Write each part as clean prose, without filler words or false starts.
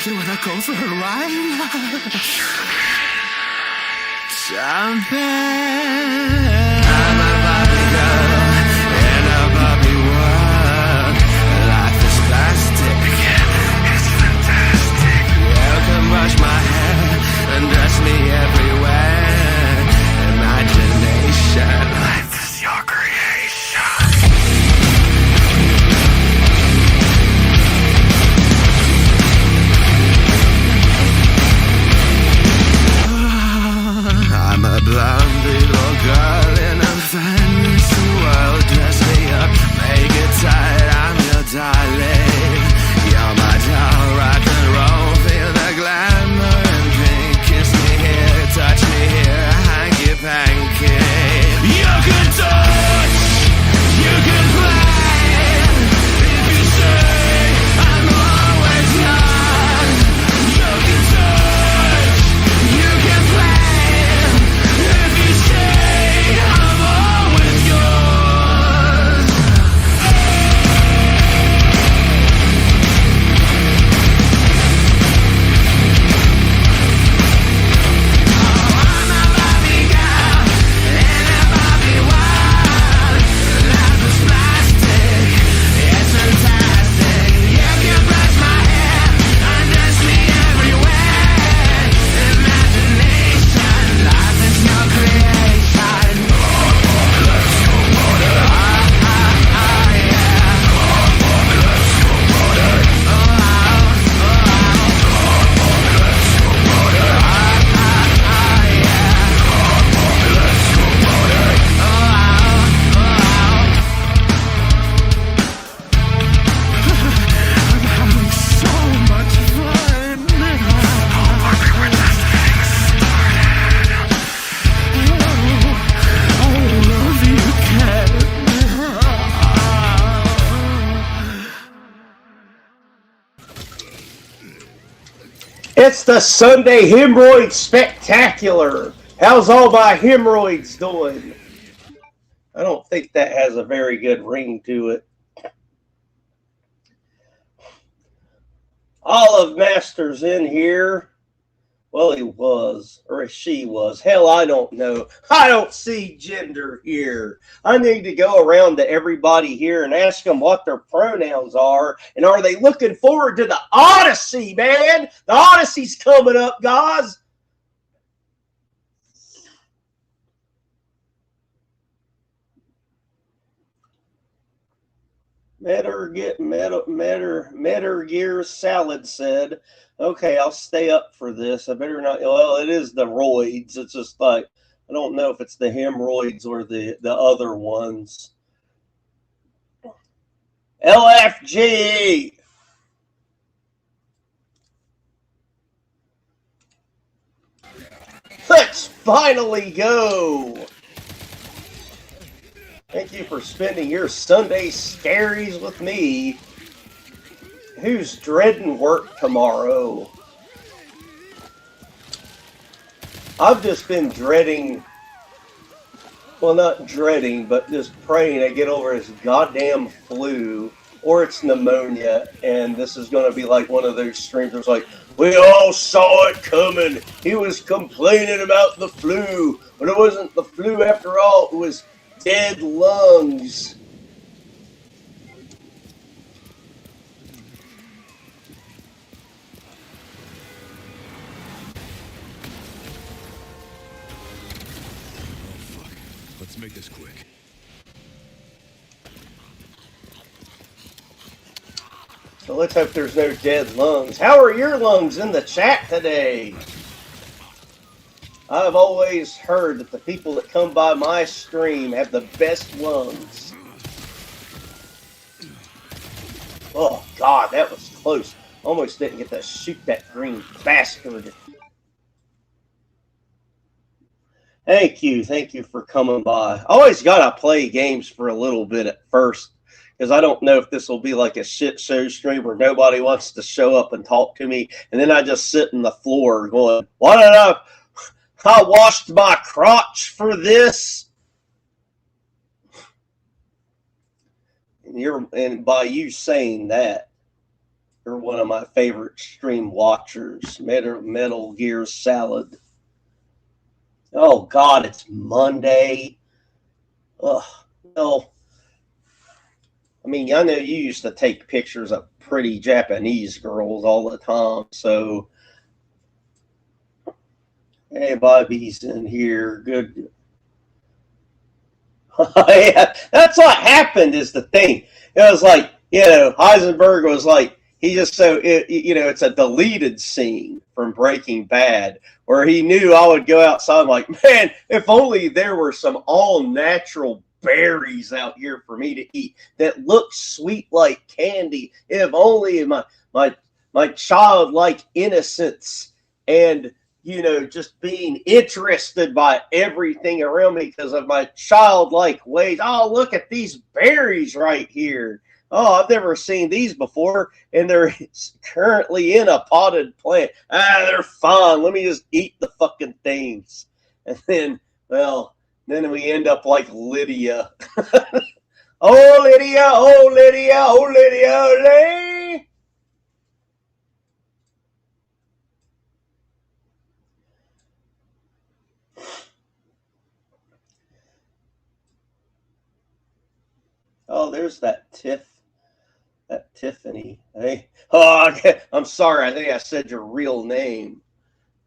Do you wanna go for a ride? Jumping. I'm a Barbie girl in a Barbie world. Life is plastic, it's fantastic. You can brush my hair and dress me everywhere. Imagination, life is your creation. I'm a blonde little girl in a fantasy world. Dress me up, make it tight, I'm your darling. You're my doll, rock and roll. Feel the glamour and pink. Kiss me here, touch me here, hanky panky. You can touch, you can play. If you say I'm always yours. You can touch, you can play. If you say I'm always yours. I'm a Barbie girl in a Barbie world. Life is plastic, it's fantastic. You can brush my hair, undress me everywhere. Imagination, life is your creation. Let's go party. Yeah. Let's go party. I'm having so much fun. Oh, Barbie, we're just getting started. I love you, Ken. It's the Sunday Hemorrhoid Spectacular. How's all my hemorrhoids doing? I don't think that has a very good ring to it. Olive Master's in here. Well, he was, or she was. Hell, I don't know. I don't see gender here. I need to go around to everybody here and ask them what their pronouns are, and are they looking forward to the Odyssey, man? The Odyssey's coming up, guys. Metter Gear Salad said, okay, I'll stay up for this. I better not. Well, it is the roids. It's just like, I don't know if it's the hemorrhoids or the other ones. LFG. Let's finally go. Thank you for spending your Sunday scaries with me. Who's dreading work tomorrow? I've just been dreading, well, not dreading, but just praying I get over this goddamn flu or it's pneumonia, and this is going to be like one of those streams where it's like, we all saw it coming. He was complaining about the flu, but it wasn't the flu after all. It was dead lungs. Let's make this quick. So let's hope there's no dead lungs. How are your lungs in the chat today? I've always heard that the people that come by my stream have the best lungs. Oh, God, that was close. Almost didn't get to shoot that green bastard. Thank you for coming by. I always gotta play games for a little bit at first, because I don't know if this will be like a shit show stream where nobody wants to show up and talk to me, and then I just sit on the floor going, why did I washed my crotch for this? And by you saying that, You're one of my favorite stream watchers. Metal Gear Salad. Oh God, it's Monday. Ugh. Well, I mean, I know you used to take pictures of pretty Japanese girls all the time. So, hey, Bobby's in here. Good. Yeah, that's what happened. Is the thing. It was like, Heisenberg was like, it's a deleted scene from Breaking Bad where he knew I would go outside. I'm like, man, if only there were some all natural berries out here for me to eat that look sweet like candy. If only my childlike innocence and just being interested by everything around me because of my childlike ways. Oh, look at these berries right here. Oh, I've never seen these before, and they're currently in a potted plant. They're fine. Let me just eat the fucking things. And then we end up like Lydia. Oh, Lydia, oh, Lydia, oh, Lydia, oh, oh, there's that Tiffany. Hey, I'm sorry. I think I said your real name.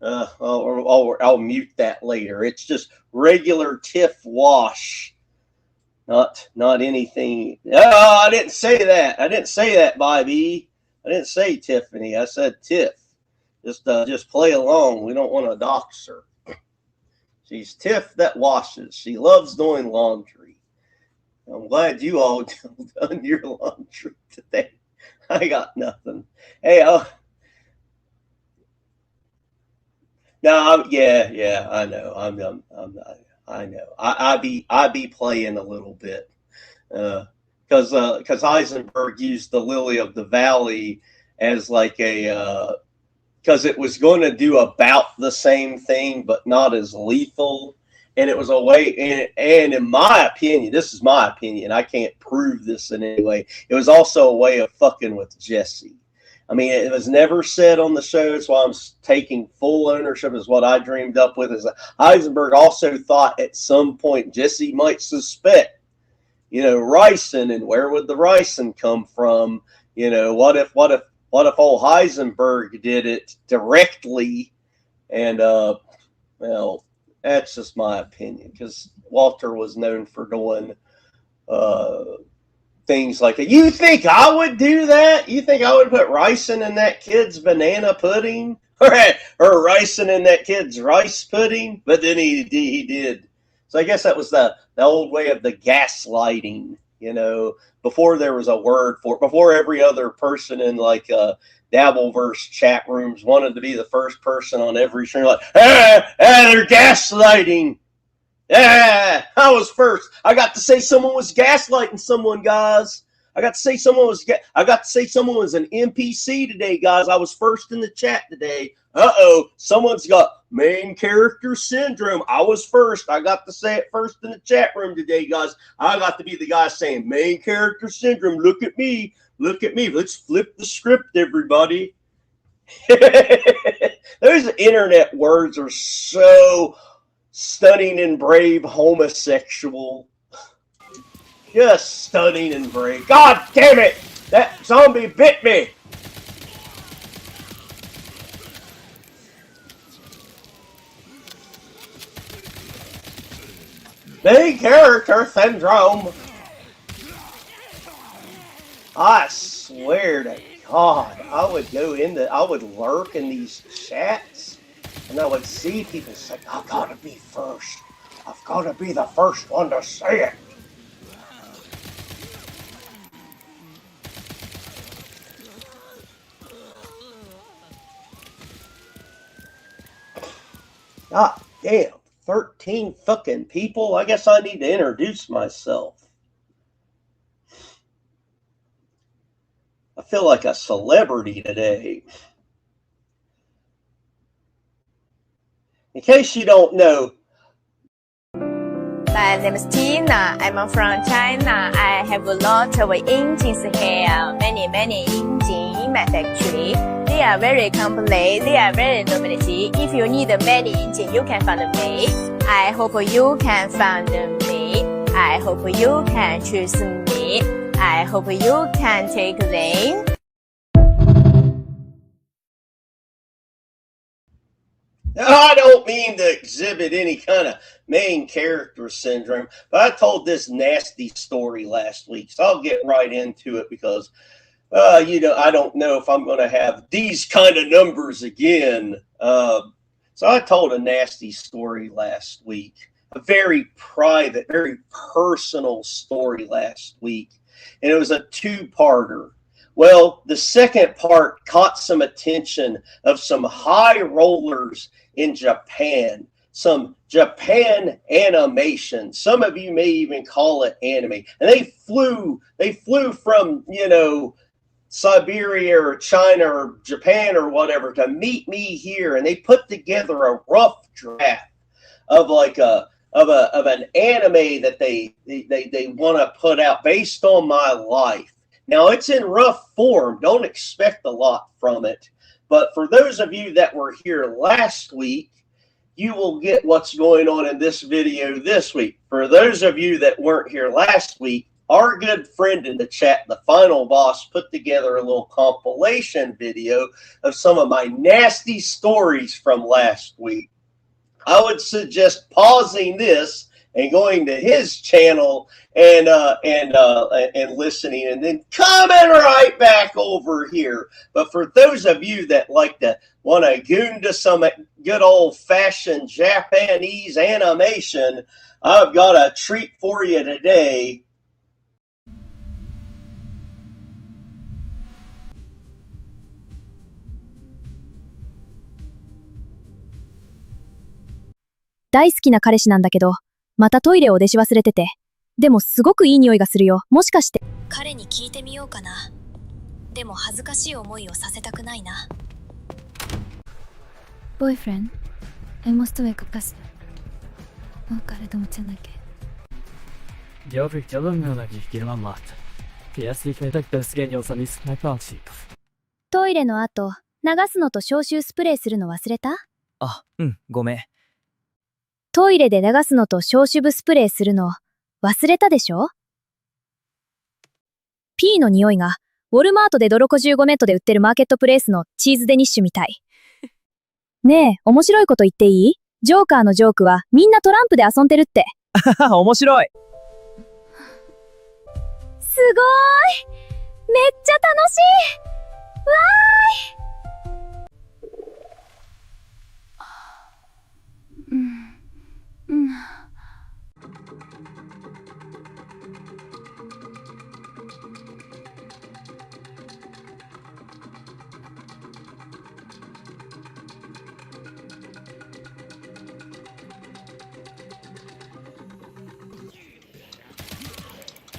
I'll mute that later. It's just regular Tiff Wash, not anything. Oh, I didn't say that. I didn't say that, Bobby. I didn't say Tiffany. I said Tiff. Just play along. We don't want to dox her. She's Tiff that washes. She loves doing laundry. I'm glad you all done your laundry today. I got nothing. Hey, no, yeah, I know. I know. I be playing a little bit, because Heisenberg used the Lily of the Valley as like because it was going to do about the same thing, but not as lethal. And it was a way, and in my opinion, this is my opinion, I can't prove this in any way. It was also a way of fucking with Jesse. I mean, it was never said on the show. That's why I'm taking full ownership. Is what I dreamed up with. Is that Heisenberg also thought at some point Jesse might suspect, ricin, and where would the ricin come from? What if old Heisenberg did it directly? And that's just my opinion, because Walter was known for doing things like that. You think I would do that? You think I would put ricin in that kid's banana pudding? Or ricin in that kid's rice pudding? But then he did. So I guess that was the old way of the gaslighting, before there was a word for it, before every other person in like Dabbleverse chat rooms wanted to be the first person on every stream, like, they're gaslighting. Yeah, I was first. I got to say someone was gaslighting someone, guys. I got to say someone was an NPC today, guys. I was first in the chat today. Someone's got main character syndrome. I was first. I got to say it first in the chat room today, guys. I got to be the guy saying main character syndrome. Look at me. Look at me. Let's flip the script, everybody. Those internet words are so stunning and brave, homosexual. Just stunning and brave. God damn it! That zombie bit me! Main character syndrome. I swear to God, I would lurk in these chats, and I would see people say, I've got to be first. I've got to be the first one to say it. God damn, 13 fucking people? I guess I need to introduce myself. I feel like a celebrity today. In case you don't know, my name is Tina. I'm from China. I have a lot of engines here. Many engines in math actually. They are very complete, they are very nobility. If you need many engine, you can find me. I hope you can find me. I hope you can choose me. I hope you can take them. Now, I don't mean to exhibit any kind of main character syndrome, but I told this nasty story last week, so I'll get right into it because, I don't know if I'm going to have these kind of numbers again. So I told a nasty story last week, a very private, very personal story last week, and it was a two-parter. Well, the second part caught some attention of some high rollers in Japan, some Japan animation. Some of you may even call it anime. And they flew from, Siberia or China or Japan or whatever to meet me here, and they put together a rough draft of of an anime that they want to put out based on my life. Now, it's in rough form. Don't expect a lot from it. But for those of you that were here last week, you will get what's going on in this video this week. For those of you that weren't here last week, our good friend in the chat, the Final Boss, put together a little compilation video of some of my nasty stories from last week. I would suggest pausing this and going to his channel and listening, and then coming right back over here. But for those of you that like to want to goon to some good old-fashioned Japanese animation, I've got a treat for you today.大好きな彼氏なんだけど、またトイレを出し忘れてて。でもすごくいい匂いがするよ。もしかして。彼に聞いてみようかな。でも恥ずかしい思いをさせたくないな。Boyfriend, I must wake up fast. Care dumt 않게. Jag fick lungnödig genom mat. Jag fick mig tak bezgen jag som iskna kanske. トイレの後、流すのと消臭スプレーするの忘れた？あ、うん、ごめん。トイレで流すのと消臭スプレーするの忘れたでしょ？ P の匂いがウォルマートでドロコ15ネットで売ってるマーケットプレイスのチーズデニッシュみたい。ねえ、面白いこと言っていい？ジョーカーのジョークはみんなトランプで遊んでるって。面白い。すごーい。めっちゃ楽しい。わーい。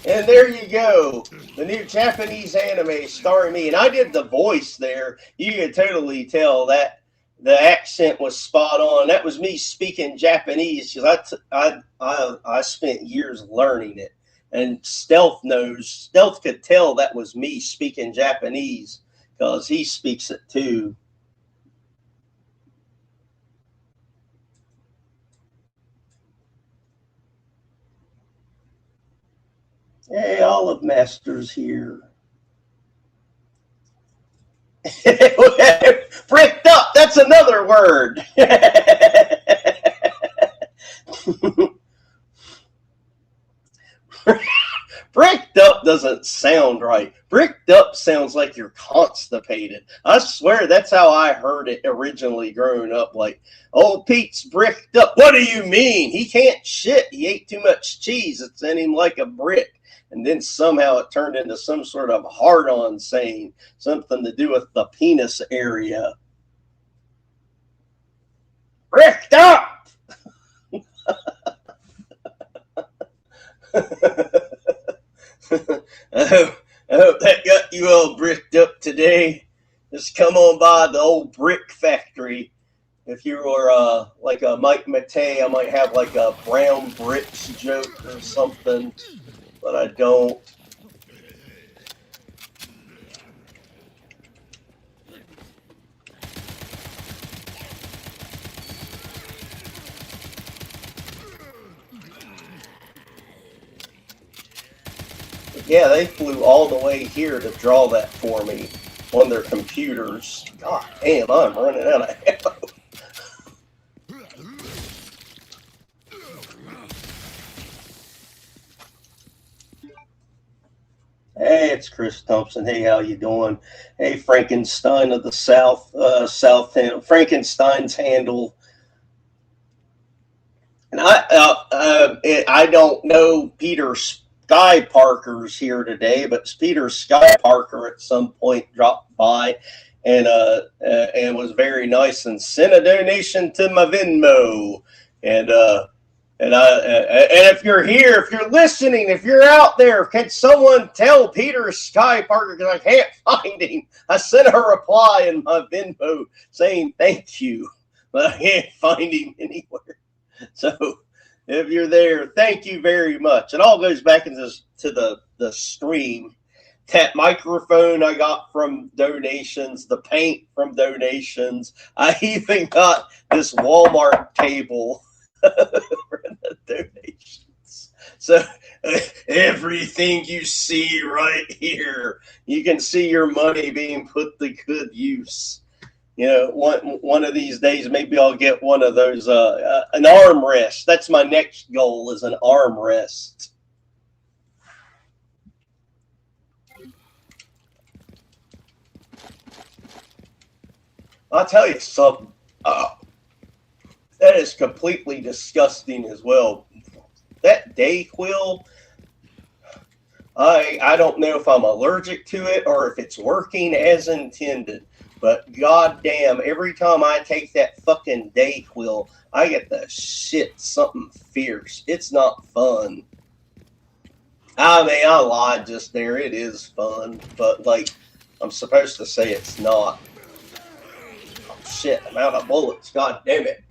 And there you go, the new Japanese anime starring me. And I did the voice there. You could totally tell that the accent was spot on. That was me speaking Japanese because I spent years learning it. And Stealth could tell that was me speaking Japanese because he speaks it too. Hey, Olive Master's here. Bricked up, that's another word. Bricked up doesn't sound right. Bricked up sounds like you're constipated. I swear that's how I heard it originally growing up. Like, oh, Pete's bricked up. What do you mean? He can't shit. He ate too much cheese. It's in him like a brick. And then somehow it turned into some sort of hard-on saying, something to do with the penis area. Bricked up! I hope that got you all bricked up today. Just come on by the old brick factory. If you were like a Mike Matei, I might have like a brown bricks joke or something. But I don't. Yeah, they flew all the way here to draw that for me on their computers. God damn, I'm running out of ammo. Hey, it's Chris Thompson. Hey, how you doing? Hey, Frankenstein of the South End. Frankenstein's handle. And I don't know Peter Sky Parker's here today, but Peter Sky Parker at some point dropped by and was very nice and sent a donation to my Venmo. And if you're here, if you're listening, if you're out there, can someone tell Peter Sky Parker, because I can't find him. I sent a reply in my Venmo saying thank you, but I can't find him anywhere. So if you're there, thank you very much. It all goes back into the stream. That microphone I got from donations, the paint from donations. I even got this Walmart table for the donations. So everything you see right here, you can see your money being put to good use. You know, one of these days, maybe I'll get one of those, an armrest. That's my next goal, is an armrest. I'll tell you something. That is completely disgusting as well. That Dayquil, I don't know if I'm allergic to it or if it's working as intended. But goddamn, every time I take that fucking Dayquil, I get the shit something fierce. It's not fun. I mean, I lied just there. It is fun, but like, I'm supposed to say it's not. Oh shit, I'm out of bullets. God damn it.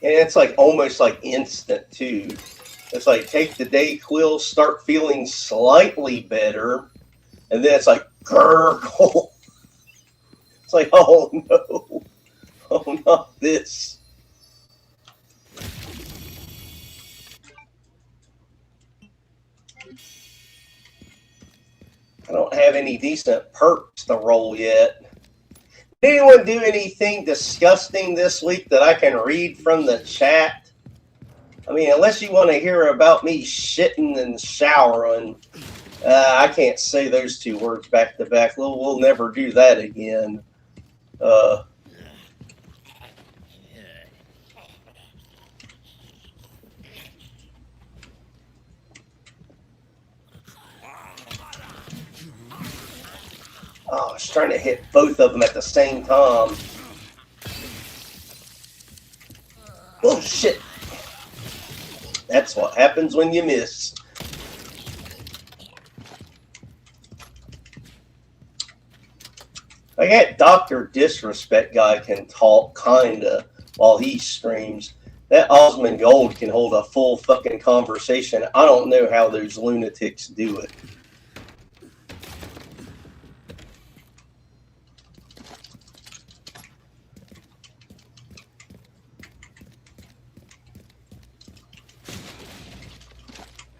And it's like almost like instant too. It's like take the Dayquil, start feeling slightly better, and then it's like gurgle. It's like, oh no, oh not this. I don't have any decent perks to roll yet. Did anyone do anything disgusting this week that I can read from the chat? I mean, unless you want to hear about me shitting and showering, I can't say those two words back to back. We'll never do that again. Oh, I was trying to hit both of them at the same time. Oh, shit. That's what happens when you miss. Like that Dr. Disrespect guy can talk, kinda, while he streams. That Osmond Gold can hold a full fucking conversation. I don't know how those lunatics do it.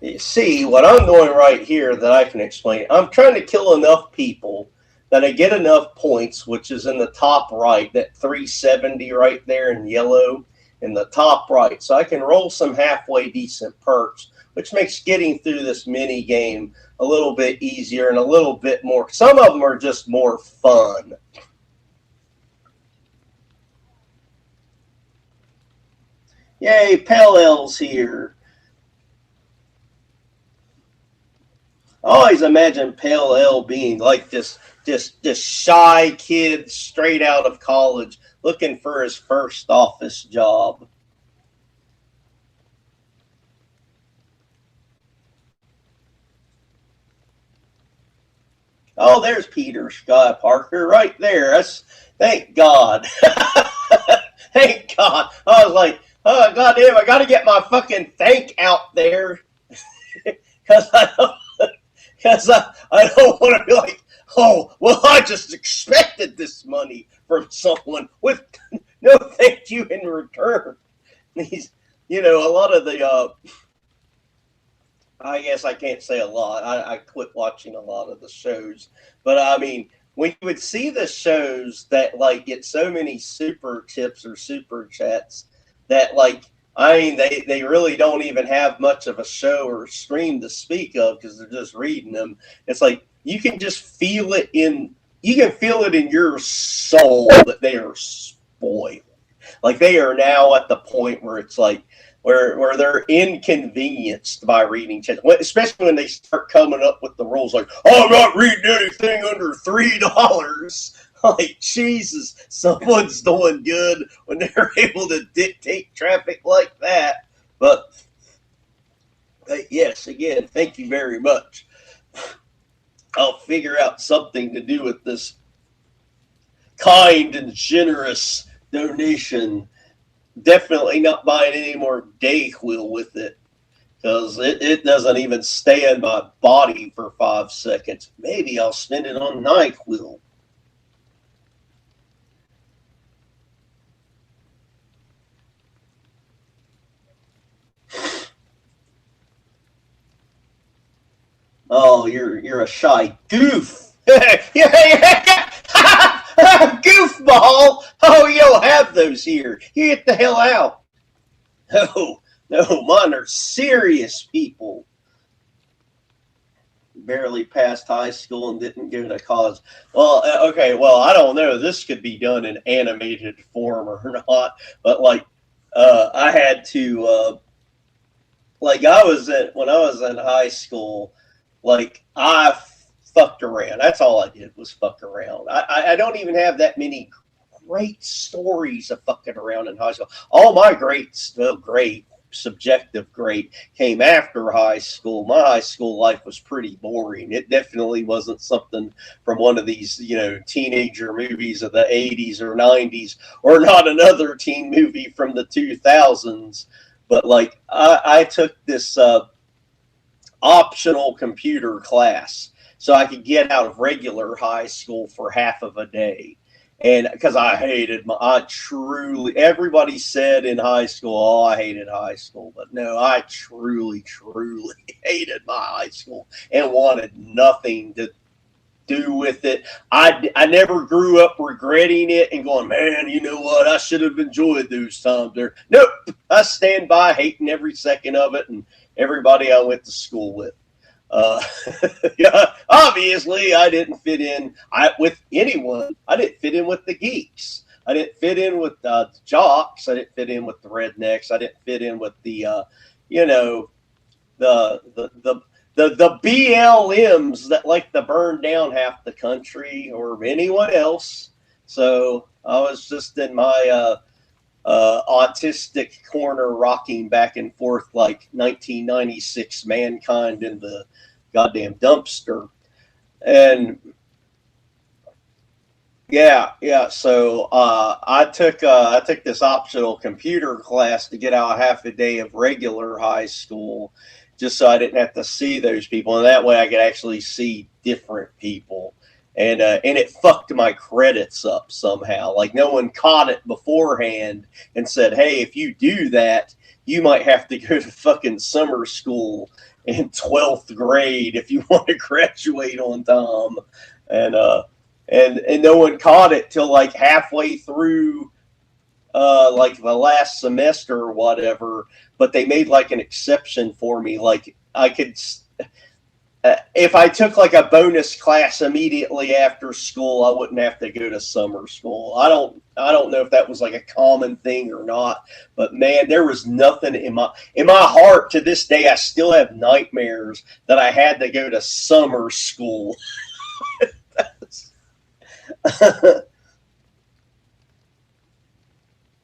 You see, what I'm doing right here that I can explain, I'm trying to kill enough people that I get enough points, which is in the top right, that 370 right there in yellow in the top right. So I can roll some halfway decent perks, which makes getting through this mini game a little bit easier and a little bit more. Some of them are just more fun. Yay, Pale L's here. I always imagine Pale L being like this shy kid straight out of college looking for his first office job. Oh, there's Peter Sky Parker right there. Thank God. Thank God. I was like, oh, goddamn, I got to get my fucking thank out there. because I don't want to be like, oh, well, I just expected this money from someone with no thank you in return. These, a lot of the, I guess I can't say a lot. I quit watching a lot of the shows, but I mean, when you would see the shows that like get so many super tips or super chats that like, I mean, they really don't even have much of a show or stream to speak of because they're just reading them. It's like you can just feel it in your soul that they are spoiled. Like they are now at the point where it's like where they're inconvenienced by reading chats, especially when they start coming up with the rules like, "Oh, I'm not reading anything under $3." Like Jesus, someone's doing good when they're able to dictate traffic like that. But yes, again, thank you very much. I'll figure out something to do with this kind and generous donation. Definitely not buying any more Dayquil with it because it doesn't even stay in my body for 5 seconds. Maybe I'll spend it on NyQuil. Oh, you're a shy goof. Goofball! Oh, you don't have those here. You get the hell out. No, mine are serious people. Barely passed high school and didn't go to college. Well, okay, well, I don't know. This could be done in animated form or not, but like, I had to, like, when I was in high school, like, I fucked around. That's all I did was fuck around. I don't even have that many great stories of fucking around in high school. All my great, subjective great came after high school. My high school life was pretty boring. It definitely wasn't something from one of these, teenager movies of the 80s or 90s, or not another teen movie from the 2000s. But like, I took this optional computer class so I could get out of regular high school for half of a day. And because everybody said in high school, oh, I hated high school. But no, I truly hated my high school and wanted nothing to do with it. I never grew up regretting it and going, man, you know what? I should have enjoyed those times there. Nope. I stand by hating every second of it and everybody I went to school with. Yeah, obviously, I didn't fit in with anyone. I didn't fit in with the geeks. I didn't fit in with the jocks. I didn't fit in with the rednecks. I didn't fit in with the, the BLMs that like to burn down half the country or anyone else. So I was just in my autistic corner rocking back and forth like 1996 Mankind in the goddamn dumpster. And yeah, so I took this optional computer class to get out half a day of regular high school just so I didn't have to see those people, and that way I could actually see different people. And it fucked my credits up somehow. Like no one caught it beforehand and said, hey, if you do that, you might have to go to fucking summer school in 12th grade if you want to graduate on time. And no one caught it till like halfway through like the last semester or whatever. But they made like an exception for me. Like I could... if I took like a bonus class immediately after school, I wouldn't have to go to summer school. I don't know if that was like a common thing or not, but man, there was nothing in my heart to this day. I still have nightmares that I had to go to summer school.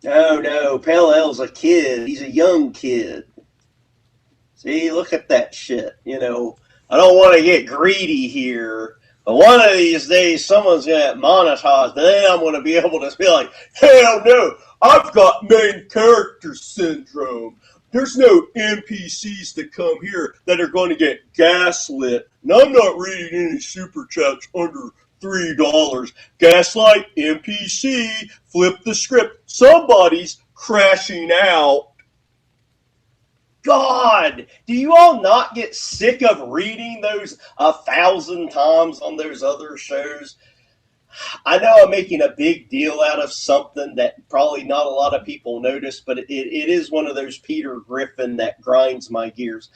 No, Pale L's a kid. He's a young kid. See, look at that shit, I don't want to get greedy here, but one of these days someone's going to monetize. Then I'm going to be able to be like, hell no, I've got main character syndrome. there's no NPCs that come here that are going to get gaslit. And I'm not reading any super chats under $3. Gaslight, NPC, flip the script. Somebody's crashing out. God, do you all not get sick of reading those 1,000 times on those other shows? I know I'm making a big deal out of something that probably not a lot of people notice, but it is one of those Peter Griffin that grinds my gears.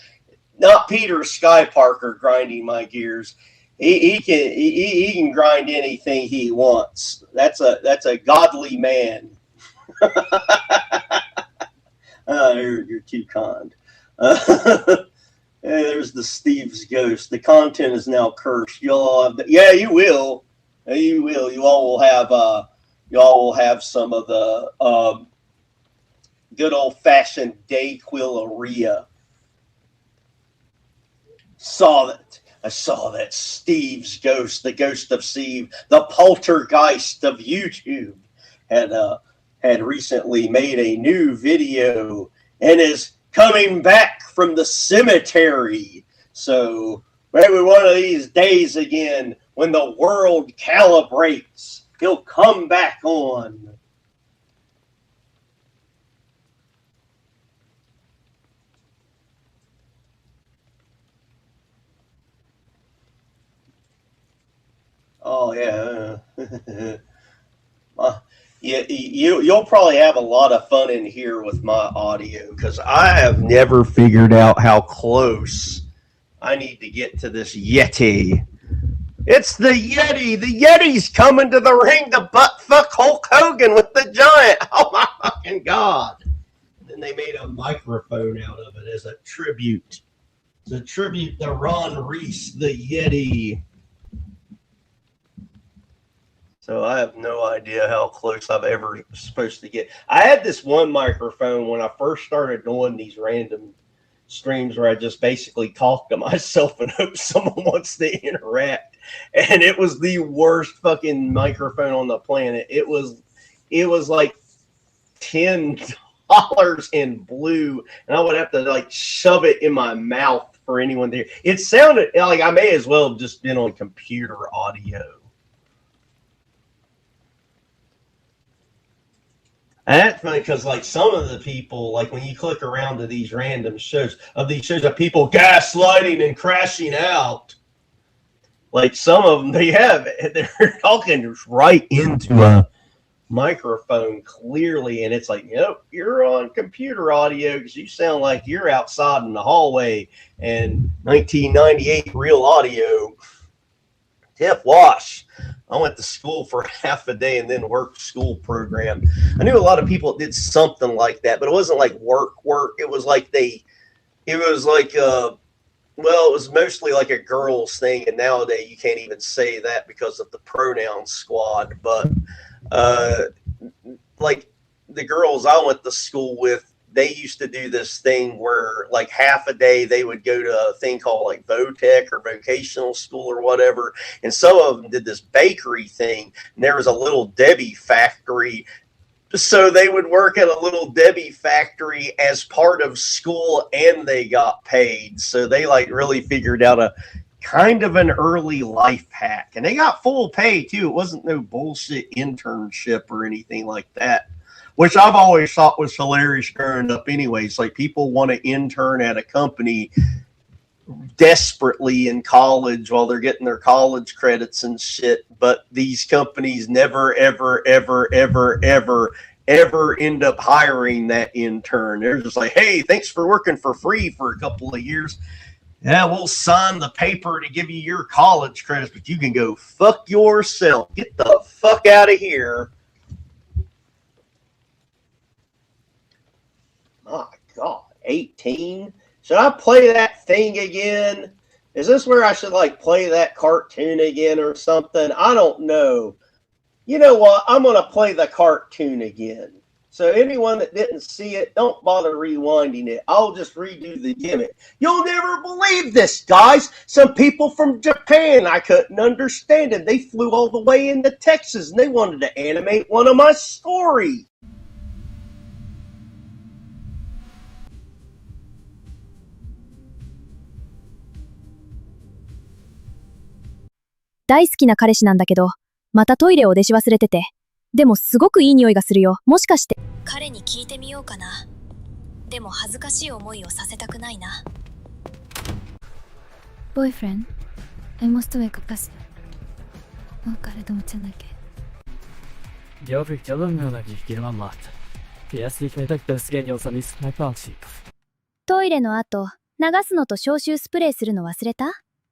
Not Peter Sky Parker grinding my gears. He can grind anything he wants. That's a godly man. You're too kind. There's the Steve's ghost. The content is now cursed. Y'all have yeah, you will. You will. You all will have some of the good old fashioned dayquilleria. I saw that Steve's ghost, the ghost of Steve, the poltergeist of YouTube, had recently made a new video and is coming back from the cemetery. So maybe one of these days again, when the world calibrates, he'll come back on. Oh yeah. You'll probably have a lot of fun in here with my audio because I have never figured out how close I need to get to this Yeti. It's the Yeti. The Yeti's coming to the ring to butt fuck Hulk Hogan with the giant. Oh my fucking God. And then they made a microphone out of it as a tribute. It's a tribute to Ron Reese, the Yeti. So I have no idea how close I've ever supposed to get. I had this one microphone when I first started doing these random streams where I just basically talk to myself and hope someone wants to interact. And it was the worst fucking microphone on the planet. It was like $10 in blue, and I would have to like shove it in my mouth for anyone to hear. It sounded like I may as well have just been on computer audio. And that's funny because, like, some of the people, like, when you click around to these random shows of people gaslighting and crashing out, like, some of them, they're talking right into a microphone clearly, and it's like, nope, you're on computer audio because you sound like you're outside in the hallway, and 1998 real audio. Tip wash. I went to school for half a day and then worked school program. I knew a lot of people that did something like that, but it wasn't like work. It was like it was mostly like a girls thing. And nowadays you can't even say that because of the pronoun squad. But like the girls I went to school with, they used to do this thing where like half a day they would go to a thing called like VOTEC or vocational school or whatever. And some of them did this bakery thing, and there was a Little Debbie factory. So they would work at a Little Debbie factory as part of school, and they got paid. So they like really figured out a kind of an early life hack, and they got full pay too. It wasn't no bullshit internship or anything like that, which I've always thought was hilarious growing up anyways. Like, people want to intern at a company desperately in college while they're getting their college credits and shit, but these companies never, ever, ever, ever, ever, ever end up hiring that intern. They're just like, hey, thanks for working for free for a couple of years. Yeah, we'll sign the paper to give you your college credits, but you can go fuck yourself. Get the fuck out of here. My God, 18? Should I play that thing again? Is this where I should like play that cartoon again or something? I don't know. You know what? I'm going to play the cartoon again. So anyone that didn't see it, don't bother rewinding it. I'll just redo the gimmick. You'll never believe this, guys. Some people from Japan, I couldn't understand it. They flew all the way into Texas and they wanted to animate one of my stories. 大好きな彼氏なんだけど、またトイレを出し忘れてて。でもすごくいい匂いがするよ。もしかして。彼に聞いてみようかな。でも恥ずかしい思いをさせたくないな。Boyfriend, I must wake up fast. Mukhang dumachanake. Geoffrey, çalın mı lagi girmem mat. Piyas hikmetek dösgen yolsan ismek alçık. トイレの後、流すのと消臭スプレーするの忘れた？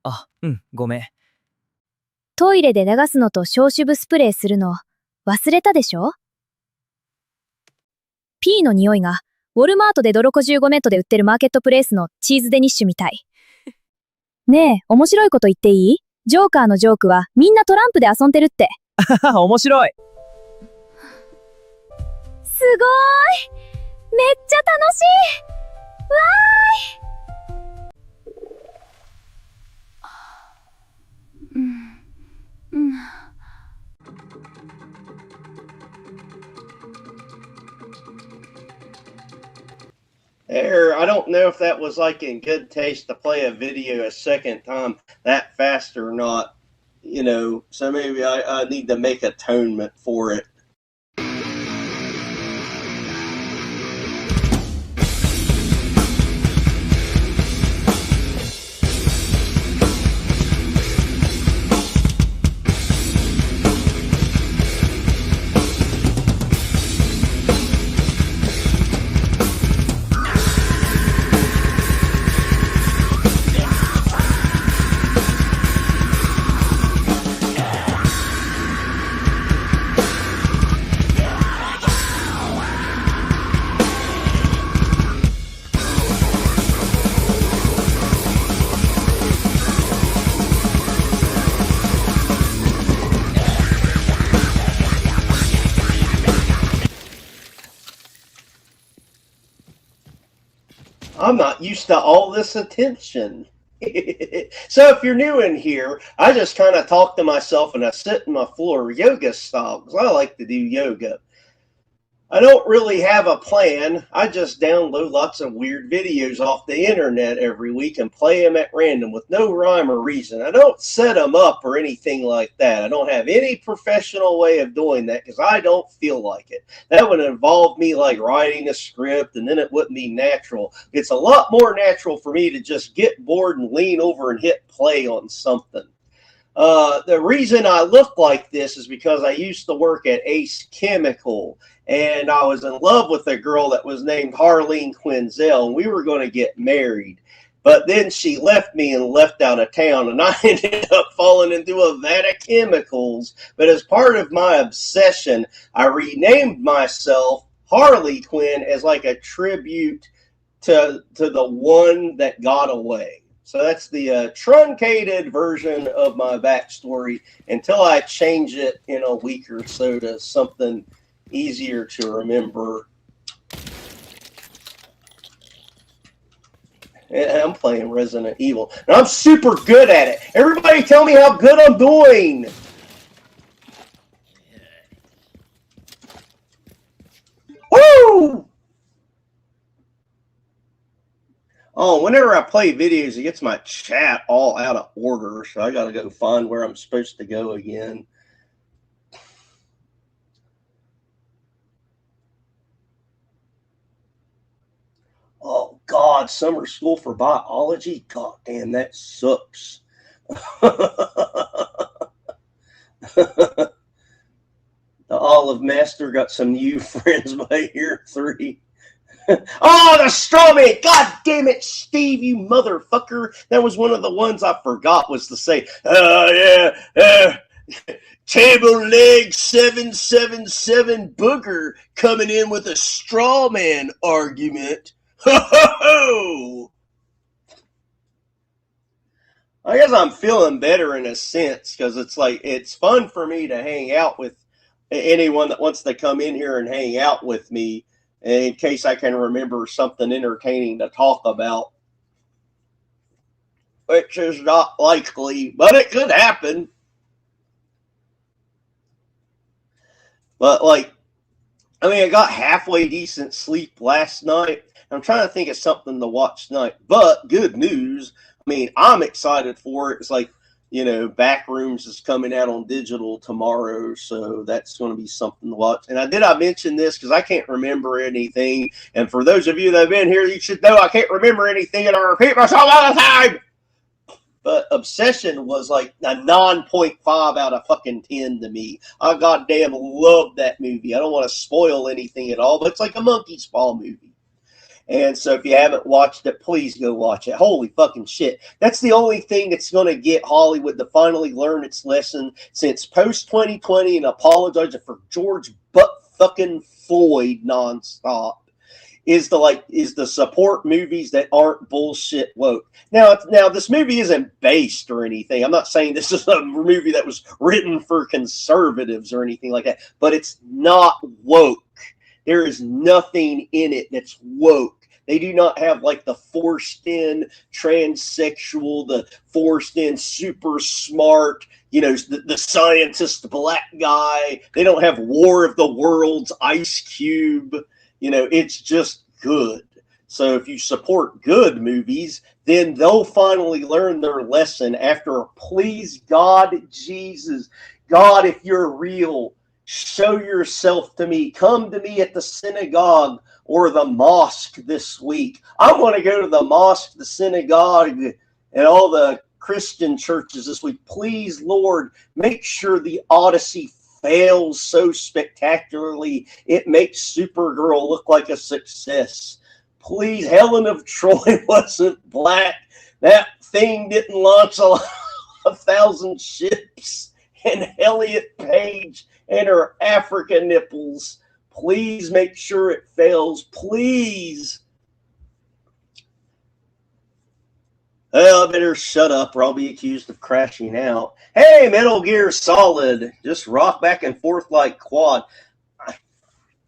あ、うん、ごめん。トイレで流すのと消臭部スプレーするの忘れたでしょ？ P の匂いが、ウォルマートでドロ55メットで売ってるマーケットプレイスのチーズデニッシュみたい。ねえ、面白いこと言っていい？ジョーカーのジョークはみんなトランプで遊んでるって。面白い。すごーい！めっちゃ楽しい！There, I don't know if that was like in good taste to play a video a second time that fast or not, so maybe I need to make atonement for it. I'm not used to all this attention. So if you're new in here, I just kind of talk to myself and I sit in my floor yoga style because I like to do yoga. I don't really have a plan. I just download lots of weird videos off the internet every week and play them at random with no rhyme or reason. I don't set them up or anything like that. I don't have any professional way of doing that because I don't feel like it. That would involve me like writing a script and then it wouldn't be natural. It's a lot more natural for me to just get bored and lean over and hit play on something. The reason I look like this is because I used to work at Ace Chemical. And I was in love with a girl that was named Harleen Quinzel, and we were going to get married. But then she left me and left out of town, and I ended up falling into a vat of chemicals. But as part of my obsession, I renamed myself Harley Quinn as like a tribute to the one that got away. So that's the truncated version of my backstory until I change it in a week or so to something easier to remember. And I'm playing Resident Evil. And I'm super good at it. Everybody tell me how good I'm doing. Woo! Oh, whenever I play videos, it gets my chat all out of order. So I got to go find where I'm supposed to go again. Oh, God, summer school for biology? God damn, that sucks. The Olive Master got some new friends by year 3. Oh, the straw man! God damn it, Steve, you motherfucker! That was one of the ones I forgot was to say, table leg 777 booger coming in with a straw man argument. Ho ho ho! I guess I'm feeling better in a sense because it's like it's fun for me to hang out with anyone that wants to come in here and hang out with me in case I can remember something entertaining to talk about, which is not likely, but it could happen. But I got halfway decent sleep last night. I'm trying to think of something to watch tonight, but good news. I'm excited for it. It's like, Backrooms is coming out on digital tomorrow, so that's going to be something to watch. And I mention this because I can't remember anything. And for those of you that have been here, you should know I can't remember anything, and I repeat myself all the time. But Obsession was like a 9.5 out of fucking 10 to me. I goddamn love that movie. I don't want to spoil anything at all, but it's like a monkey's paw movie. And so if you haven't watched it, please go watch it. Holy fucking shit. That's the only thing that's going to get Hollywood to finally learn its lesson since post-2020 and apologizing for George fucking Floyd nonstop. Is the support movies that aren't bullshit woke. Now this movie isn't based or anything. I'm not saying this is a movie that was written for conservatives or anything like that, but it's not woke. There is nothing in it that's woke. They do not have like the forced in transsexual, the forced in super smart, the scientist black guy. They don't have War of the Worlds, Ice Cube. It's just good. So if you support good movies, then they'll finally learn their lesson after, please God, Jesus, God, if you're real, show yourself to me. Come to me at the synagogue or the mosque this week. I want to go to the mosque, the synagogue, and all the Christian churches this week. Please, Lord, make sure the Odyssey fails so spectacularly it makes Supergirl look like a success. Please, Helen of Troy wasn't black. That thing didn't launch 1,000 ships. And Elliot Page and her Africa nipples. Please make sure it fails. Please. Well, I better shut up or I'll be accused of crashing out. Hey, Metal Gear Solid. Just rock back and forth like quad.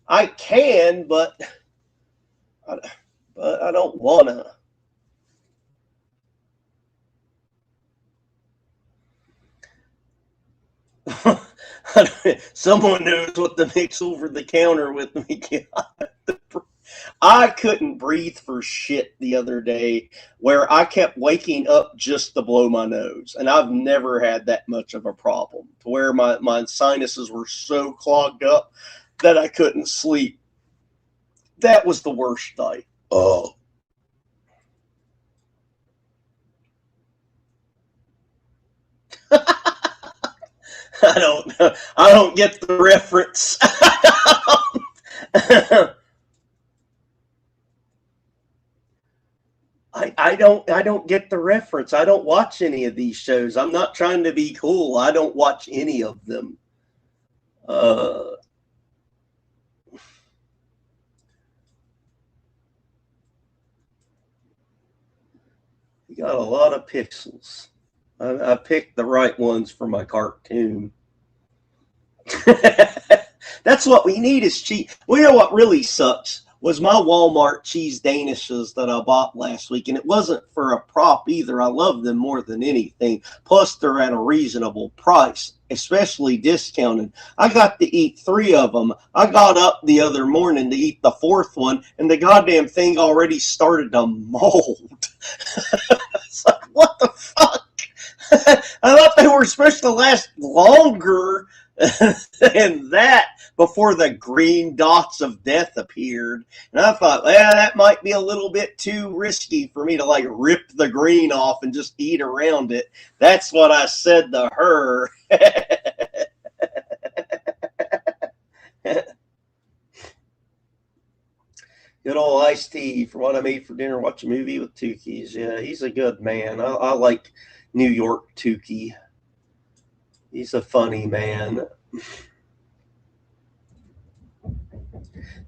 I can, but I don't want to. Someone knows what the mix over the counter with me. I couldn't breathe for shit the other day where I kept waking up just to blow my nose. And I've never had that much of a problem to where my sinuses were so clogged up that I couldn't sleep. That was the worst night. Oh. I don't get the reference. I don't get the reference. I don't watch any of these shows. I'm not trying to be cool. I don't watch any of them. You got a lot of pixels. I picked the right ones for my cartoon. That's what we need is cheese. Well, you know what really sucks was my Walmart cheese danishes that I bought last week, and it wasn't for a prop either. I love them more than anything. Plus, they're at a reasonable price, especially discounted. I got to eat 3 of them. I got up the other morning to eat the 4th one, and the goddamn thing already started to mold. It's like, what the fuck? I thought they were supposed to last longer than that before the green dots of death appeared. And I thought, well, that might be a little bit too risky for me to like rip the green off and just eat around it. That's what I said to her. Good old iced tea for what I made for dinner. Watch a movie with Tukey's. Yeah, he's a good man. I like New York Tukey. He's a funny man.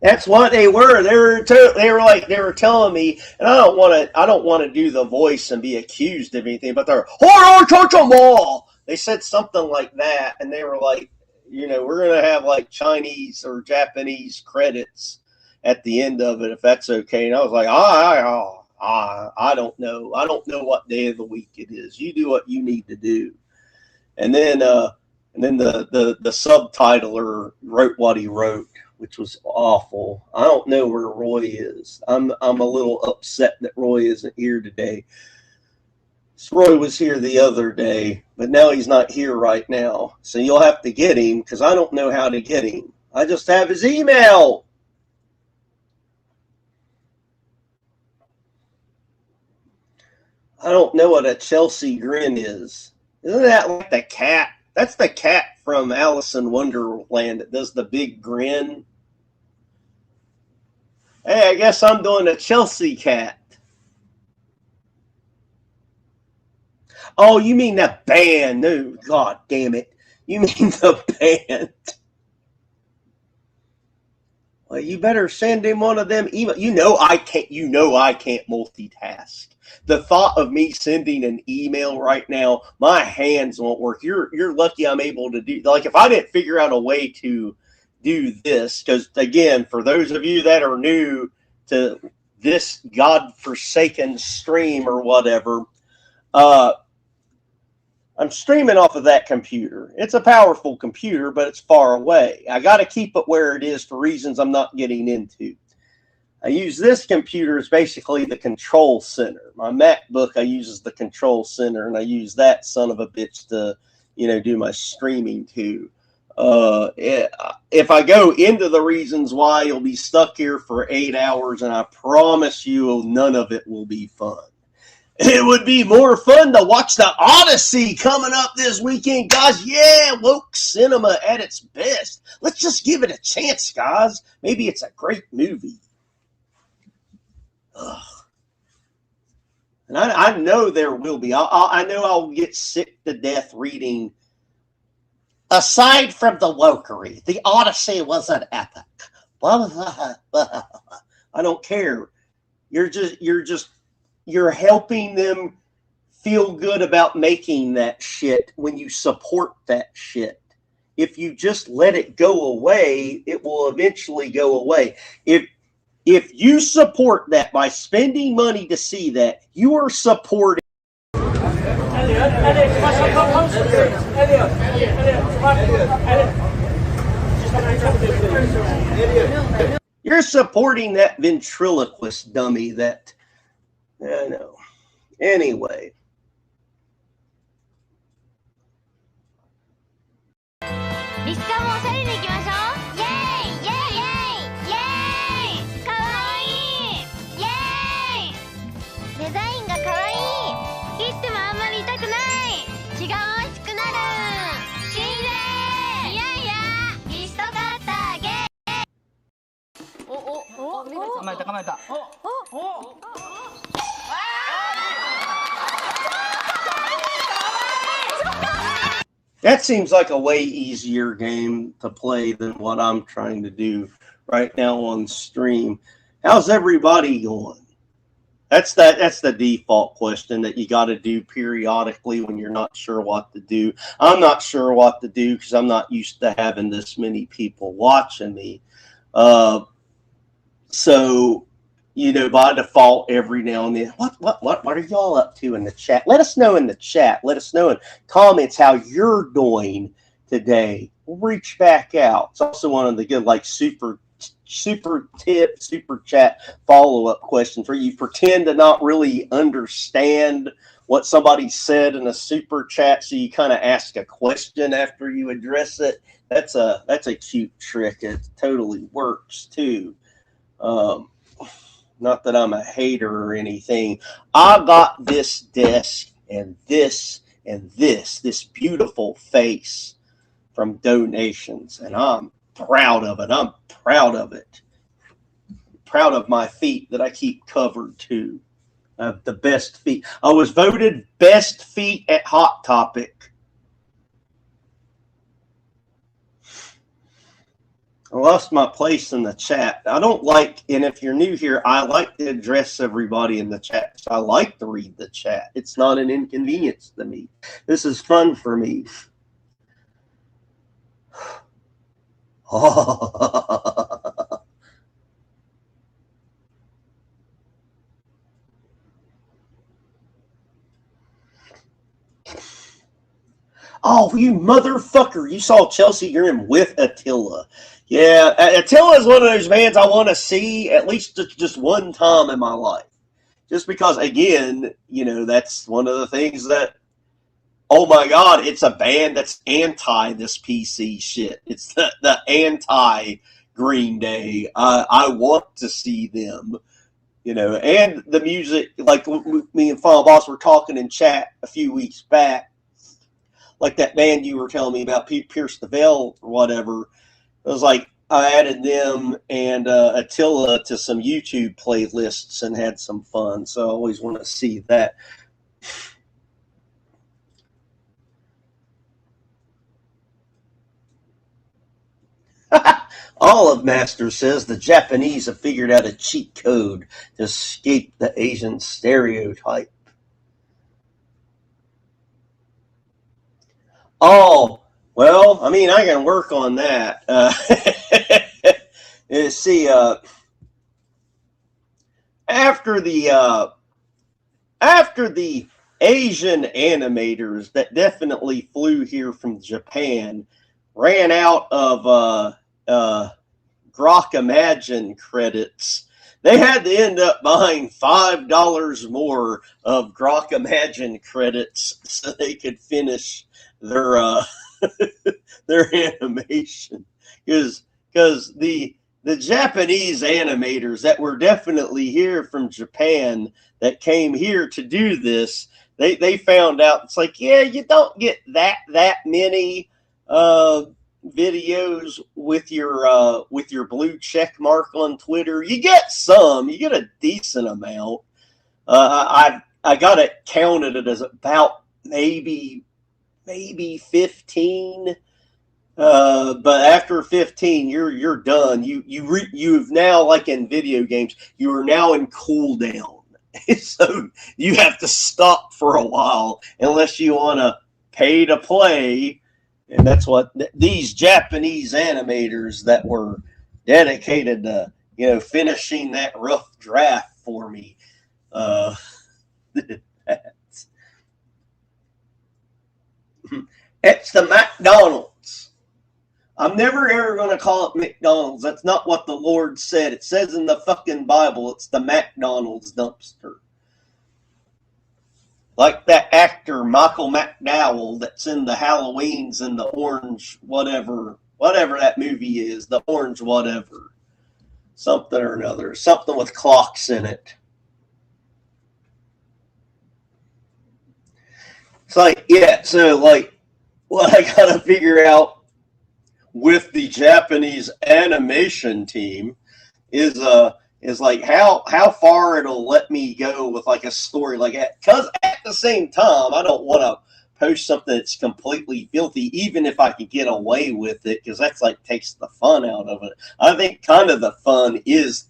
That's what they were. They were telling me, and I don't want to do the voice and be accused of anything, but they're they said something like that, and they were like, we're gonna have like Chinese or Japanese credits at the end of it if that's okay. And I was like, I don't know. I don't know what day of the week it is. You do what you need to do. And then the subtitler wrote what he wrote, which was awful. I don't know where Roy is. I'm a little upset that Roy isn't here today. Roy was here the other day, but now he's not here right now. So you'll have to get him, because I don't know how to get him. I just have his email. I don't know what a Chelsea grin is. Isn't that like the cat? That's the cat from Alice in Wonderland that does the big grin. Hey, I guess I'm doing a Chelsea cat. Oh, you mean the band? No, God damn it. You mean the band. Well, you better send him one of them emails. You know I can't multitask. The thought of me sending an email right now, my hands won't work. You're lucky I'm able to do, like, if I didn't figure out a way to do this, because again, for those of you that are new to this godforsaken stream or whatever, I'm streaming off of that computer. It's a powerful computer, but it's far away. I got to keep it where it is for reasons I'm not getting into. I use this computer as basically the control center. My MacBook I use as the control center, and I use that son of a bitch to, do my streaming too. If I go into the reasons why, you'll be stuck here for 8 hours, and I promise you none of it will be fun. It would be more fun to watch the Odyssey coming up this weekend, guys. Yeah, woke cinema at its best. Let's just give it a chance, guys. Maybe it's a great movie. Ugh. And I know there will be. I know I'll get sick to death reading. Aside from the wokery, the Odyssey was an epic. I don't care. You're helping them feel good about making that shit when you support that shit. If you just let it go away, it will eventually go away. If you support that by spending money to see that, you are supporting. You're supporting that ventriloquist dummy that. I know. Anyway. リスカもおしゃれに行きましょう。イエーイイエーイイエーイイエーイかわいいイエーイデザインがかわいい切ってもあんまり痛くない血が美味しくなるきれいいやいやリストカッターゲー構えたThat seems like a way easier game to play than what I'm trying to do right now on stream. How's everybody going? That's the default question that you got to do periodically when you're not sure what to do. I'm not sure what to do because I'm not used to having this many people watching me. So, by default, every now and then, what are y'all up to in the chat? Let us know in the chat. Let us know in comments how you're doing today. We'll reach back out. It's also one of the good, super chat follow-up questions where you pretend to not really understand what somebody said in a super chat, so you kind of ask a question after you address it. That's a cute trick. It totally works too. Not that I'm a hater or anything. I got this desk and this beautiful face from donations, and I'm proud of it. I'm proud of it. Proud of my feet that I keep covered too. I have the best feet. I was voted best feet at Hot Topic. I lost my place in the chat. I don't like, and if you're new here, I like to address everybody in the chat. So I like to read the chat. It's not an inconvenience to me. This is fun for me. Oh, you motherfucker. You saw Chelsea Grim with Attila. Yeah, Attila is one of those bands I want to see at least just one time in my life. just because, again, that's one of the things that, oh my God, it's a band that's anti this PC shit. It's the anti Green Day. I want to see them, and the music, like me and Final Boss were talking in chat a few weeks back, like that band you were telling me about, Pierce the Veil or whatever. It was like I added them and Attila to some YouTube playlists and had some fun. So I always want to see that. Olive Master says the Japanese have figured out a cheat code to escape the Asian stereotype. Oh, well, I mean, I can work on that. See, after the Asian animators that definitely flew here from Japan ran out of Grok Imagine credits, they had to end up buying $5 more of Grok Imagine credits so they could finish their their animation, because the Japanese animators that were definitely here from Japan that came here to do this, they found out it's like, yeah, you don't get that many videos with your blue check mark on Twitter. You get some, you get a decent amount. I got it counted as about maybe 15. But after 15, you're done. You've now, like in video games, you are now in cooldown. So you have to stop for a while unless you want to pay to play. And that's what these Japanese animators that were dedicated to, finishing that rough draft for me. It's the McDonald's. I'm never ever going to call it McDonald's. That's not what the Lord said. It says in the fucking Bible, it's the McDonald's dumpster. Like that actor, Michael McDowell, that's in the Halloweens and the orange whatever that movie is, the orange whatever. Something or another. Something with clocks in it. It's like, yeah, so like, what I gotta figure out with the Japanese animation team is like how far it'll let me go with like a story like that. Because at the same time, I don't want to post something that's completely filthy, even if I could get away with it, because that's like takes the fun out of it. I think kind of the fun is,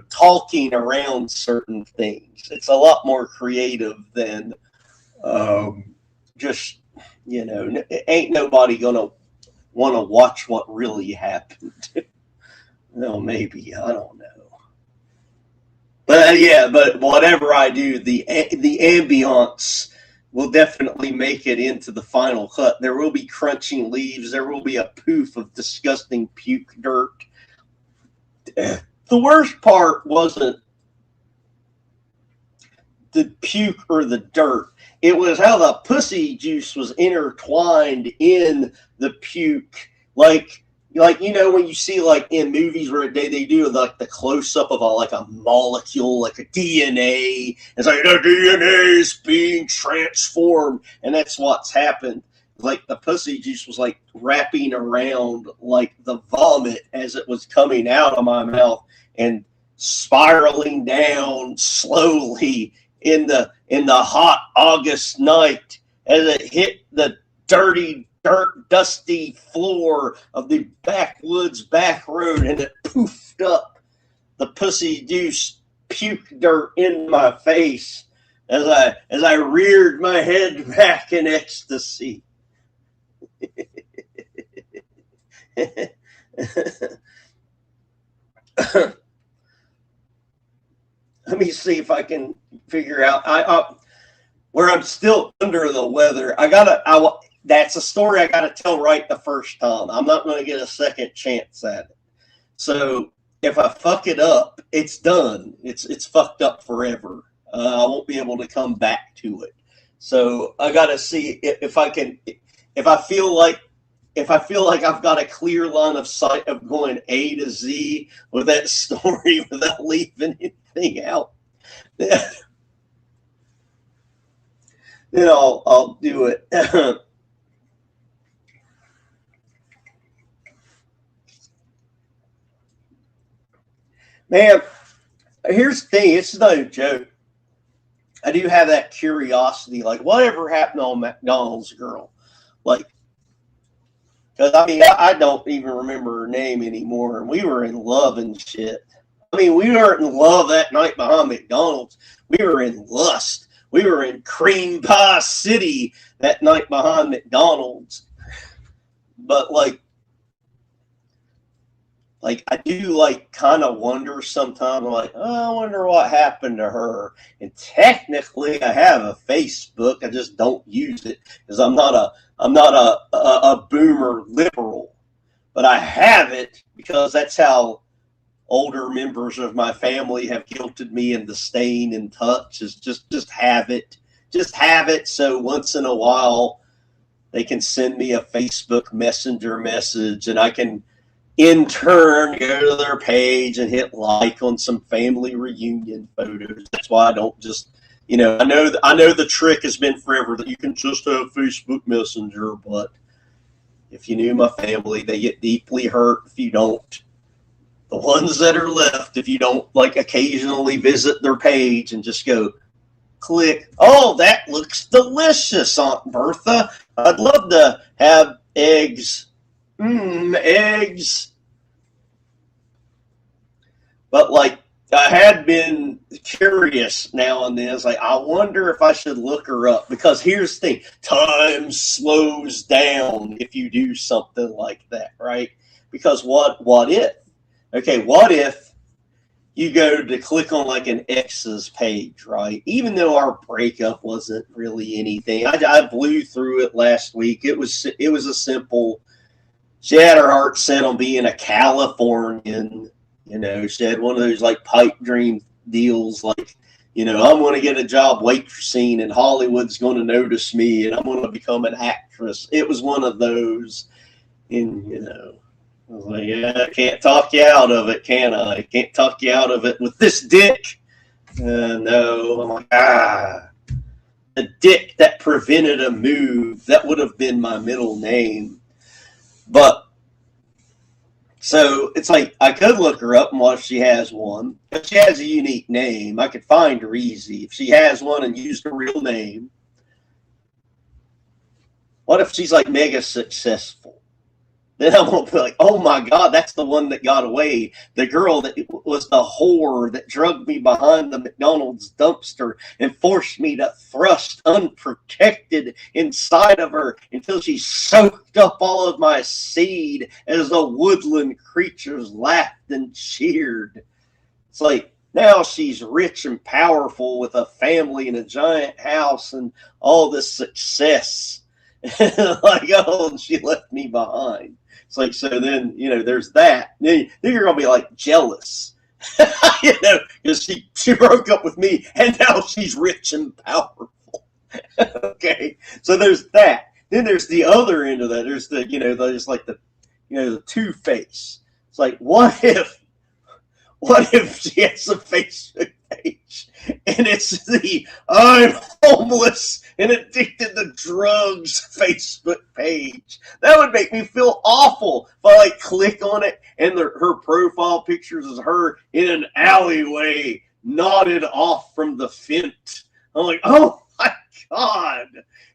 talking around certain things. It's a lot more creative than just, ain't nobody gonna want to watch what really happened. No, maybe, I don't know. But yeah, but whatever I do, the ambiance will definitely make it into the final cut. There will be crunching leaves. There will be a poof of disgusting puke dirt. The worst part wasn't the puke or the dirt. It was how the pussy juice was intertwined in the puke. Like when you see like in movies where they do like the close up of a molecule, like a DNA. It's like the DNA is being transformed, and that's what's happened. Like the pussy juice was like wrapping around like the vomit as it was coming out of my mouth and spiraling down slowly in the hot August night as it hit the dusty floor of the backwoods back road, and it poofed up the pussy juice puke dirt in my face as I reared my head back in ecstasy. Let me see if I can figure out where I'm still under the weather. That's a story I gotta tell right the first time. I'm not going to get a second chance at it. So if I fuck it up, it's done. It's fucked up forever. I won't be able to come back to it. So I got to see if I can. If I feel like I've got a clear line of sight of going A to Z with that story without leaving anything out, then I'll do it. Man, here's the thing. It's no joke. I do have that curiosity. Like, whatever happened on McDonald's girl? Like, because I mean, I don't even remember her name anymore. And we were in love and shit. I mean, we weren't in love that night behind McDonald's. We were in lust. We were in cream pie city that night behind McDonald's. But like I do like kind of wonder sometimes. I'm like, oh, I wonder what happened to her. And technically, I have a Facebook. I just don't use it because I'm not a boomer liberal. But I have it because that's how older members of my family have guilted me into staying in touch. Is just have it. Just have it so once in a while they can send me a Facebook Messenger message and I can in turn go to their page and hit like on some family reunion photos. That's why I don't just, I know the trick has been forever that you can just have Facebook Messenger, but if you knew my family, they get deeply hurt if you don't. The ones that are left, if you don't like occasionally visit their page and just go click, oh, that looks delicious, Aunt Bertha. I'd love to have eggs. Eggs. But like, I had been curious now and then. It's like, I wonder if I should look her up, because here's the thing: time slows down if you do something like that, right? Because what if? Okay, what if you go to click on like an ex's page, right? Even though our breakup wasn't really anything, I blew through it last week. It was a simple. She had her heart set on being a Californian. She had one of those like pipe dream deals, like, I'm going to get a job waitressing and Hollywood's going to notice me and I'm going to become an actress. It was one of those. And, I was like, yeah, I can't talk you out of it, can I? I can't talk you out of it with this dick. No. I'm like, the dick that prevented a move. That would have been my middle name. But, so it's like, I could look her up and watch if she has one. If she has a unique name, I could find her easy. If she has one and used her real name. What if she's like mega successful? Then I won't be like, oh my God, that's the one that got away. The girl that was the whore that drugged me behind the McDonald's dumpster and forced me to thrust unprotected inside of her until she soaked up all of my seed as the woodland creatures laughed and cheered. It's like, now she's rich and powerful with a family and a giant house and all this success. Like, oh, she left me behind. It's like, so then, there's that. Then you're going to be like jealous, because she broke up with me and now she's rich and powerful. Okay. So there's that. Then there's the other end of that. There's the, there's like the, the two-face. It's like, what if she has a Facebook page and it's the I'm homeless and addicted to drugs Facebook page? That would make me feel awful if I like click on it and her profile pictures is her in an alleyway nodded off from the Fent. I'm like, oh my God.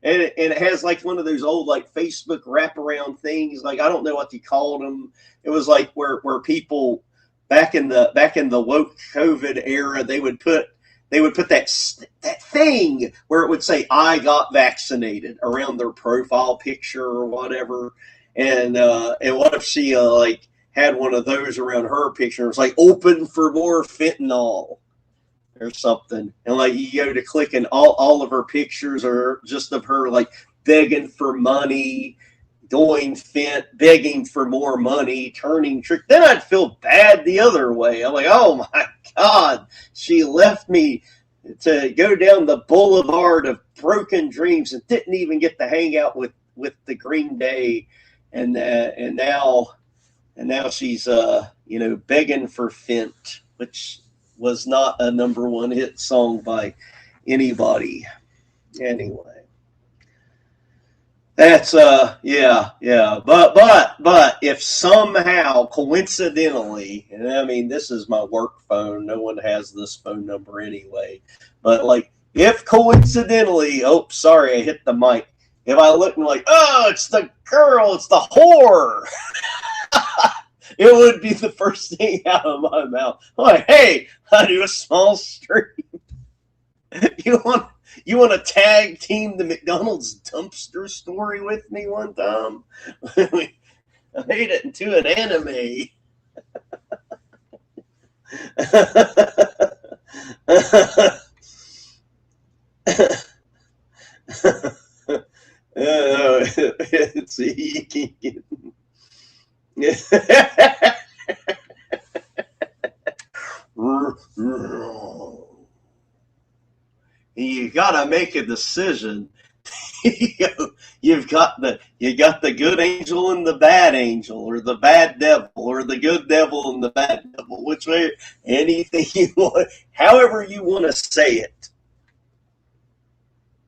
And it has like one of those old like Facebook wraparound things. Like, I don't know what they called them. It was like where people back in the woke COVID era, they would put that thing where it would say I got vaccinated around their profile picture or whatever. And what if she like had one of those around her picture? It was like open for more fentanyl or something. And like you go to click and all of her pictures are just of her like begging for money, going Fent, begging for more money, turning trick. Then I'd feel bad the other way. I'm like, oh my God, she left me to go down the boulevard of broken dreams and didn't even get to hang out with the Green Day, and now she's begging for Fent, which was not a #1 hit song by anybody. Anyway. That's but if somehow coincidentally, and I mean this is my work phone, no one has this phone number anyway, but like if coincidentally, oh sorry I hit the mic, if I look and like, oh it's the girl, it's the whore, it would be the first thing out of my mouth. I'm like, hey, I do a small stream. You want to tag team the McDonald's dumpster story with me one time? I made it into an anime. It's you can get. You gotta make a decision. You got the good angel and the bad angel, or the bad devil, or the good devil and the bad devil. Which way, anything you want, however you want to say it.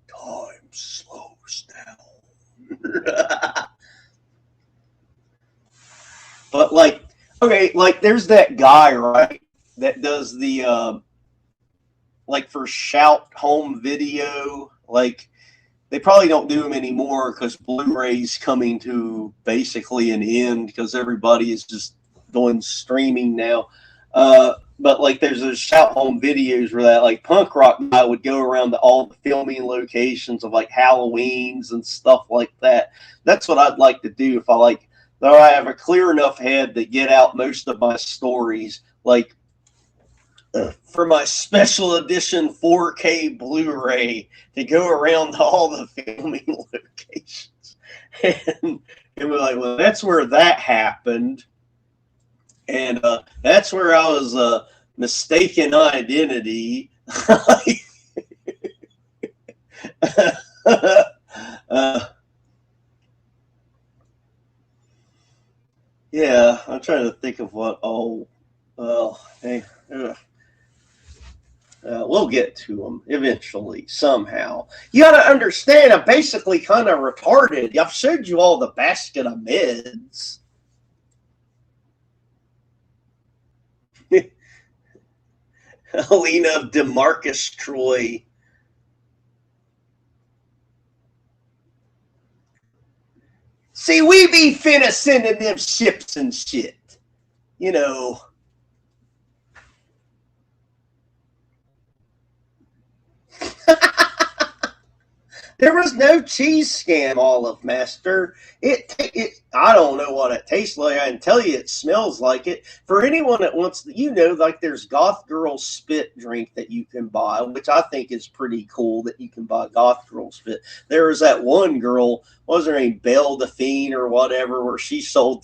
Time slows down. But like, okay, like there's that guy, right, that does the like for Shout home video, like they probably don't do them anymore because Blu-ray's coming to basically an end because everybody is just doing streaming now. But like there's those Shout home videos where that like punk rock guy would go around to all the filming locations of like Halloweens and stuff like that. That's what I'd like to do if I have a clear enough head to get out most of my stories, like for my special edition 4K Blu-ray, to go around to all the filming locations and be like, well, that's where that happened, and that's where I was mistaken identity. Yeah, I'm trying to think of what. Oh, well, hey. We'll get to them eventually, somehow. You got to understand, I'm basically kind of retarded. I've showed you all the basket of meds. Alina DeMarcus Troy. See, we be finna sending them ships and shit. You know. There was no cheese scam, Olive Master. I don't know what it tastes like. I can tell you it smells like it. For anyone that wants, like there's Goth Girl Spit drink that you can buy, which I think is pretty cool that you can buy Goth Girl Spit. There was that one girl, what was her name, Belle Delphine or whatever, where she sold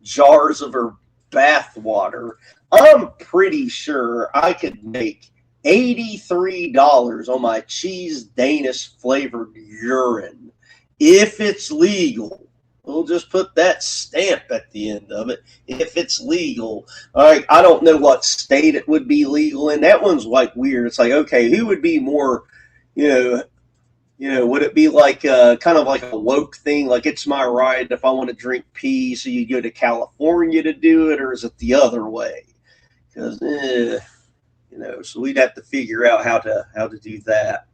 jars of her bath water. I'm pretty sure I could make $83 on my cheese Danish flavored urine if it's legal. We'll just put that stamp at the end of it if it's legal. All right, I don't know what state it would be legal in. That one's like weird. It's like, okay, who would be more, would it be like kind of like a woke thing, like it's my right if I want to drink pee, so you go to California to do it, or is it the other way? Because so we'd have to figure out how to do that.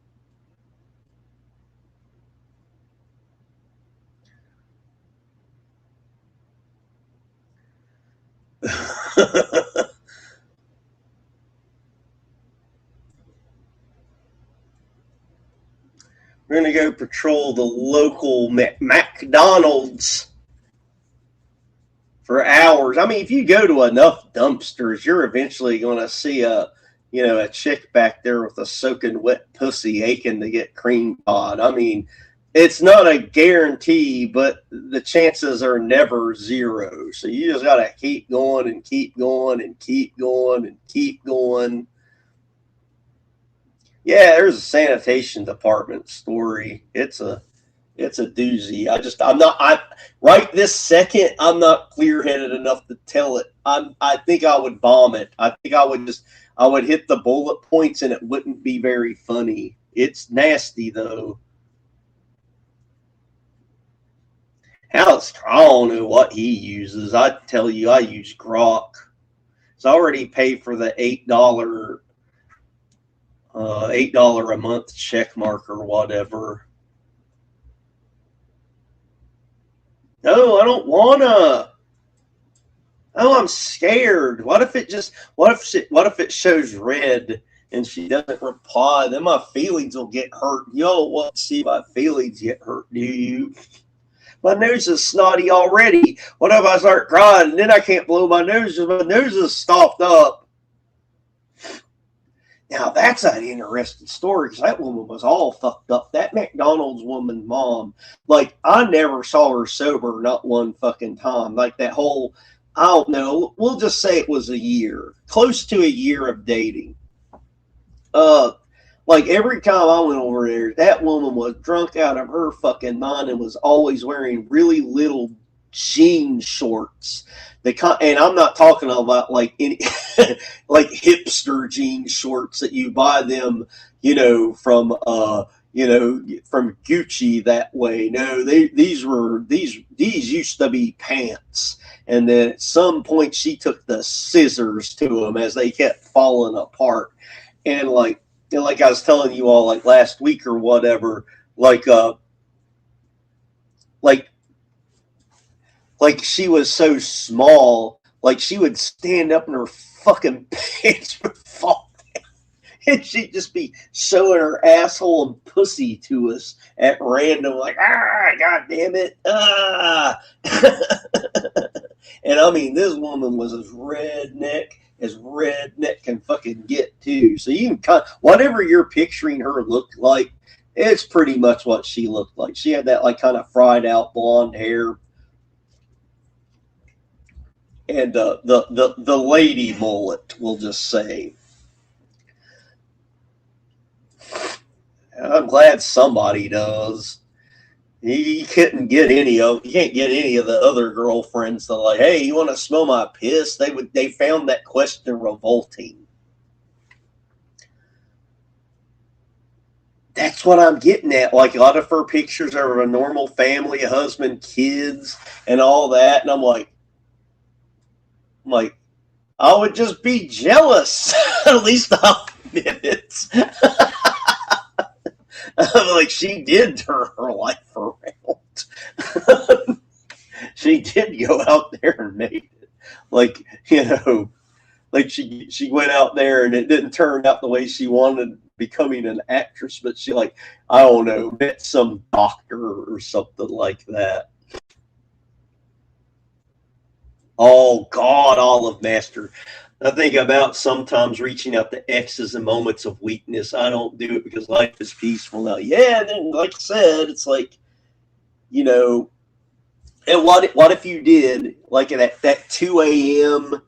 We're going to go patrol the local McDonald's for hours. I mean, if you go to enough dumpsters, you're eventually going to see a chick back there with a soaking wet pussy aching to get cream pod. I mean, it's not a guarantee, but the chances are never zero. So you just gotta keep going and keep going and keep going and keep going. Yeah, there's a sanitation department story. It's a doozy. I'm not right this second I'm not clear headed enough to tell it. I think I would bomb it. I think I would hit the bullet points and it wouldn't be very funny. It's nasty though. Alex, I don't know what he uses. I tell you, I use Grok. So I already paid for the $8 a month check mark or whatever. No, I don't wanna. Oh, I'm scared. What if it shows red and she doesn't reply? Then my feelings will get hurt. You don't want to see my feelings get hurt, do you? My nose is snotty already. What if I start crying and then I can't blow my nose because my nose is stopped up? Now that's an interesting story because that woman was all fucked up. That McDonald's woman's mom, like I never saw her sober, not one fucking time. Like that whole, I don't know. We'll just say it was a year, close to a year of dating. Like every time I went over there, that woman was drunk out of her fucking mind and was always wearing really little jean shorts. And I'm not talking about like any like hipster jean shorts that you buy them, from from Gucci that way. No, these used to be pants. And then at some point she took the scissors to them as they kept falling apart. And like I was telling you all like last week or whatever, like she was so small, like she would stand up and her fucking pants would fall down. And she'd just be showing her asshole and pussy to us at random, like, god damn it. And I mean, this woman was as redneck can fucking get too. So you can whatever you're picturing her look like, it's pretty much what she looked like. She had that like kind of fried out blonde hair. And the lady mullet, we'll just say. I'm glad somebody does. You can't get any of the other girlfriends to like, hey, you want to smell my piss? They found that question revolting. That's what I'm getting at. Like a lot of her pictures are of a normal family, a husband, kids, and all that, and I'm like, I would just be jealous. At least I'll admit it. Like she did turn her life around. She did go out there and make it. Like, like she went out there and it didn't turn out the way she wanted, becoming an actress, but she I don't know, met some doctor or something like that. Oh God, Olive Master. I think about sometimes reaching out to exes in moments of weakness. I don't do it because life is peaceful now. Yeah, then like I said, it's like, and what if you did like at that 2 a.m.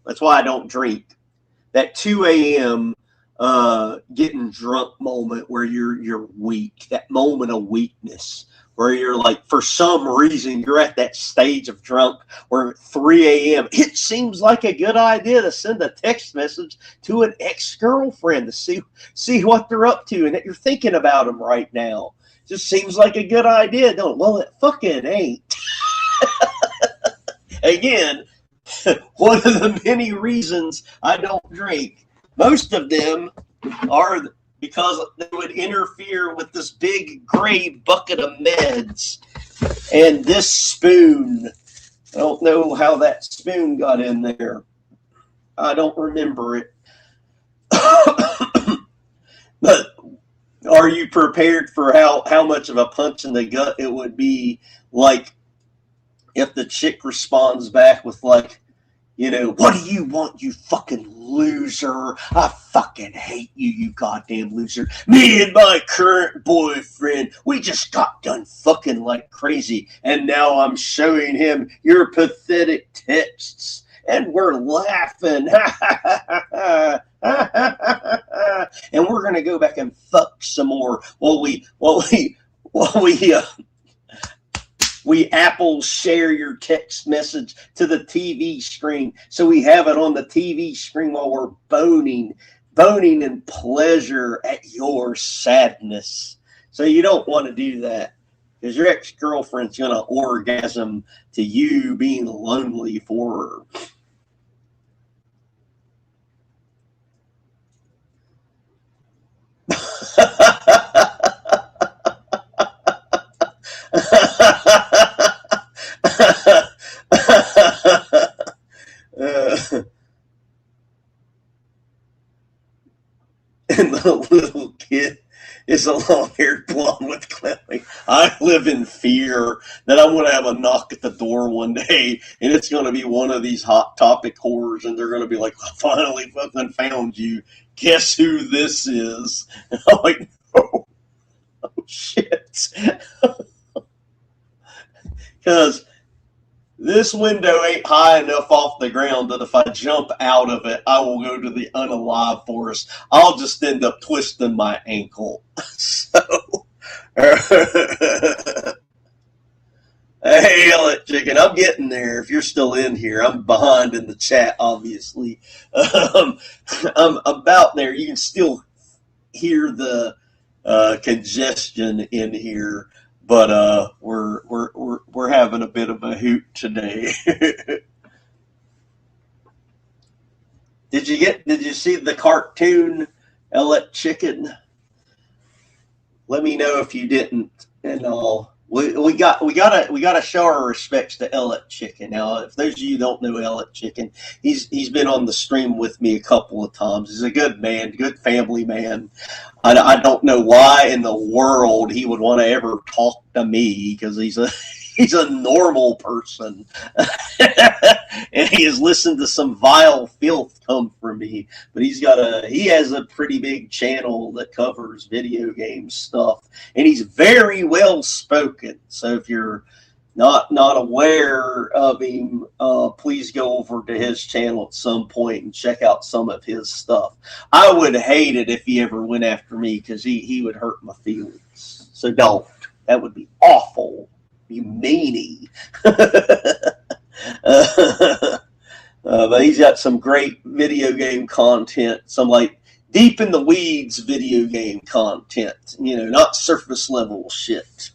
That's why I don't drink. That 2 a.m. Getting drunk moment where you're weak. That moment of weakness. Where you're like, for some reason, you're at that stage of drunk where at 3 a.m., it seems like a good idea to send a text message to an ex-girlfriend to see what they're up to and that you're thinking about them right now. Just seems like a good idea, don't it? Well, it fucking ain't. Again, one of the many reasons I don't drink. Most of them are because they would interfere with this big gray bucket of meds and this spoon. I don't know how that spoon got in there. I don't remember it. But are you prepared for how much of a punch in the gut it would be, like, if the chick responds back with, like, what do you want, you fucking loser? I fucking hate you, you goddamn loser. Me and my current boyfriend, we just got done fucking like crazy, and now I'm showing him your pathetic texts, and we're laughing. And we're gonna go back and fuck some more while we Apple share your text message to the TV screen, so we have it on the TV screen while we're boning in pleasure at your sadness. So you don't want to do that, because your ex-girlfriend's going to orgasm to you being lonely for her. And the little kid is a long-haired blonde with clipping. I live in fear that I'm going to have a knock at the door one day, and it's going to be one of these Hot Topic whores, and they're going to be like, I finally fucking found you. Guess who this is? And I'm like, oh shit. Because this window ain't high enough off the ground that if I jump out of it, I will go to the unalive forest. I'll just end up twisting my ankle. So, hey, Elliot Chicken, I'm getting there. If you're still in here, I'm behind in the chat, obviously. I'm about there. You can still hear the congestion in here. But we're having a bit of a hoot today. Did you see the cartoon, Elliot Chicken? Let me know if you didn't. And all. We gotta show our respects to Elliot Chicken. Now, if those of you who don't know Elliot Chicken, he's been on the stream with me a couple of times. He's a good man, good family man. I don't know why in the world he would want to ever talk to me, because he's a normal person. And he has listened to some vile filth come from me. But he has a pretty big channel that covers video game stuff. And he's very well spoken. So if you're not aware of him, please go over to his channel at some point and check out some of his stuff. I would hate it if he ever went after me, because he would hurt my feelings. So don't. That would be awful. You meanie. But he's got some great video game content, some like deep in the weeds video game content, not surface level shit.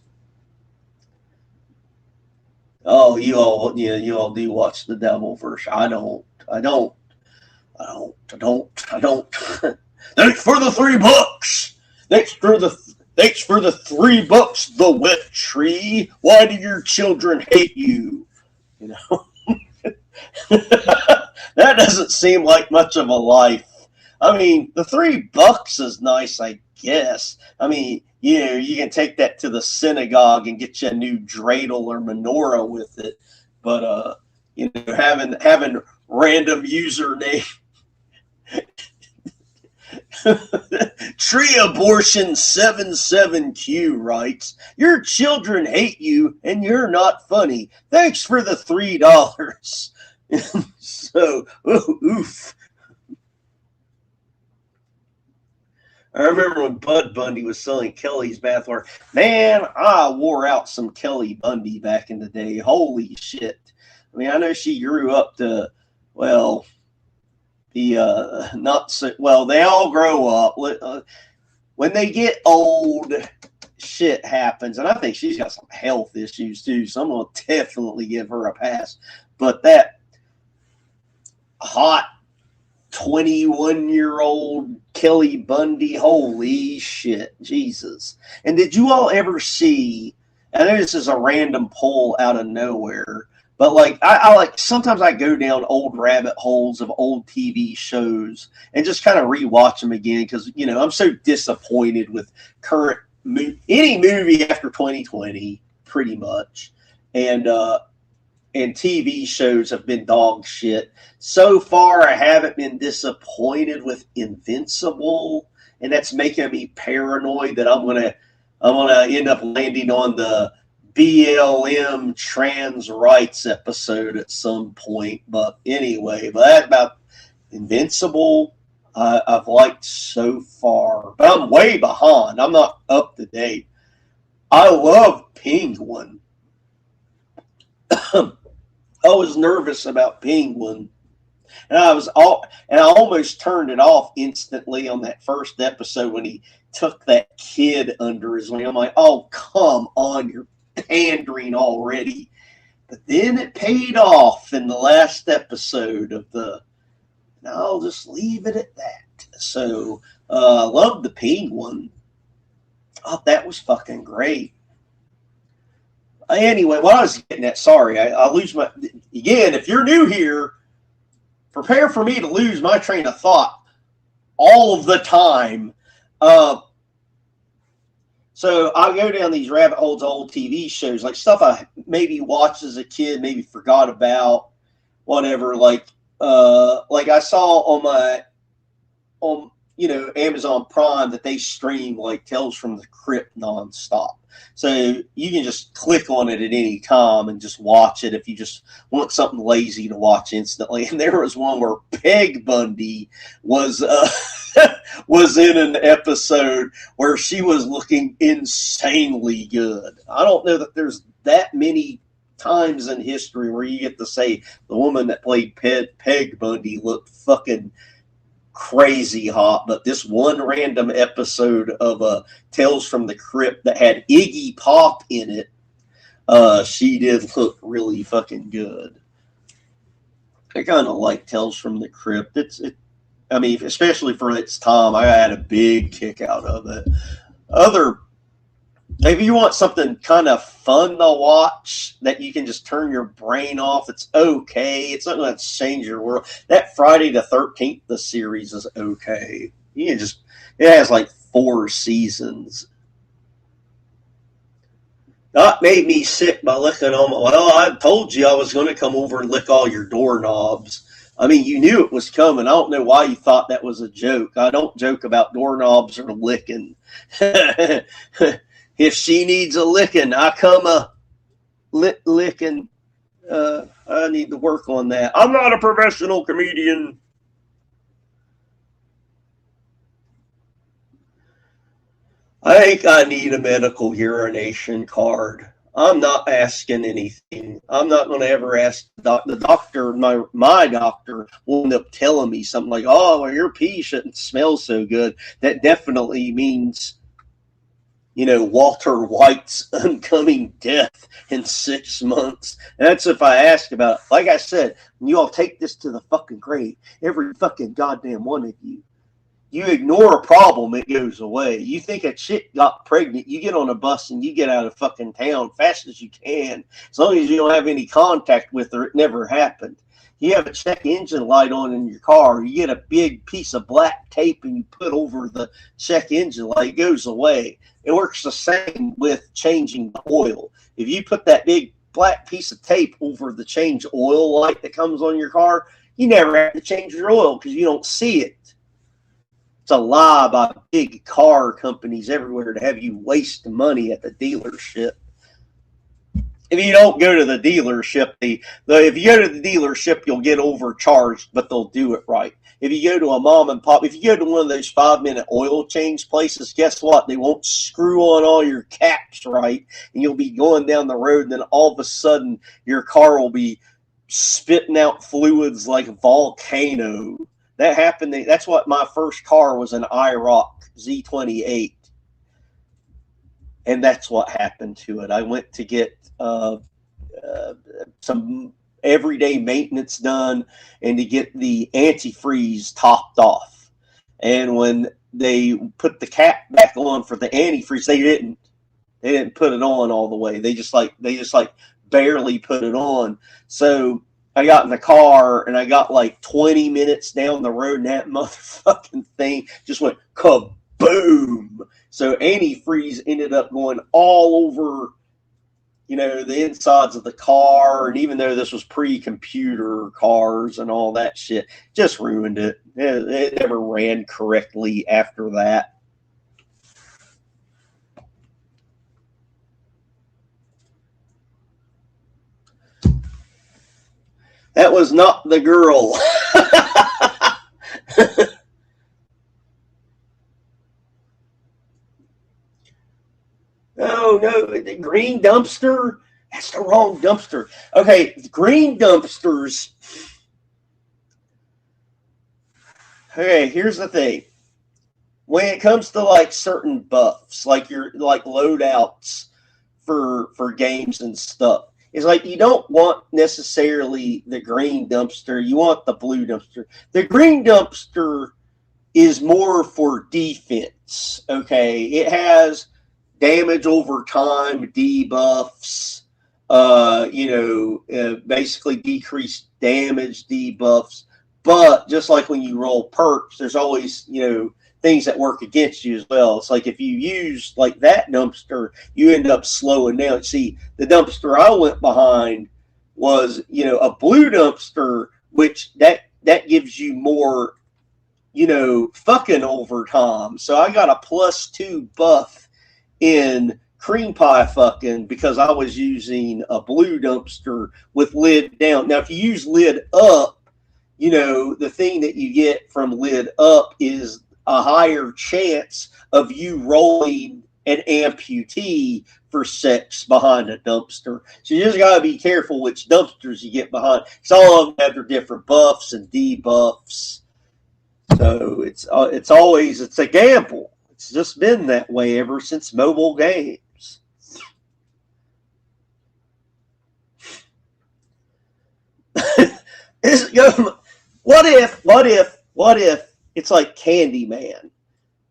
Oh, you all do watch the Devilverse. I don't. Thanks for the $3. Thanks for the $3, the wet tree. Why do your children hate you? That doesn't seem like much of a life. I mean, the $3 is nice, I guess. I mean, you can take that to the synagogue and get you a new dreidel or menorah with it. But having random username. Tree Abortion 77Q writes, your children hate you and you're not funny. Thanks for the $3. So, oof. I remember when Bud Bundy was selling Kelly's bathwater. Man, I wore out some Kelly Bundy back in the day. Holy shit. I mean, I know she grew up to, well, not so, well, they all grow up. When they get old, shit happens. And I think she's got some health issues too, so I'm going to definitely give her a pass. But that hot 21-year-old Kelly Bundy, holy shit, Jesus. And did you all ever see, I know this is a random poll out of nowhere, but like I like, sometimes I go down old rabbit holes of old TV shows and just kind of rewatch them again, because I'm so disappointed with current any movie after 2020, pretty much. And and TV shows have been dog shit. So far, I haven't been disappointed with Invincible, and that's making me paranoid that I'm gonna end up landing on the BLM trans rights episode at some point. But anyway, but that about Invincible. I've liked so far, but I'm way behind. I'm not up to date. I love Penguin. I was nervous about Penguin, and I almost turned it off instantly on that first episode when he took that kid under his wing. I'm like, oh, come on, you're pandering already. But then it paid off in the last episode of the. I'll just leave it at that. So, I love the Penguin. Oh, that was fucking great. Anyway, what I was getting at, sorry, I lose my. Again, if you're new here, prepare for me to lose my train of thought all of the time. So I go down these rabbit holes of old TV shows, like stuff I maybe watched as a kid, maybe forgot about, whatever. Like I saw on Amazon Prime that they stream like Tales from the Crypt nonstop. So you can just click on it at any time and just watch it if you just want something lazy to watch instantly. And there was one where Peg Bundy was was in an episode where she was looking insanely good. I don't know that there's that many times in history where you get to say the woman that played Peg Bundy looked fucking crazy hot, but this one random episode of Tales from the Crypt that had Iggy Pop in it, she did look really fucking good. I kind of like Tales from the Crypt. I mean, especially for its time, I had a big kick out of it. If you want something kind of fun to watch that you can just turn your brain off, it's okay. It's not going to change your world. That Friday the 13th, the series is okay. It has like 4 seasons. That made me sick by licking on my. Well, I told you I was going to come over and lick all your doorknobs. I mean, you knew it was coming. I don't know why you thought that was a joke. I don't joke about doorknobs or licking. If she needs a licking, I come a licking. I need to work on that. I'm not a professional comedian. I think I need a medical urination card. I'm not asking anything. I'm not going to ever ask the doctor. My doctor will end up telling me something like, oh, well, your pee shouldn't smell so good. That definitely means, Walter White's oncoming death in 6 months. And that's if I ask about it. Like I said, when you all take this to the fucking grave, every fucking goddamn one of you, you ignore a problem, it goes away. You think a chick got pregnant, you get on a bus and you get out of fucking town fast as you can. As long as you don't have any contact with her, it never happened. You have a check engine light on in your car, you get a big piece of black tape and you put over the check engine light, it goes away. It works the same with changing the oil. If you put that big black piece of tape over the change oil light that comes on your car, you never have to change your oil because you don't see it. It's a lie by big car companies everywhere to have you waste money at the dealership. If you don't go to the dealership, if you go to the dealership, you'll get overcharged, but they'll do it right. If you go to a mom and pop, if you go to one of those 5-minute oil change places, guess what? They won't screw on all your caps right, and you'll be going down the road, and then all of a sudden, your car will be spitting out fluids like a volcano. That happened. That's what my first car was, an IROC Z28. And that's what happened to it. I went to get some everyday maintenance done and to get the antifreeze topped off. And when they put the cap back on for the antifreeze, they didn't put it on all the way. They just barely put it on. So I got in the car and I got like 20 minutes down the road and that motherfucking thing just went kaboom. So antifreeze ended up going all over the insides of the car, and even though this was pre-computer cars and all that shit, just ruined it. It never ran correctly after that. That was not the girl. Oh, no, the green dumpster? That's the wrong dumpster. Okay, green dumpsters. Okay, here's the thing. When it comes to like certain buffs, like your like loadouts for games and stuff, it's like you don't want necessarily the green dumpster. You want the blue dumpster. The green dumpster is more for defense. Okay, it has damage over time debuffs, basically decreased damage debuffs. But just like when you roll perks, there's always, things that work against you as well. It's like if you use like that dumpster, you end up slowing down. See, the dumpster I went behind was, a blue dumpster, which that gives you more, fucking overtime. So I got a +2 buff in cream pie fucking because I was using a blue dumpster with lid down. Now, if you use lid up, the thing that you get from lid up is a higher chance of you rolling an amputee for sex behind a dumpster. So you just got to be careful which dumpsters you get behind. Because all of them have their different buffs and debuffs. So it's a gamble. It's just been that way ever since mobile games. What if it's like Candyman?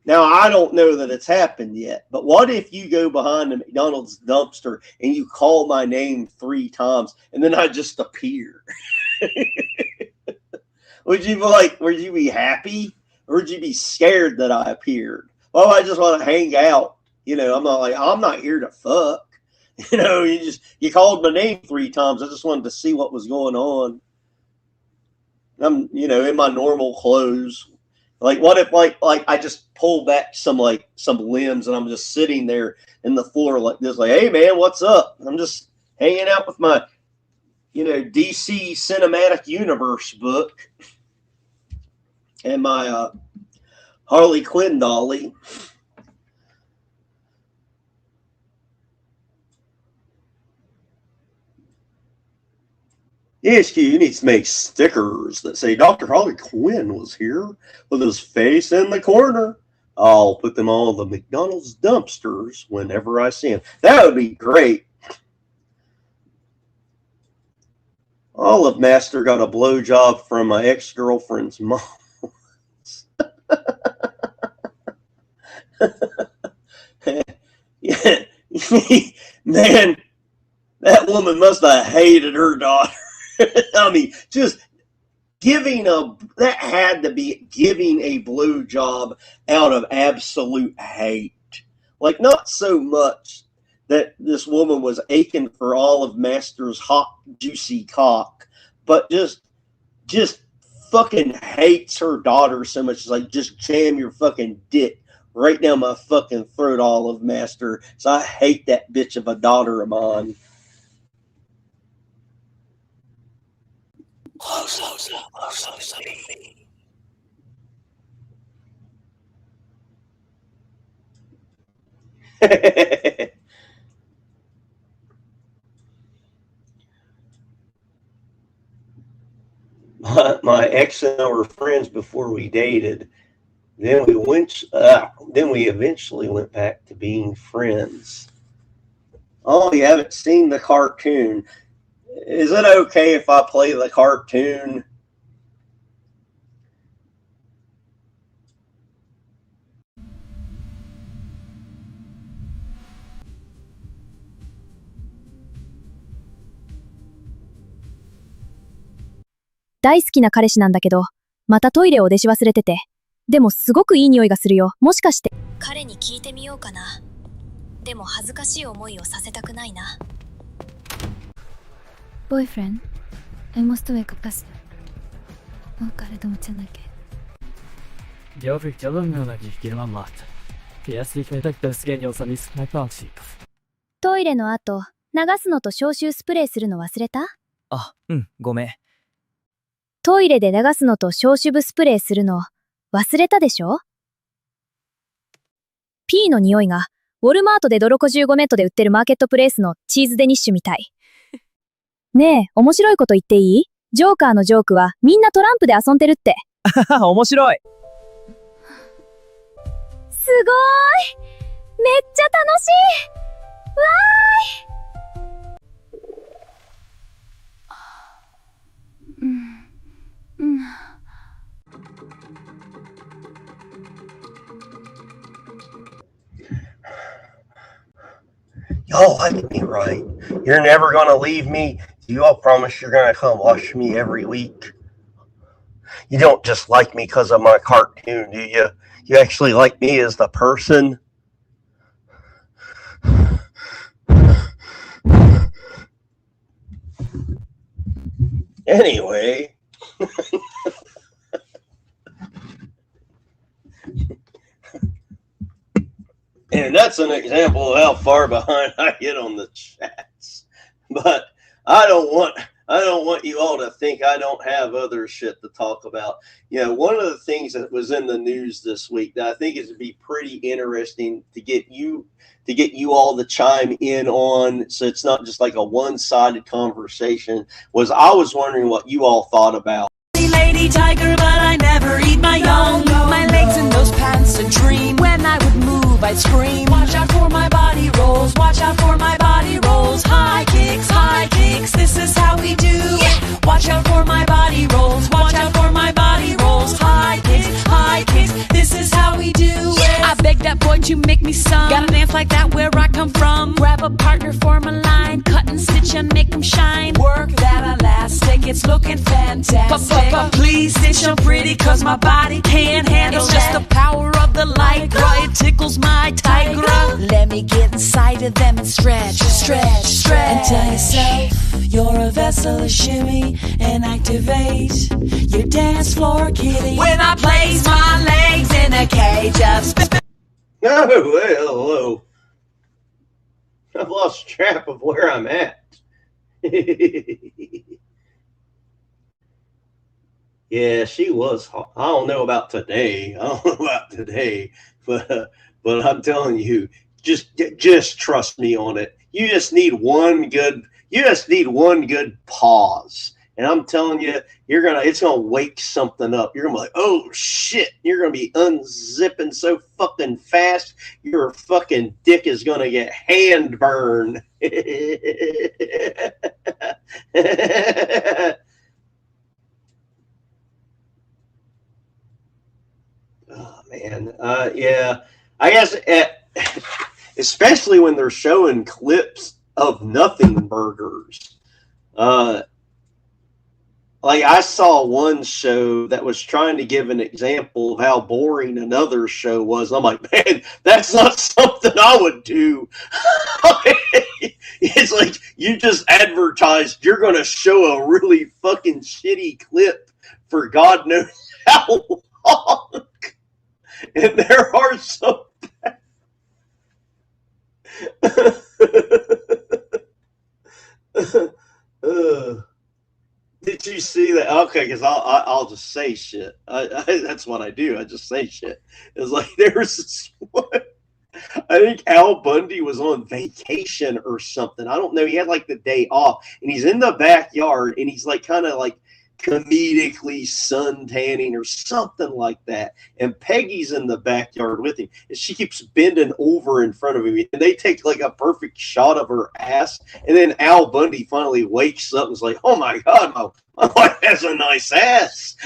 Now, I don't know that it's happened yet, but what if you go behind the McDonald's dumpster and you call my name 3 times and then I just appear? Would you be happy? Or would you be scared that I appeared? Well, I just want to hang out. I'm not here to fuck. You called my name 3 times. I just wanted to see what was going on. I'm, in my normal clothes. Like, what if, like I just pull back some limbs and I'm just sitting there in the floor like this, like, hey, man, what's up? I'm just hanging out with my, DC Cinematic Universe book and my Harley Quinn dolly. ESQ needs to make stickers that say Dr. Harley Quinn was here with his face in the corner. I'll put them on the McDonald's dumpsters whenever I see him. That would be great. Olive Master got a blowjob from my ex-girlfriend's mom. Yeah. Man, that woman must have hated her daughter. I mean, just that had to be giving a blowjob out of absolute hate. Like, not so much that this woman was aching for Olive Master's hot, juicy cock, but just fucking hates her daughter so much. It's like, just jam your fucking dick right down my fucking throat, Olive Master. So I hate that bitch of a daughter of mine. My ex and I were friends before we dated. Then we eventually went back to being friends. Oh, you haven't seen the cartoon. Is it okay if I play the cartoon?「大好きな彼氏なんだけど、またトイレを出し忘れてて。でもすごくいい匂いがするよ。もしかして。彼に聞いてみようかな。でも恥ずかしい思いをさせたくないな。boyfriend? I must wake up fast. Munkar dumutsanake. Geoffrey çalınmıyorlar girmem Matt. PS 決めたくてすげえに収めすないかし。トイレの後、流すのと消臭スプレーするの忘れた？あ、うん、ごめん。トイレで流すのと消臭スプレーするの忘れたでしょ？ P の匂いが、ウォルマートでドロ55ネットで売ってるマーケットプレイスのチーズデニッシュみたい。ねえ、面白いこと言っていい？ジョーカーのジョークはみんなトランプで遊んでるって。面白い。すごーい！めっちゃ楽しい！わY'all like me, right? You're never gonna leave me. You all promise you're gonna come watch me every week. You don't just like me because of my cartoon, do you? You actually like me as the person. Anyway. And that's an example of how far behind I get on the chats. But I don't want you all to think I don't have other shit to talk about. You know, one of the things that was in the news this week that I think is to be pretty interesting to get you all to chime in on, so it's not just like a one-sided conversation, was I was wondering what you all thought about. Lady tiger, but I never eat my young. My legs in those pants a dream. When I would move, I'd scream. Watch out for my body rolls. Watch out for my body rolls. High kicks, this is how we do. Yeah. Watch out for my body rolls. Watch out for my body rolls. High kicks, this is how we do. Yeah. I beg that boy to make me some. Got a dance like that where I come from. Grab a partner, form a line. Cut and stitch and make them shine. Work that elastic, it's looking fantastic. But please stitch them pretty, cause my body can't handle it. It's just the power of the light, it tickles my tiger. Let me get inside of them and stretch. And tell yourself you're a vessel of shimmy and activate your dance floor kitty. When I place my legs in a cage of space. No, hello. I've lost track of where I'm at. Yeah, she was hot. I don't know about today. But I'm telling you, just trust me on it. You just need one good pause. And I'm telling you, it's gonna wake something up. You're gonna be like, oh shit, you're gonna be unzipping so fucking fast, your fucking dick is gonna get hand burned. Oh man, yeah. I guess, especially when they're showing clips of nothing burgers. Like I saw one show that was trying to give an example of how boring another show was. I'm like, man, that's not something I would do. It's like you just advertised you're going to show a really fucking shitty clip for God knows how long. And there are some did you see that? Okay, because I'll just say shit. That's what I do. I just say shit. It's like there was this one. I think Al Bundy was on vacation or something. I don't know. He had like the day off, and he's in the backyard, and he's like kind of like comedically sun tanning or something like that. And Peggy's in the backyard with him, and she keeps bending over in front of him, and they take like a perfect shot of her ass. And then Al Bundy finally wakes up and is like, "Oh my god, my wife has a nice ass."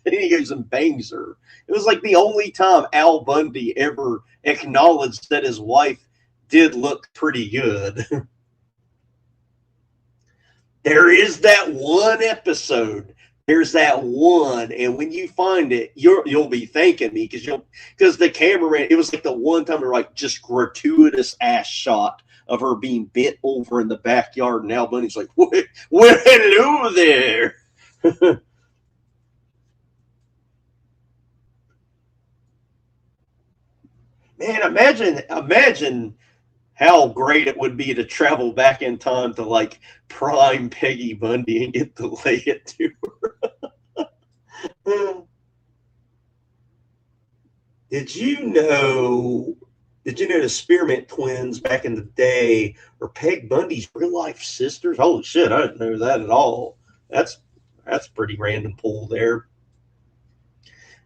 And he goes and bangs her. It was like the only time Al Bundy ever acknowledged that his wife did look pretty good. There is that one episode. There's that one, and when you find it, you'll be thanking me because the cameraman. It was like the one time they're like just gratuitous ass shot of her being bent over in the backyard, and Al Bundy's like, well, hello there. Man, imagine how great it would be to travel back in time to like prime Peggy Bundy and get to lay it to her. Did you know the Spearmint twins back in the day are Peg Bundy's real life sisters? Holy shit, I didn't know that at all. That's pretty random pull there.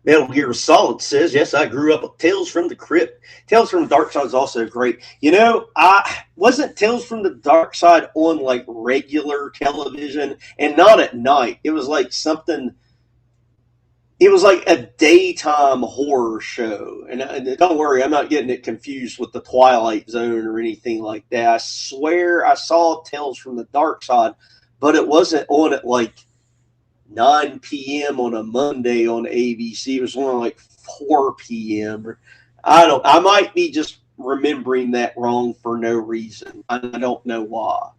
Metal Gear Solid says, yes, I grew up with Tales from the Crypt. Tales from the Dark Side is also great. You know, I wasn't Tales from the Dark Side on like regular television and not at night. It was like something, it was like a daytime horror show. And don't worry, I'm not getting it confused with the Twilight Zone or anything like that. I swear I saw Tales from the Dark Side, but it wasn't on at like 9 p.m. on a Monday on ABC. It was on like 4 p.m. I might be just remembering that wrong for no reason. I don't know why.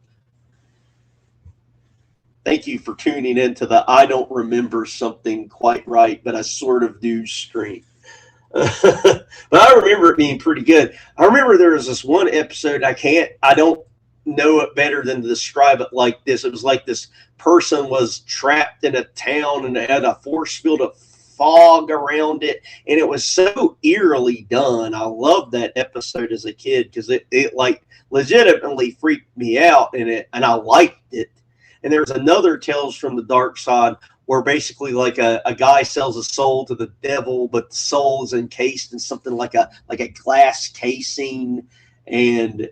Thank you for tuning into the I don't remember something quite right, but I sort of do stream. But I remember it being pretty good. I remember there was this one episode, I don't know it better than to describe it like this. It was like this person was trapped in a town and it had a force field of fog around it, and it was so eerily done. I loved that episode as a kid because it like legitimately freaked me out in it, and I liked it. And there's another Tales from the Dark Side where basically like a guy sells a soul to the devil, but the soul is encased in something like a glass casing and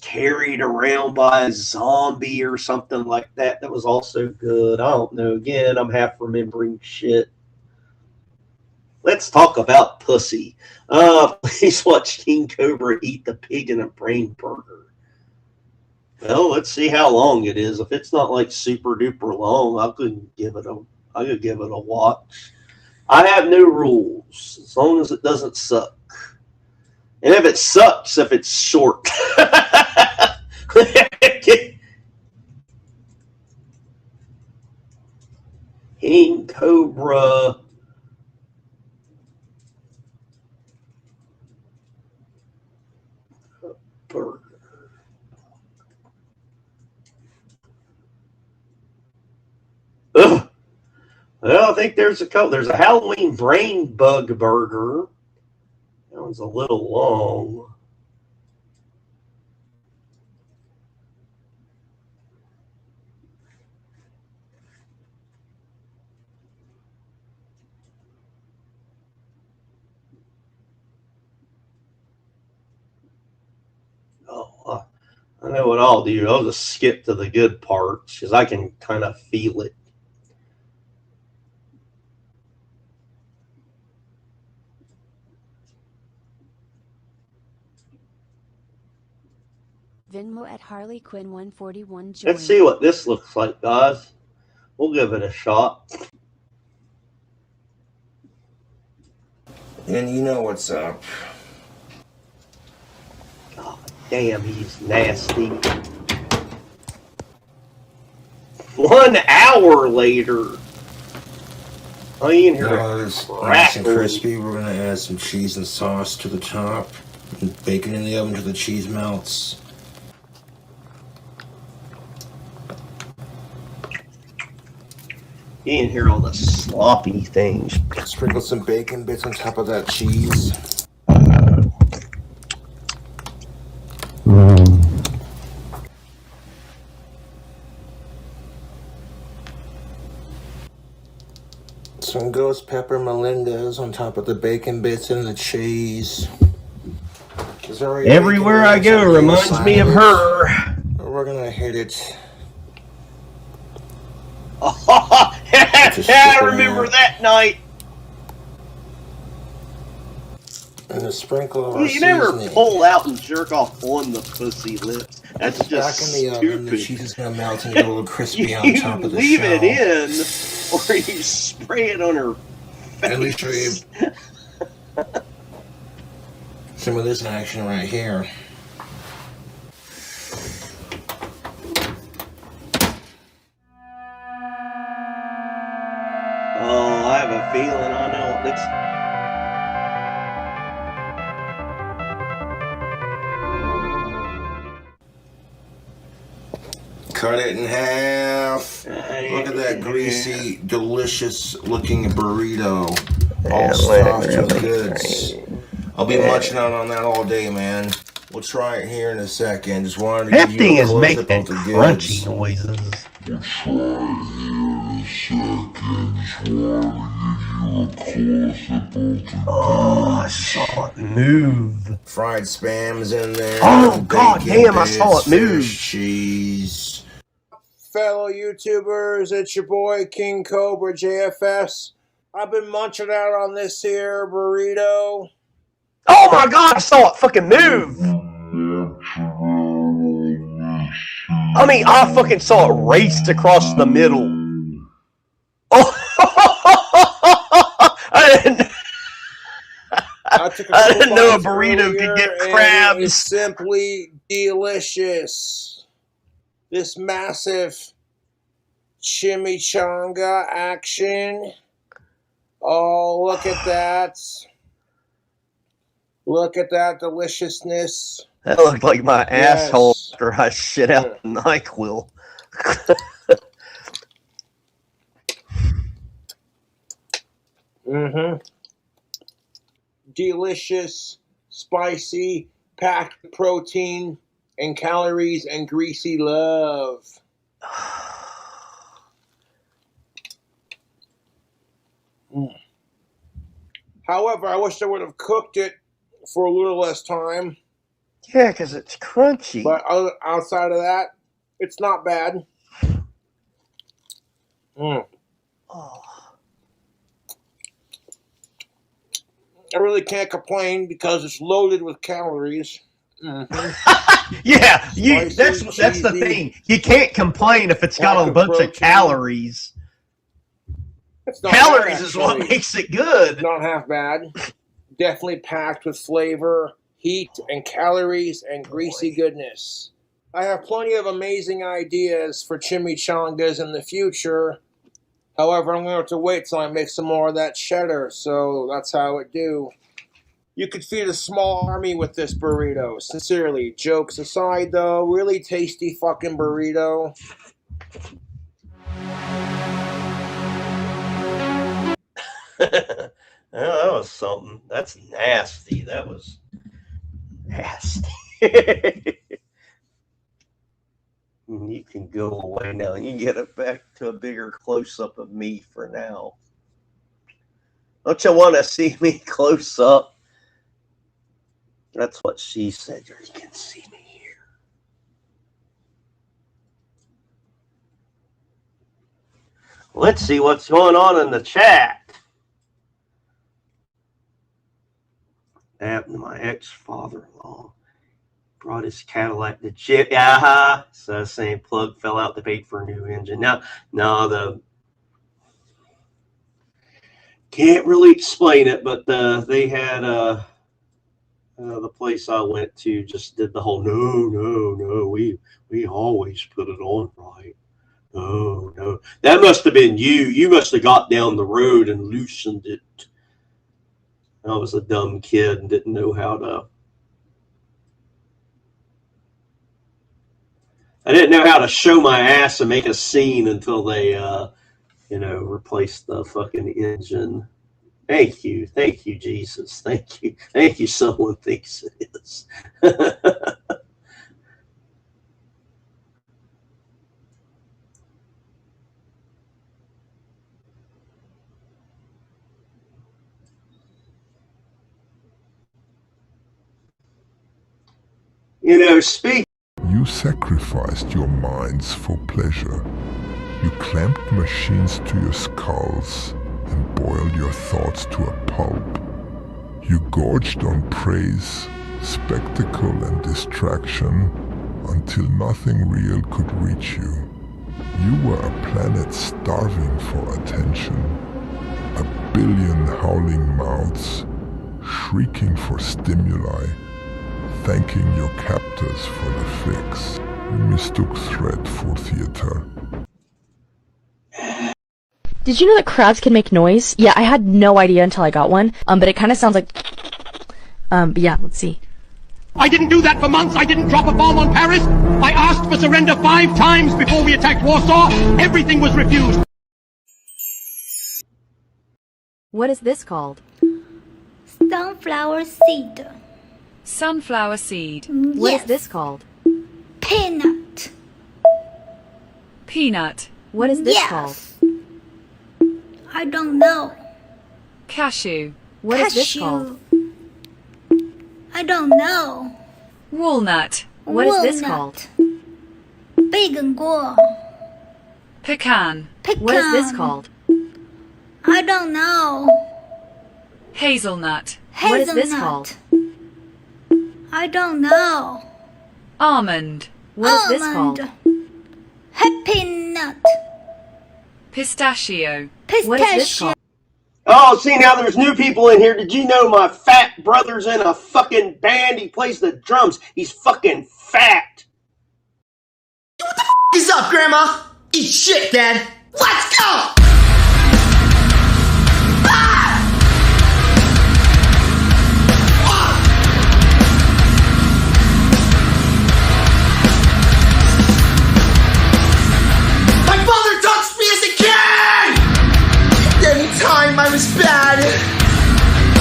carried around by a zombie or something like that. That was also good. I don't know. Again, I'm half remembering shit. Let's talk about pussy. Please watch King Cobra eat the pig in a brain burger. Well, let's see how long it is. If it's not like super duper long, I could give it a watch. I have no rules as long as it doesn't suck. And if it sucks, if it's short. King Cobra. Burger. Ugh. Well, I think there's a couple. There's a Halloween brain bug burger. That one's a little long. Oh, I know what I'll do. I'll just skip to the good parts because I can kind of feel it. Venmo at Harley Quinn 141. Let's see what this looks like, guys. We'll give it a shot. And you know what's up. God damn, he's nasty. 1 hour later. I ain't here. It's nice and crispy. We're gonna add some cheese and sauce to the top. And bacon in the oven till the cheese melts. You didn't hear all the sloppy things. Sprinkle some bacon bits on top of that cheese. Some ghost pepper Melinda's on top of the bacon bits and the cheese. Everywhere I go reminds me of her. We're gonna hit it. I remember that night. And a sprinkle of our You never seasoning. pull out and jerk off on the pussy lips. That's just back in the stupid. oven. The cheese is gonna melt and get a little crispy on top of the leave shell. it in, or you spray it on her face. Let me show you some of this action right here. feeling. I know. It's Cut it in half. Look at that greasy, delicious looking burrito. All stuffed to the goods. I'll be munching out on that all day, man. We'll try it here in a second. Just wanted to that give thing you a is close-up making of the crunchy goods. noises. We'll try it here in a second. Just wanted to give you a close-up of the Oh, I saw it move. Fried spam's in there. Oh, god bacon, damn, I saw it bits, move. fish, cheese. Fellow YouTubers, it's your boy King Cobra JFS. I've been munching out on this here burrito. Oh my god, I saw it fucking move. I mean, I fucking saw it raced across the middle. Oh, I didn't know a burrito could get crabs. It is simply delicious. This massive chimichanga action. Oh, look at that. Look at that deliciousness. That looked like my asshole Yes. after I shit out the NyQuil. Delicious, spicy, packed with protein and calories and greasy love. However, I wish I would have cooked it for a little less time. Yeah, because it's crunchy. But outside of that, it's not bad. Oh. I really can't complain because it's loaded with calories. Yeah, that's the thing. You can't complain if it's got a bunch of calories. Calories is what makes it good. Not half bad. Definitely packed with flavor, heat, and calories, and greasy goodness. I have plenty of amazing ideas for chimichangas in the future. However, I'm going to have to wait till I make some more of that cheddar, so that's how it do. You could feed a small army with this burrito. Sincerely, jokes aside though, really tasty fucking burrito. Oh, that was something. That's nasty. That was nasty. You can go away now. You can get it back to a bigger close-up of me for now. Don't you want to see me close up? That's what she said. You can see me here. Let's see what's going on in the chat. My ex-father-in-law brought his Cadillac to chip. So same plug fell out. They paid for a new engine. No, can't really explain it, but they had the place I went to just did the whole no. We always put it on right. No. That must have been you. You must have got down the road and loosened it. I was a dumb kid and didn't know how to. I didn't know how to show my ass and make a scene until they, replaced the fucking engine. Thank you, Jesus. Thank you. Someone thinks it is. Speak. You sacrificed your minds for pleasure. You clamped machines to your skulls and boiled your thoughts to a pulp. You gorged on praise, spectacle, and distraction until nothing real could reach you. You were a planet starving for attention. A billion howling mouths, shrieking for stimuli, thanking your captors for the fix. You mistook threat for theater. Did you know that crabs can make noise? Yeah, I had no idea until I got one. But it kind of sounds like. But yeah, let's see. I didn't do that for months. I didn't drop a bomb on Paris. I asked for surrender 5 times before we attacked Warsaw. Everything was refused. What is this called? Sunflower seed. Sunflower seed. What is this called? Peanut. Peanut. What is this called? I don't know. Cashew. What is this called? I don't know. Walnut. What is this called? Bacon果. Pecan. What is this called? I don't know. Hazelnut. What is this called? I don't know. Almond. What is this called? Happy nut. Pistachio. What is this called? Oh, see, now there's new people in here. Did you know my fat brother's in a fucking band? He plays the drums. He's fucking fat. What the f*** is up, Grandma? Eat shit, Dad. Let's go! My father touched me as a kid! Anytime I was bad,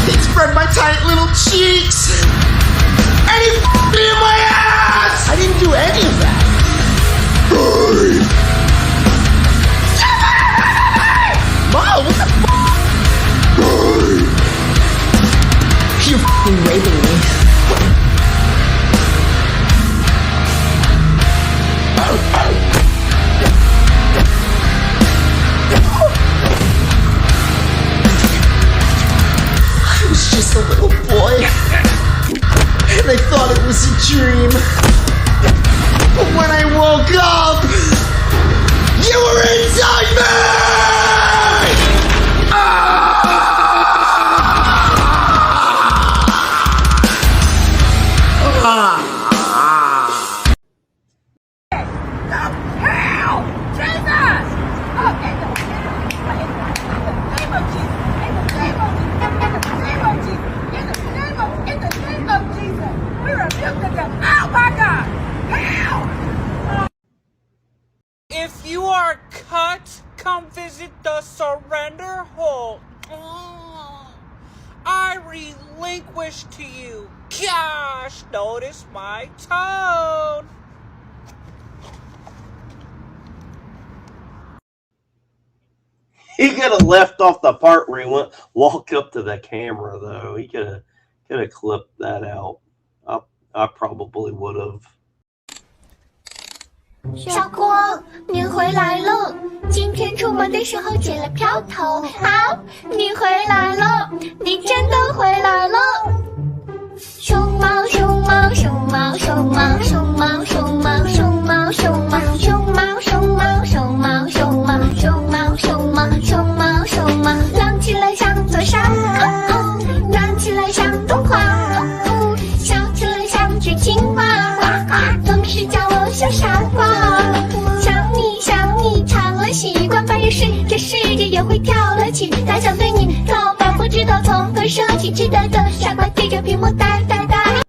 he'd spread my tight little cheeks, and he f***ed me in my ass! I didn't do any of that. Mom, what the f***? You're f***ing raping me. I was just a little boy, and I thought it was a dream. But when I woke up, you were inside me! Help! Jesus! Oh, in the name of Jesus! In the name of Jesus! In the name of Jesus! We rebuke the devil! Oh my God! Help! If you are cut, come visit the surrender hole. I relinquish to you. Gosh, notice my tone. He could have left off the part where he walked up to the camera, though. He could have clipped that out. I probably would have. 小光，您回来了。今天出门的时候剪了飘头。好，你回来了，你真的回来了。熊猫，熊猫，熊猫，熊猫，熊猫，熊猫，熊猫，熊猫，熊猫，熊猫，熊猫，熊猫，熊猫，熊猫，熊猫，熊猫，浪起来像座山，浪起来像童话，笑起来像只青蛙，总是叫我小傻瓜。想你，尝了习惯，发现这世界也会跳了起，他想对你告白，不知道从何说起，值得的傻瓜对着屏幕呆呆呆。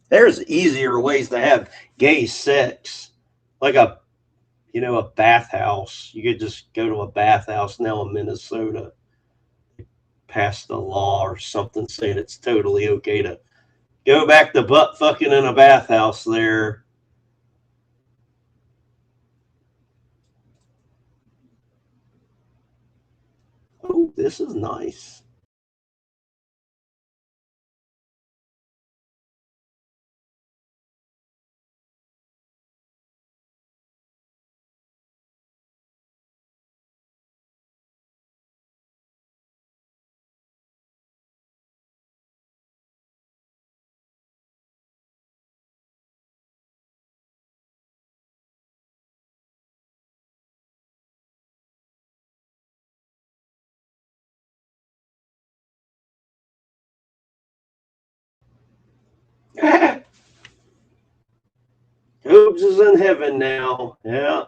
There's easier ways to have gay sex, like a bathhouse. You could just go to a bathhouse now in Minnesota, pass the law or something saying it's totally okay to go back to butt fucking in a bathhouse there. Oh, this is nice. Cobes is in heaven now. Yeah.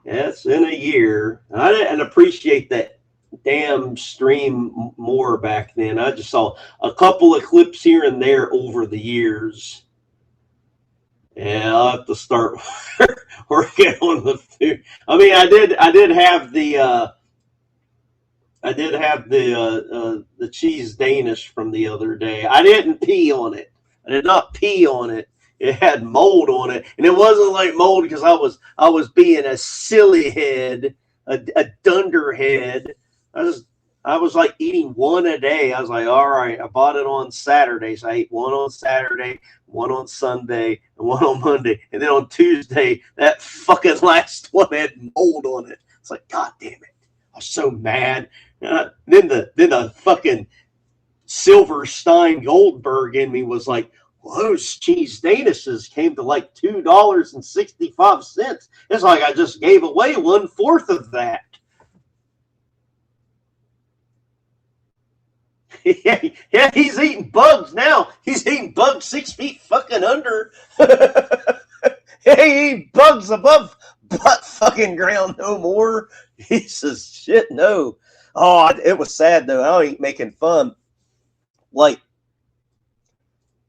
It's in a year. I didn't appreciate that damn stream more back then. I just saw a couple of clips here and there over the years. Yeah, I'll have to start working on the food. I mean, I did have the the cheese Danish from the other day. I didn't pee on it. I did not pee on it. It had mold on it, and it wasn't like mold because I was being a silly head, a dunderhead. I was like eating one a day. I was like, all right, I bought it on Saturday, so I ate one on Saturday, one on Sunday, and one on Monday, and then on Tuesday that fucking last one had mold on it. It's like, God damn it! I was so mad. Then the fucking Silverstein Goldberg in me was like, well, those cheese Danishes came to like $2.65. It's like I just gave away 1/4 of that. Yeah, he's eating bugs now. He's eating bugs 6 feet fucking under. He ain't bugs above butt fucking ground no more. He says, shit, no. Oh, it was sad though. I ain't making fun. Like,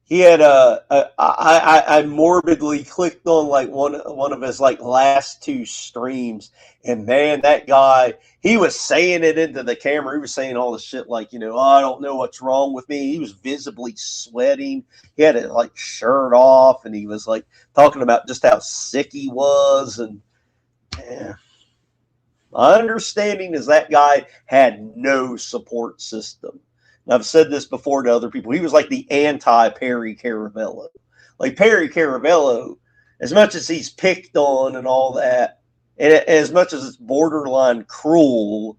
he had I morbidly clicked on like one of his like last 2 streams, and man, that guy, he was saying it into the camera. He was saying all the shit like, you know, oh, I don't know what's wrong with me. He was visibly sweating. He had his like shirt off, and he was like talking about just how sick he was. And yeah, my understanding is that guy had no support system. I've said this before to other people. He was like the anti-Perry Caravello. Like Perry Caravello, as much as he's picked on and all that, and as much as it's borderline cruel,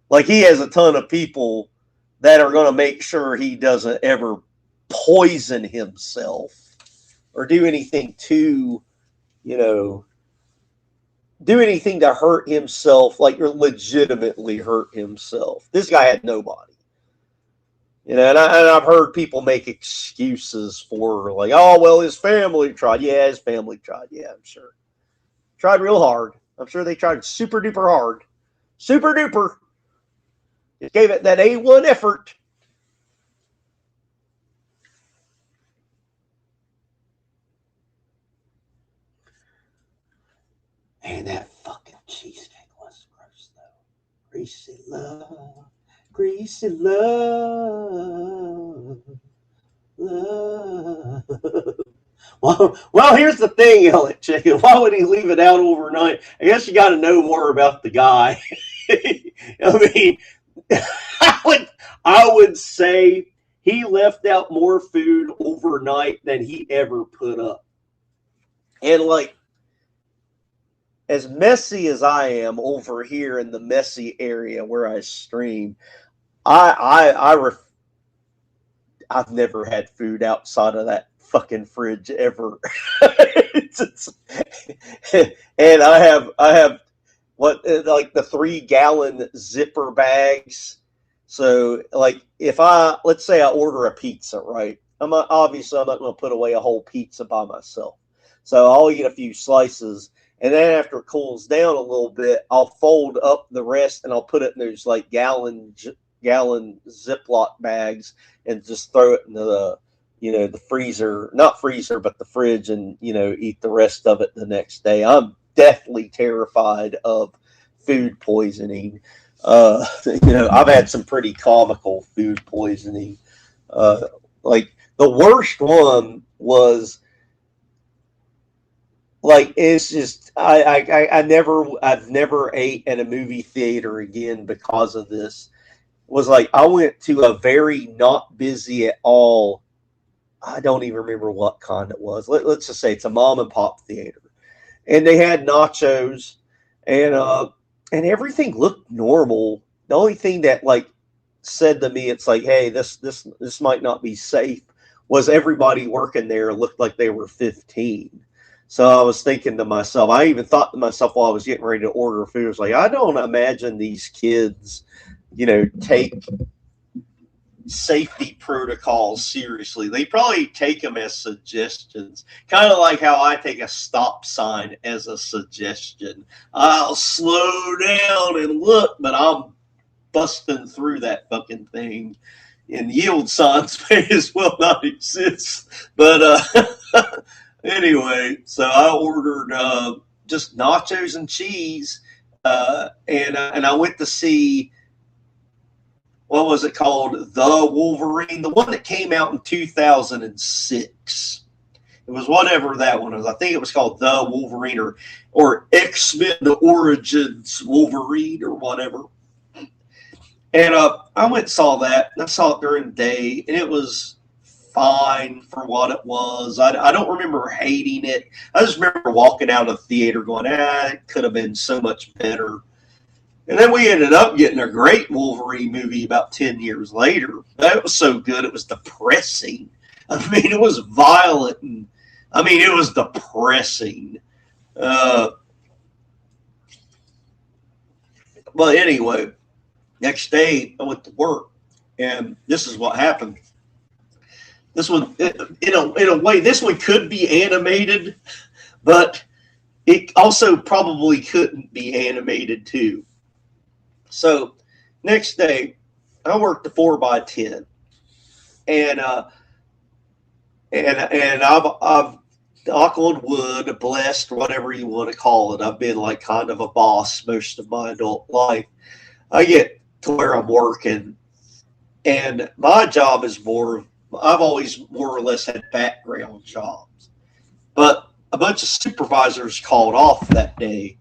like he has a ton of people that are going to make sure he doesn't ever poison himself or do anything to, you know, do anything to hurt himself, like legitimately hurt himself. This guy had nobody. You know, and I've heard people make excuses for like, oh, well, his family tried. Yeah, his family tried. Yeah, I'm sure. Tried real hard. I'm sure they tried super duper hard. Super duper. Just gave it that A1 effort. Man, that fucking cheesecake was gross, though. Greasy love. Greasy love. Love. Well, here's the thing, Elliot Chicken. Why would he leave it out overnight? I guess you got to know more about the guy. I mean, I would say he left out more food overnight than he ever put up. And like, as messy as I am over here in the messy area where I stream, I've never had food outside of that fucking fridge ever. And I have what, like the 3-gallon zipper bags. So like if let's say I order a pizza, right? I'm not going to put away a whole pizza by myself. So I'll eat a few slices, and then after it cools down a little bit, I'll fold up the rest and I'll put it in those like gallon Ziploc bags and just throw it into the, you know, the freezer, not freezer, but the fridge, and, you know, eat the rest of it the next day. I'm deathly terrified of food poisoning. You know, I've had some pretty comical food poisoning. Like the worst one was like, it's just, I've never ate at a movie theater again because of this. Was like, I went to a very not busy at all, I don't even remember what kind it was. Let's just say it's a mom and pop theater, and they had nachos, and everything looked normal. The only thing that like said to me, it's like, hey, this might not be safe, was everybody working there looked like they were 15. So I was thinking to myself, I even thought to myself while I was getting ready to order food, I was like, I don't imagine these kids, you know, take safety protocols seriously. They probably take them as suggestions, kind of like how I take a stop sign as a suggestion. I'll slow down and look, but I'm busting through that fucking thing. And yield signs may as well not exist. But anyway, so I ordered just nachos and cheese, and I went to see, what was it called? The Wolverine, the one that came out in 2006. It was whatever that one was. I think it was called The Wolverine or X-Men The Origins Wolverine or whatever. And I went and saw that. I saw it during the day, and it was fine for what it was. I don't remember hating it. I just remember walking out of the theater going, it could have been so much better. And then we ended up getting a great Wolverine movie about 10 years later. That was so good, it was depressing. I mean, it was violent. And, I mean, it was depressing. But anyway, next day I went to work, and this is what happened. This one, in a way, this one could be animated, but it also probably couldn't be animated too. So, next day, I worked the 4x10, and I've knock on wood, blessed, whatever you want to call it. I've been like kind of a boss most of my adult life. I get to where I'm working, and my job is more. I've always more or less had background jobs, but a bunch of supervisors called off that day.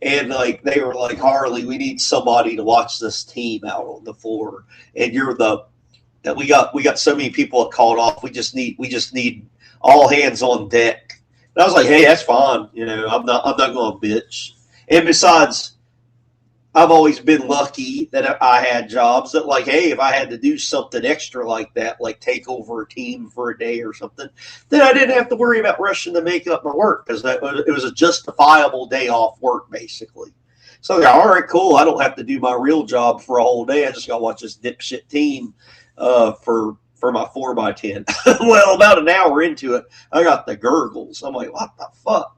And like they were like, Harley, we need somebody to watch this team out on the floor. And you're that we got so many people that called off. We just need all hands on deck. And I was like, hey, that's fine. You know, I'm not going to bitch. And besides, I've always been lucky that I had jobs that, like, hey, if I had to do something extra like that, like take over a team for a day or something, then I didn't have to worry about rushing to make up my work because it was a justifiable day off work, basically. So, all right, cool. I don't have to do my real job for a whole day. I just got to watch this dipshit team for my 4x10. Well, about an hour into it, I got the gurgles. I'm like, what the fuck?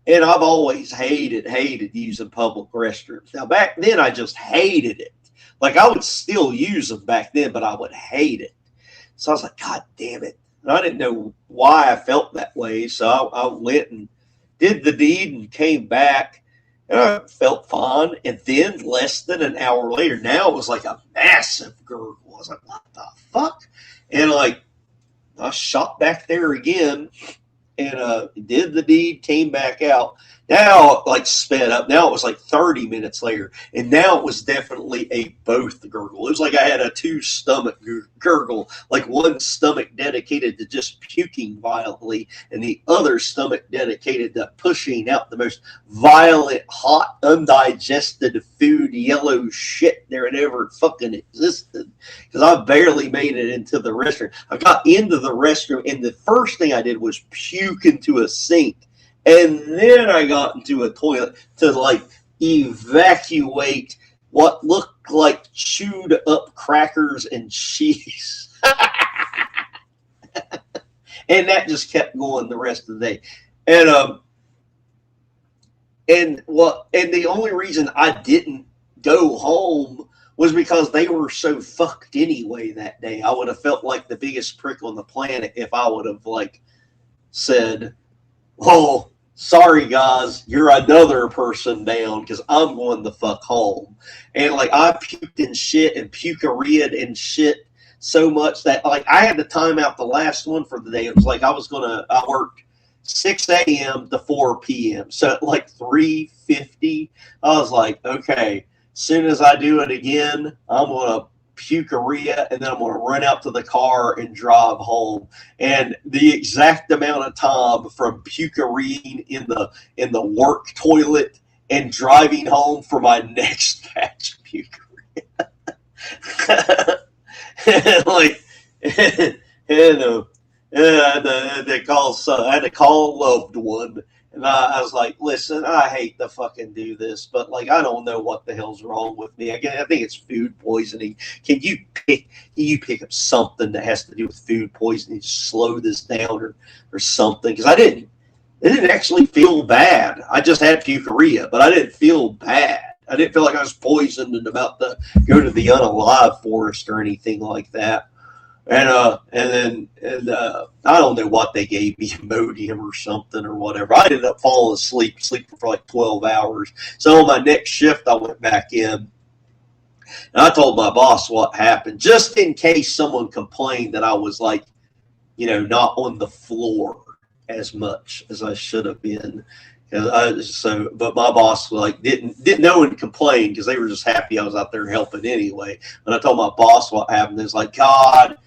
And I've always hated using public restrooms. Now, back then, I just hated it. Like, I would still use them back then, but I would hate it. So I was like, God damn it. And I didn't know why I felt that way. So I went and did the deed and came back. And I felt fine. And then, less than an hour later, now it was like a massive gurgle. I was like, what the fuck? And, like, I shot back there again. And did the deed, came back out. Now, like, sped up. Now it was like 30 minutes later. And now it was definitely a both gurgle. It was like I had a two-stomach gurgle. Like one stomach dedicated to just puking violently, and the other stomach dedicated to pushing out the most violent, hot, undigested food, yellow shit there had ever fucking existed. Because I barely made it into the restroom. I got into the restroom, and the first thing I did was puke into a sink. And then I got into a toilet to, like, evacuate what looked like chewed up crackers and cheese. And that just kept going the rest of the day. And the only reason I didn't go home was because they were so fucked anyway that day. I would have felt like the biggest prick on the planet if I would have, like, said, oh, sorry guys, you're another person down because I'm going the fuck home. And like I puked and shit and pukearia'd and shit so much that like I had to time out the last one for the day. It was like I worked 6 a.m. to 4 p.m. So at like 3:50, I was like, okay, as soon as I do it again, I'm going to pukeria, and then I'm going to run out to the car and drive home. And the exact amount of time from pukereeing in the work toilet and driving home for my next batch of pukeria. Like, I had to call a loved one And I was like, listen, I hate to fucking do this, but like, I don't know what the hell's wrong with me. Again, I think it's food poisoning. Can you pick up something that has to do with food poisoning to slow this down or something? Because it didn't actually feel bad. I just had pukerrhea, but I didn't feel bad. I didn't feel like I was poisoned and about to go to the unalive forest or anything like that. And I don't know what they gave me, Imodium or something or whatever. I ended up falling asleep for like 12 hours. So on my next shift, I went back in and I told my boss what happened, just in case someone complained that I was like, not on the floor as much as I should have been. But my boss didn't know and complain because they were just happy I was out there helping anyway. When I told my boss what happened, it's like, God.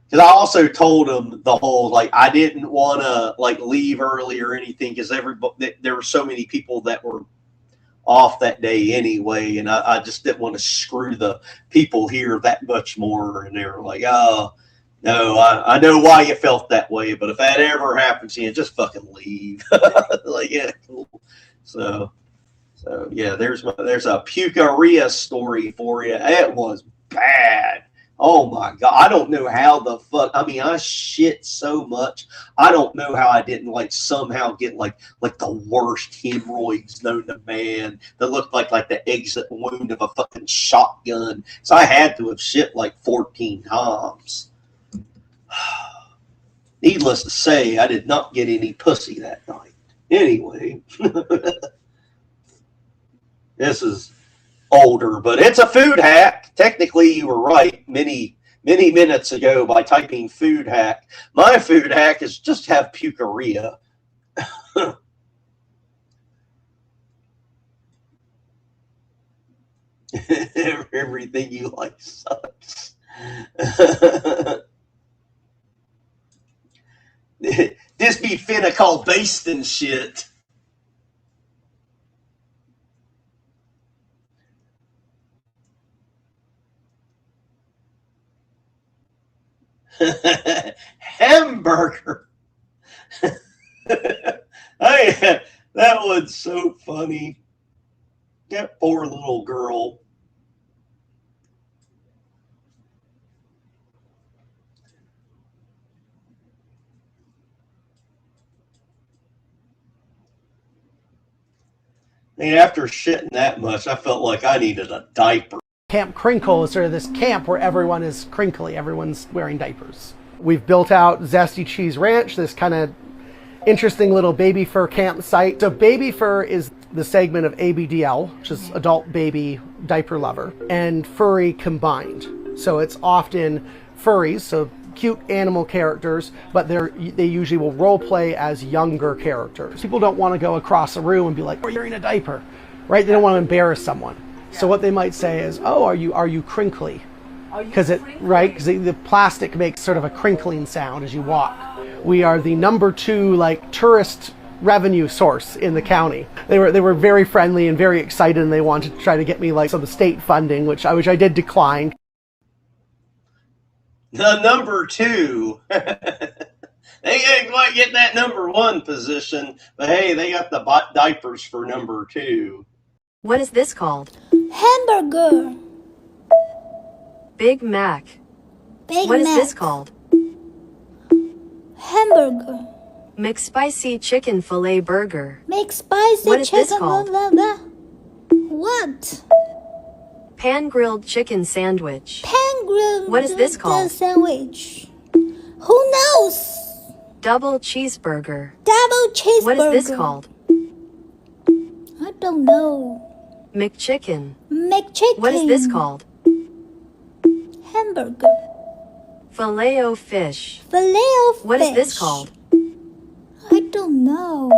Because I also told him the whole, I didn't want to, leave early or anything because there were so many people that were off that day anyway, and I just didn't want to screw the people here that much more. And they were like, oh, no, I know why you felt that way, but if that ever happens to you, just fucking leave. Yeah, cool. So yeah, there's a pukerrhea story for you. It was bad. Oh my God. I don't know how the fuck. I mean, I shit so much. I don't know how I didn't somehow get like the worst hemorrhoids known to man that looked like the exit wound of a fucking shotgun. So I had to have shit 14 times. Needless to say, I did not get any pussy that night. Anyway, this is older, but it's a food hack. Technically, you were right many minutes ago by typing food hack. My food hack is just have pukerrhea. Everything you like sucks. This be finna call basting shit. Hamburger. That was so funny. That poor little girl. And after shitting that much, I felt like I needed a diaper. Camp Crinkle is sort of this camp where everyone is crinkly, everyone's wearing diapers. We've built out Zesty Cheese Ranch, this kind of interesting little baby fur campsite. So baby fur is the segment of ABDL, which is adult baby diaper lover, and furry combined. So it's often furries, so cute animal characters, but they usually will role play as younger characters. People don't want to go across a room and be like, "Oh, you're in a diaper," right? They don't want to embarrass someone. Yeah. So what they might say is, "Oh, are you crinkly?" Because the plastic makes sort of a crinkling sound as you walk. We are the number 2 tourist revenue source in the county. They were very friendly and very excited, and they wanted to try to get me some state funding, which I did decline. The number 2. They ain't quite get that number 1 position, but hey, they got the diapers for number 2. What is this called? Hamburger. Big Mac. What is this called? Hamburger. McSpicy chicken filet burger. McSpicy What is chicken. this called? What? Pan grilled chicken sandwich. Pan grilled. What is this called? Sandwich. Who knows? Double cheeseburger. Double cheeseburger. What is this called? I don't know. McChicken. McChicken. What is this called? Hamburger. Filet-O-fish. Filet-O-fish. What is this called? I don't know.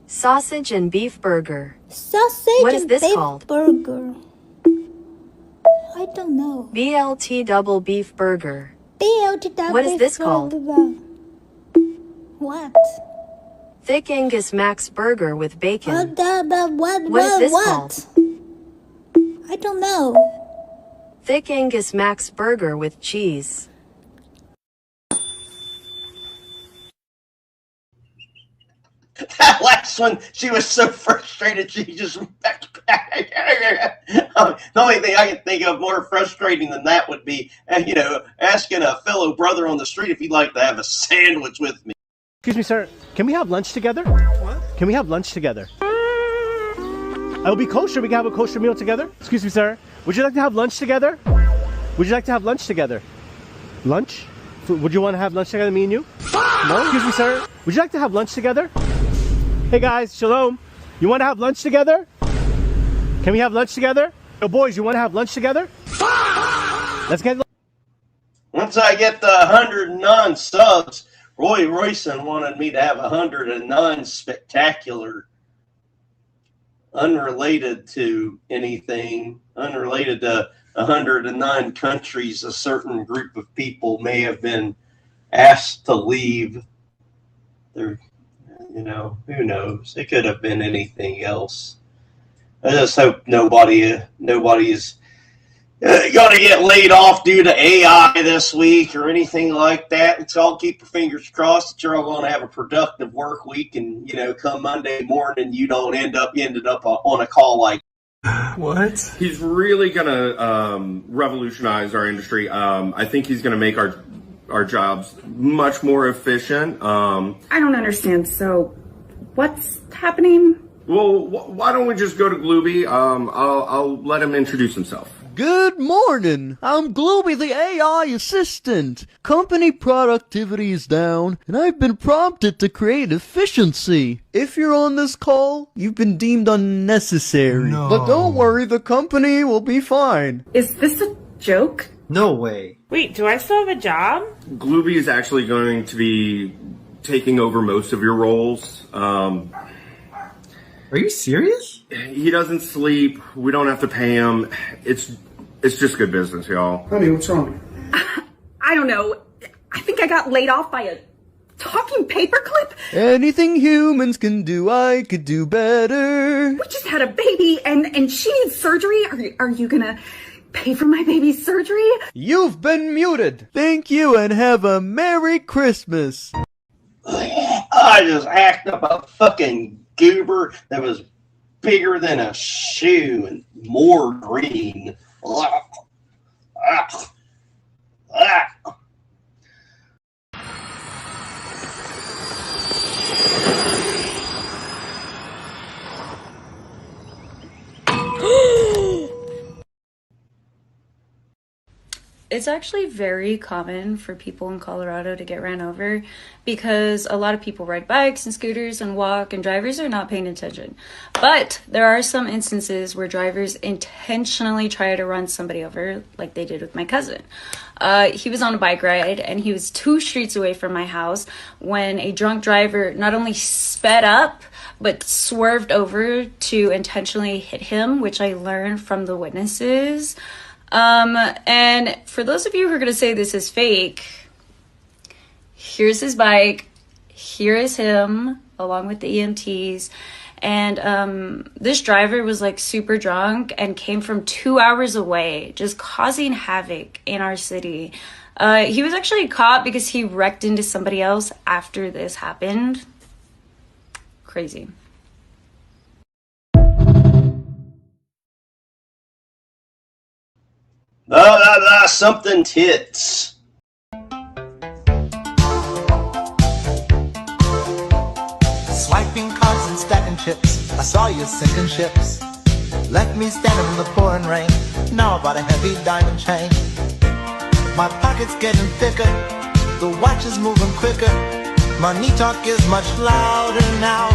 Sausage and beef burger. Sausage What is and this beef called? burger. I don't know. BLT double beef burger. BLT double What is beef this called? burger. What? Thick Angus Max burger with bacon. What is this called? I don't know. Thick Angus Max burger with cheese. That last one, she was so frustrated, she just... The only thing I can think of more frustrating than that would be, asking a fellow brother on the street if he'd like to have a sandwich with me. Excuse me, sir. Can we have lunch together? What? Can we have lunch together? It'll be kosher. We can have a kosher meal together. Excuse me, sir. Would you like to have lunch together? Would you like to have lunch together? Lunch? Would you want to have lunch together, me and you? No? Excuse me, sir. Would you like to have lunch together? Hey guys, shalom. You want to have lunch together? Can we have lunch together? Yo, boys, you want to have lunch together? Let's get lunch. Once I get the 109 subs, Roy Royson wanted me to have 109 spectacular, unrelated to anything, unrelated to 109 countries. A certain group of people may have been asked to leave. They're, who knows? It could have been anything else. I just hope nobody is going to get laid off due to AI this week or anything like that. So I'll keep your fingers crossed that you're all going to have a productive work week, and come Monday morning you don't ended up on a call like. What? He's really going to revolutionize our industry. I think he's going to make our jobs much more efficient. I don't understand. So, what's happening? Well, why don't we just go to Glooby? I'll let him introduce himself. Good morning. I'm Glooby, the AI assistant. Company productivity is down, and I've been prompted to create efficiency. If you're on this call, you've been deemed unnecessary. No. But don't worry, the company will be fine. Is this a joke? No way. Wait, do I still have a job? Glooby is actually going to be taking over most of your roles. Are you serious? He doesn't sleep. We don't have to pay him. It's just good business, y'all. Honey, what's wrong? I don't know. I think I got laid off by a talking paperclip. Anything humans can do, I could do better. We just had a baby and she needs surgery. Are you gonna pay for my baby's surgery? You've been muted. Thank you and have a Merry Christmas. I just hacked up a fucking goober that was bigger than a shoe and more green. It's actually very common for people in Colorado to get ran over because a lot of people ride bikes and scooters and walk, and drivers are not paying attention. But there are some instances where drivers intentionally try to run somebody over, like they did with my cousin. He was on a bike ride and he was 2 streets away from my house when a drunk driver not only sped up but swerved over to intentionally hit him, which I learned from the witnesses. And for those of you who are going to say this is fake, here's his bike, here is him along with the EMTs, and this driver was like super drunk and came from 2 hours away, just causing havoc in our city. He was actually caught because he wrecked into somebody else after this happened. Crazy. Something tits. Swiping cards and stacking chips. I saw you sinking ships. Left me standing in the pouring rain. Now I bought a heavy diamond chain. My pocket's getting thicker. The watch is moving quicker. Money talk is much louder now.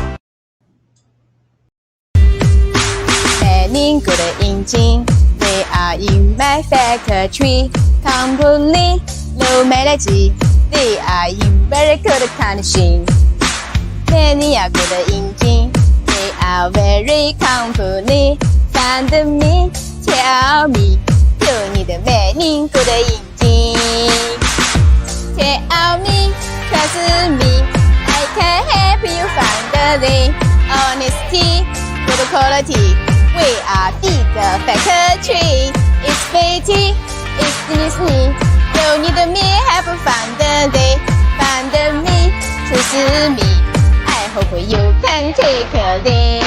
你过的眼睛 They are in my factory company 都没来及 They are in very good condition 你呀过的眼睛 They are very company Find me Tell me 有你的美丽过的眼睛 Tell me Trust me I can help you find the way Honesty Good quality We are big factory. It's pretty, it's Disney. 有你的 me have fun the day. Find me, choose me. I hope hope you can take this.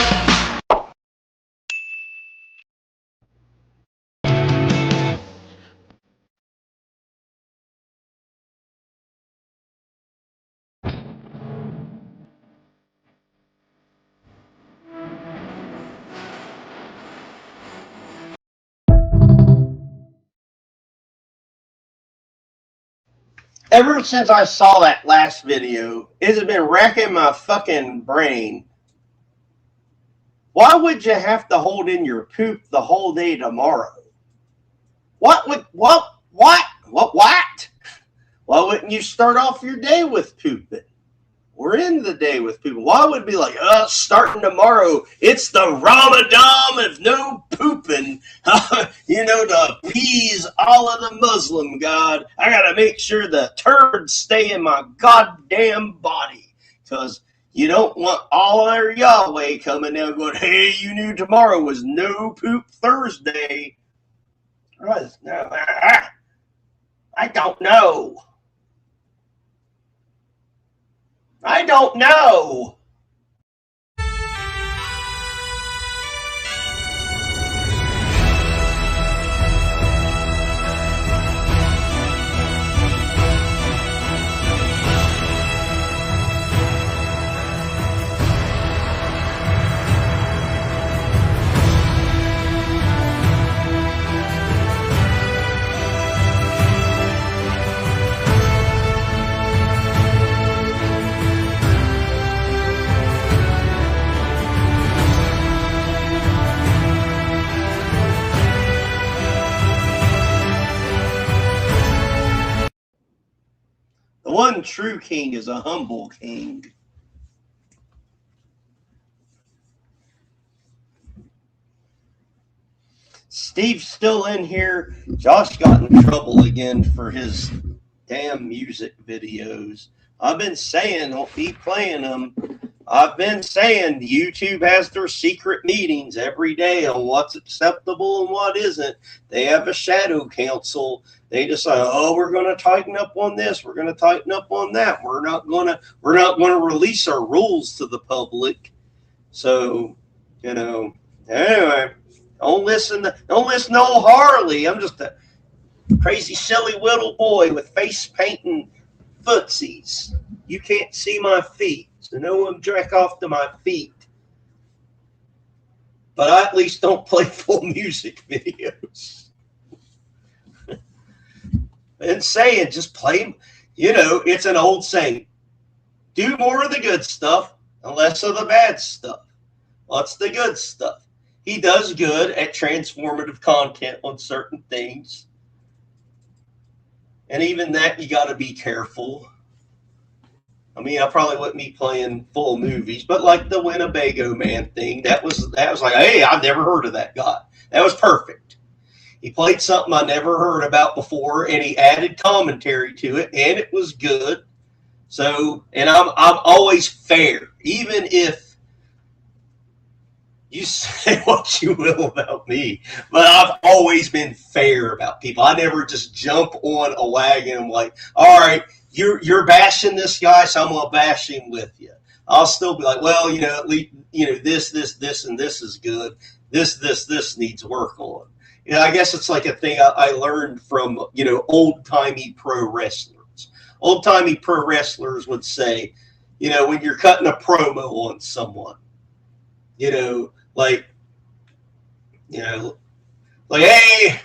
Ever since I saw that last video, it has been racking my fucking brain. Why would you have to hold in your poop the whole day tomorrow? What? Why wouldn't you start off your day with pooping? Or end the day with pooping? Why would it be like, starting tomorrow, it's the Ramadan of no pooping, to appease Allah the Muslim God. I gotta make sure the turds stay in my goddamn body. Because you don't want Allah or Yahweh coming down going, hey, you knew tomorrow was no poop Thursday. I don't know. I don't know. The one true king is a humble king. Steve's still in here. Josh got in trouble again for his damn music videos. I've been saying don't be playing them. I've been saying YouTube has their secret meetings every day on what's acceptable and what isn't. They have a shadow council. They decide, we're going to tighten up on this. We're going to tighten up on that. We're not going to release our rules to the public. So, anyway, don't listen to old Harley. I'm just a crazy, silly little boy with face painting footsies. You can't see my feet, so no one jack off to my feet. But I at least don't play full music videos. And saying, just play, it's an old saying. Do more of the good stuff and less of the bad stuff. What's the good stuff? He does good at transformative content on certain things. And even that, you got to be careful. I mean, I probably wouldn't be playing full movies, but like the Winnebago Man thing, that was like, hey, I've never heard of that guy. That was perfect. He played something I never heard about before, and he added commentary to it, and it was good. So, and I'm always fair, even if you say what you will about me, but I've always been fair about people. I never just jump on a wagon and like, all right, you're bashing this guy, so I'm gonna bash him with you. I'll still be like, well, at least, this, and this is good. This needs work on. I guess it's like a thing I learned from, old-timey pro wrestlers. Old-timey pro wrestlers would say, when you're cutting a promo on someone, like, hey,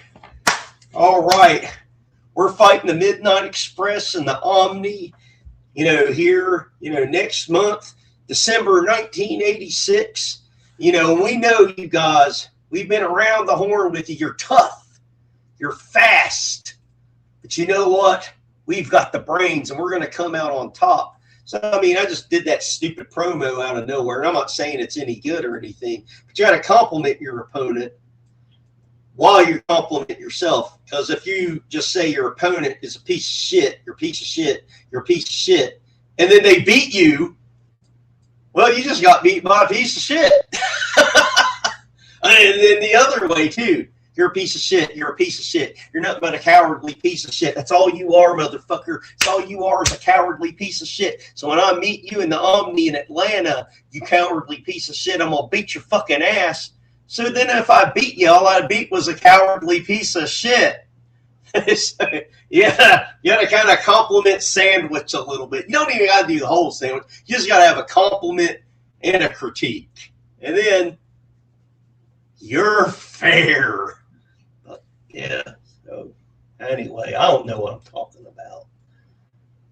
all right, we're fighting the Midnight Express and the Omni, here, next month, December 1986. We know you guys, we've been around the horn with you. You're tough. You're fast. But you know what? We've got the brains, and we're going to come out on top. So, I mean, I just did that stupid promo out of nowhere. And I'm not saying it's any good or anything. But you got to compliment your opponent while you compliment yourself. Because if you just say your opponent is a piece of shit, you're a piece of shit, you're a piece of shit, and then they beat you, well, you just got beat by a piece of shit. And then the other way, too. You're a piece of shit. You're a piece of shit. You're nothing but a cowardly piece of shit. That's all you are, motherfucker. That's all you are is a cowardly piece of shit. So when I meet you in the Omni in Atlanta, you cowardly piece of shit, I'm going to beat your fucking ass. So then if I beat you, all I beat was a cowardly piece of shit. So, yeah, you got to kind of compliment sandwich a little bit. You don't even got to do the whole sandwich. You just got to have a compliment and a critique. And then you're fair. But yeah, so anyway, I don't know what I'm talking about.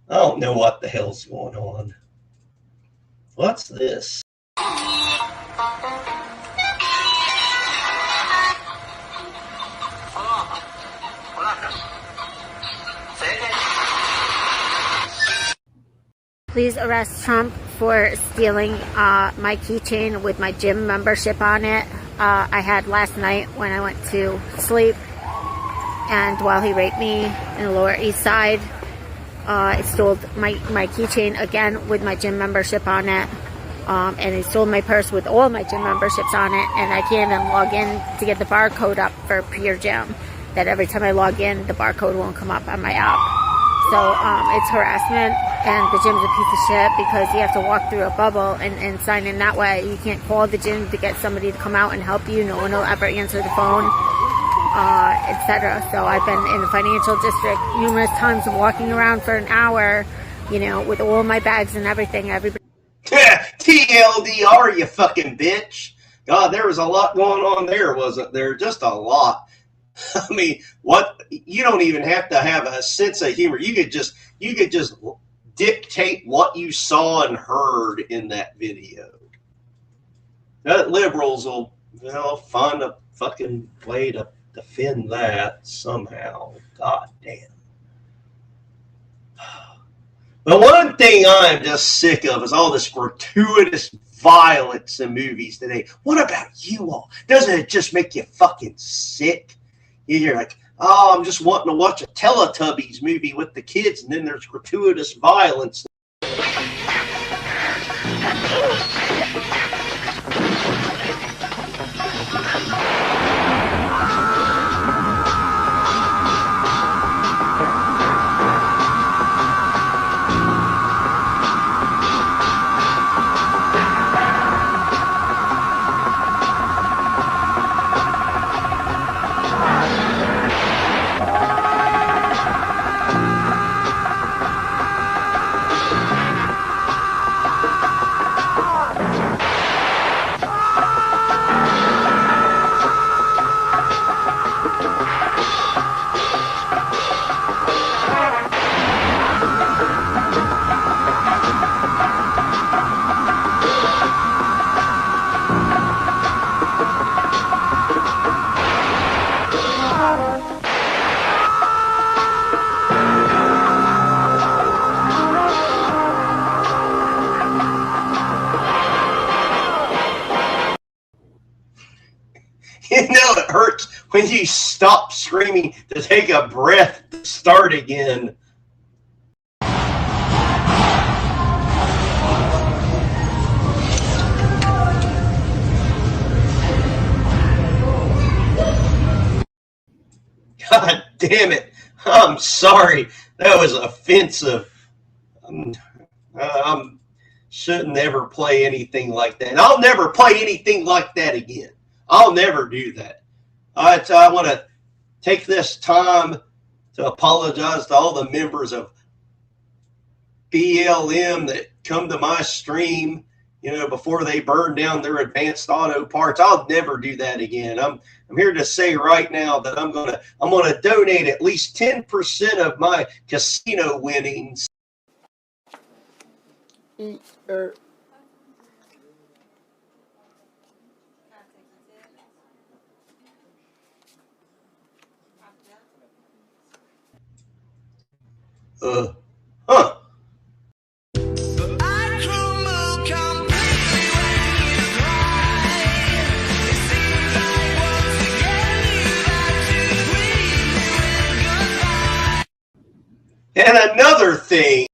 I don't know what the hell's going on. What's this? Please arrest Trump for stealing my keychain with my gym membership on it. I had last night when I went to sleep, and while he raped me in the Lower East Side, it stole my keychain again with my gym membership on it, and he stole my purse with all my gym memberships on it, and I can't even log in to get the barcode up for Pure Gym. That every time I log in, the barcode won't come up on my app. So it's harassment, and the gym's a piece of shit because you have to walk through a bubble and sign in that way. You can't call the gym to get somebody to come out and help you. No one will ever answer the phone, etc. So I've been in the financial district numerous times, walking around for an hour, you know, with all my bags and everything. Everybody. TLDR, you fucking bitch. God, there was a lot going on there, wasn't there? Just a lot. I mean, what? You don't even have to have a sense of humor. You could just dictate what you saw and heard in that video. Liberals will, find a fucking way to defend that somehow. God damn. The one thing I'm just sick of is all this gratuitous violence in movies today. What about you all? Doesn't it just make you fucking sick? You're like, oh, I'm just wanting to watch a Teletubbies movie with the kids, and then there's gratuitous violence. You know it hurts when you stop screaming to take a breath to start again. God damn it. I'm sorry. That was offensive. I shouldn't ever play anything like that. I'll never play anything like that again. I'll never do that. I want to take this time to apologize to all the members of BLM that come to my stream, before they burn down their advanced auto parts. I'll never do that again. I'm here to say right now that I'm gonna donate at least 10% of my casino winnings. Huh. And another thing,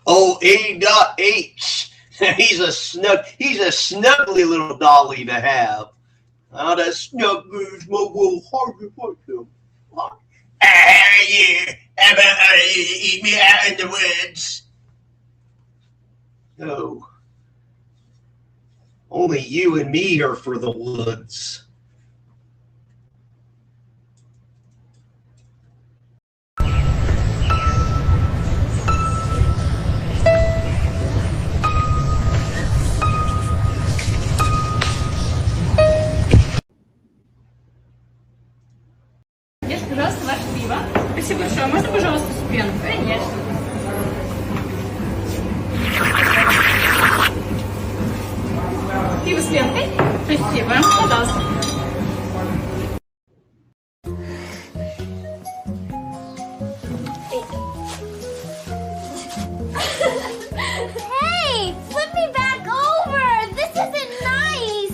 O.A.H. He's a snuggly little dolly to have. How that snug goes my little heart with him. Yeah, how about eat me out in the woods? No. Only you and me are for the woods. Ешь, пожалуйста, ваше пиво. Спасибо большое. Можно, пожалуйста, с пеной? Конечно. Пиво с пенкой? Спасибо. Пожалуйста. Hey, flip me back over. This isn't nice.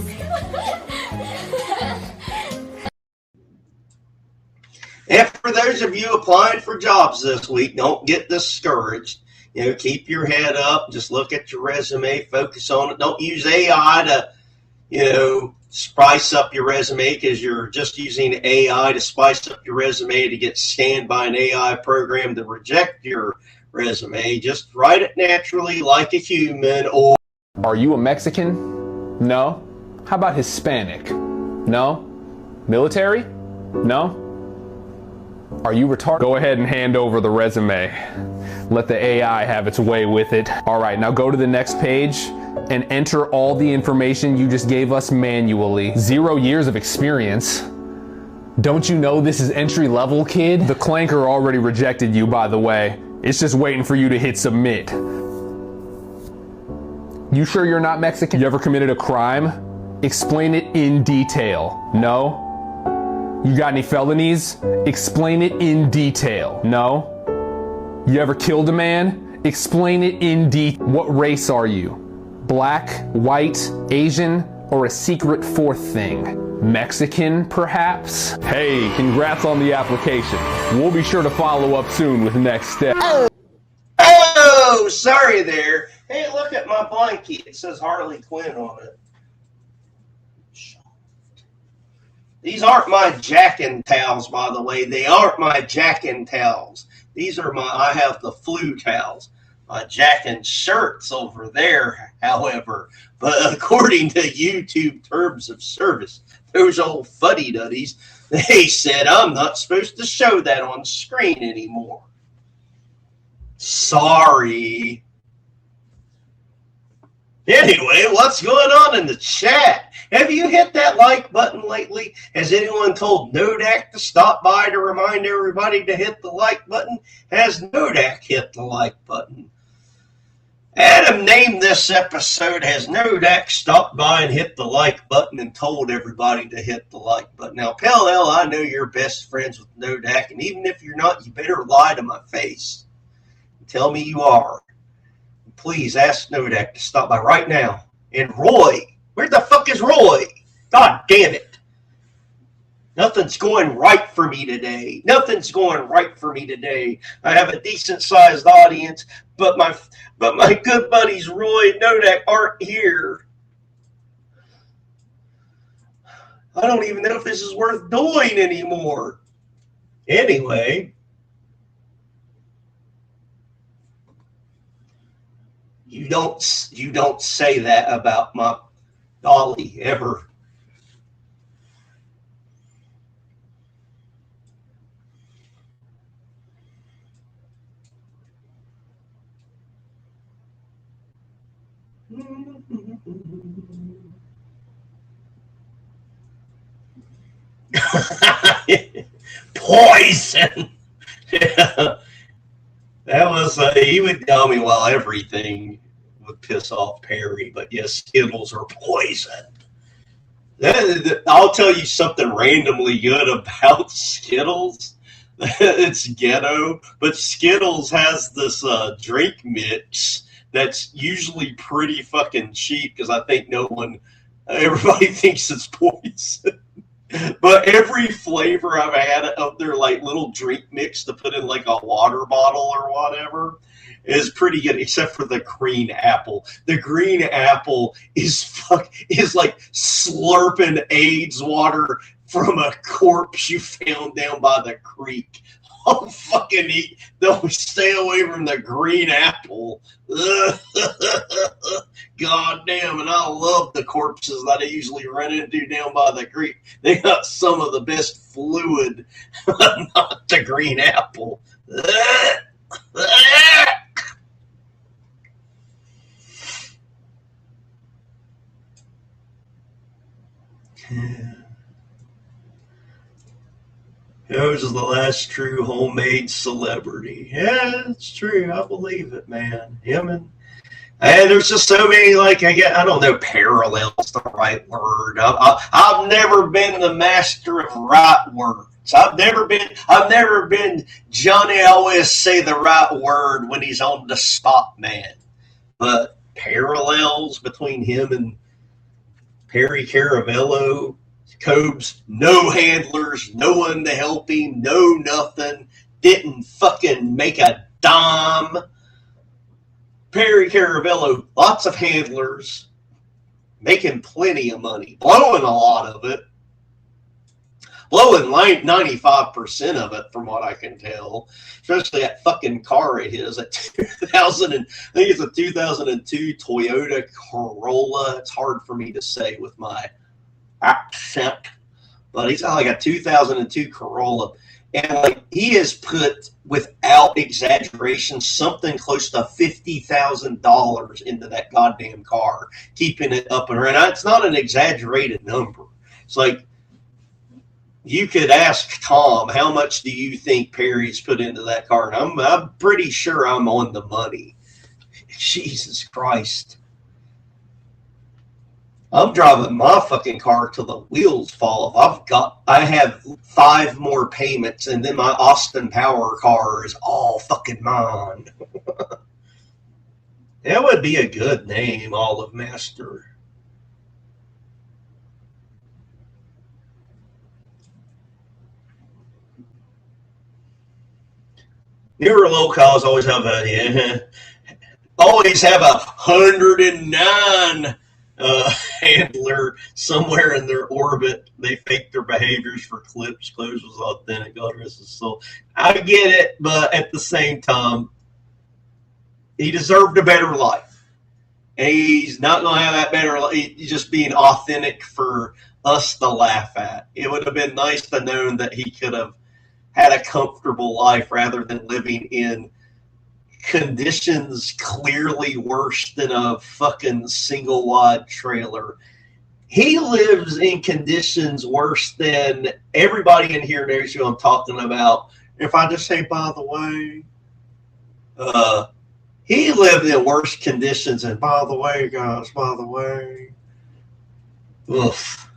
And for those of you applying for jobs this week, don't get discouraged. You know, keep your head up. Just look at your resume. Focus on it. Don't use AI to, you know, spice up your resume, because you're just using AI to spice up your resume to get scanned by an AI program to reject your resume. Just write it naturally like a human. Or are you a Mexican? No. How about Hispanic? No. Military? No. Are you retarded? Go ahead and hand over the resume. Let the AI have its way with it. All right, now go to the next page and enter all the information you just gave us manually. 0 years of experience. Don't you know this is entry level, kid? The clanker already rejected you, by the way. It's just waiting for you to hit submit. You sure you're not Mexican? You ever committed a crime? Explain it in detail. No? You got any felonies? Explain it in detail. No? You ever killed a man? Explain it in detail. What race are you? Black, white, Asian, or a secret fourth thing? Mexican, perhaps? Hey, congrats on the application. We'll be sure to follow up soon with next steps. oh, sorry there. Hey, look at my blankie. It says Harley Quinn on it. These aren't my jackin' towels, by the way. They aren't my jackin' towels. These are I have the flu towels. My jackin' shirts over there, however. But according to YouTube terms of service, those old fuddy-duddies, they said I'm not supposed to show that on screen anymore. Sorry. Anyway, what's going on in the chat? Have you hit that like button lately? Has anyone told Nodak to stop by to remind everybody to hit the like button? Has Nodak hit the like button? Adam named this episode, Has Nodak stopped by and hit the like button and told everybody to hit the like button? Now, Pell L, I know you're best friends with Nodak, and even if you're not, you better lie to my face and tell me you are. Please ask Nodak to stop by right now. And Roy, where the fuck is Roy? God damn it. Nothing's going right for me today. Nothing's going right for me today. I have a decent-sized audience, but my good buddies Roy and Nodak aren't here. I don't even know if this is worth doing anymore. Anyway, you don't say that about my dolly ever. Poison. Yeah. That was he would tell me, well, everything would piss off Perry, but yes, Skittles are poison. I'll tell you something randomly good about Skittles. It's ghetto, but Skittles has this drink mix that's usually pretty fucking cheap, because I think everybody thinks it's poison. But every flavor I've had of their like little drink mix to put in like a water bottle or whatever, is pretty good, except for the green apple. The green apple is like slurping AIDS water from a corpse you found down by the creek. Oh, fucking eat. Don't stay away from the green apple. God damn, and I love the corpses that I usually run into down by the creek. They got some of the best fluid, not the green apple. Rose is the last true homemade celebrity. Yeah, it's true. I believe it, man. Him and there's just so many, like, I don't know, parallels the right word. I've never been the master of right words. I've never been Johnny always say the right word when he's on the spot, man. But parallels between him and Perry Caravello, Cobes, no handlers, no one to help him, no nothing, didn't fucking make a dime. Perry Caravello, lots of handlers, making plenty of money, blowing a lot of it, blowing 95% of it from what I can tell, especially that fucking car of his, that 2000 and I think it's a 2002 Toyota Corolla. It's hard for me to say with my accent, but he's got like a 2002 Corolla, and like he has put, without exaggeration, something close to $50,000 into that goddamn car, keeping it up and running. It's not an exaggerated number. It's like, you could ask Tom, how much do you think Perry's put into that car? And I'm pretty sure I'm on the money. Jesus Christ. I'm driving my fucking car till the wheels fall off. I have 5 more payments, and then my Austin Power car is all fucking mine. That would be a good name, Olive Master. Newer locals always have a 109 handler somewhere in their orbit. They fake their behaviors for clips. Clothes was authentic. God rest his soul. I get it, but at the same time, he deserved a better life. And he's not going to have that better life. He's just being authentic for us to laugh at. It would have been nice to know that he could have had a comfortable life rather than living in conditions clearly worse than a fucking single wide trailer. He lives in conditions worse than everybody in here knows who I'm talking about. If I just say, by the way, he lived in worse conditions, and by the way, guys, by the way, oof.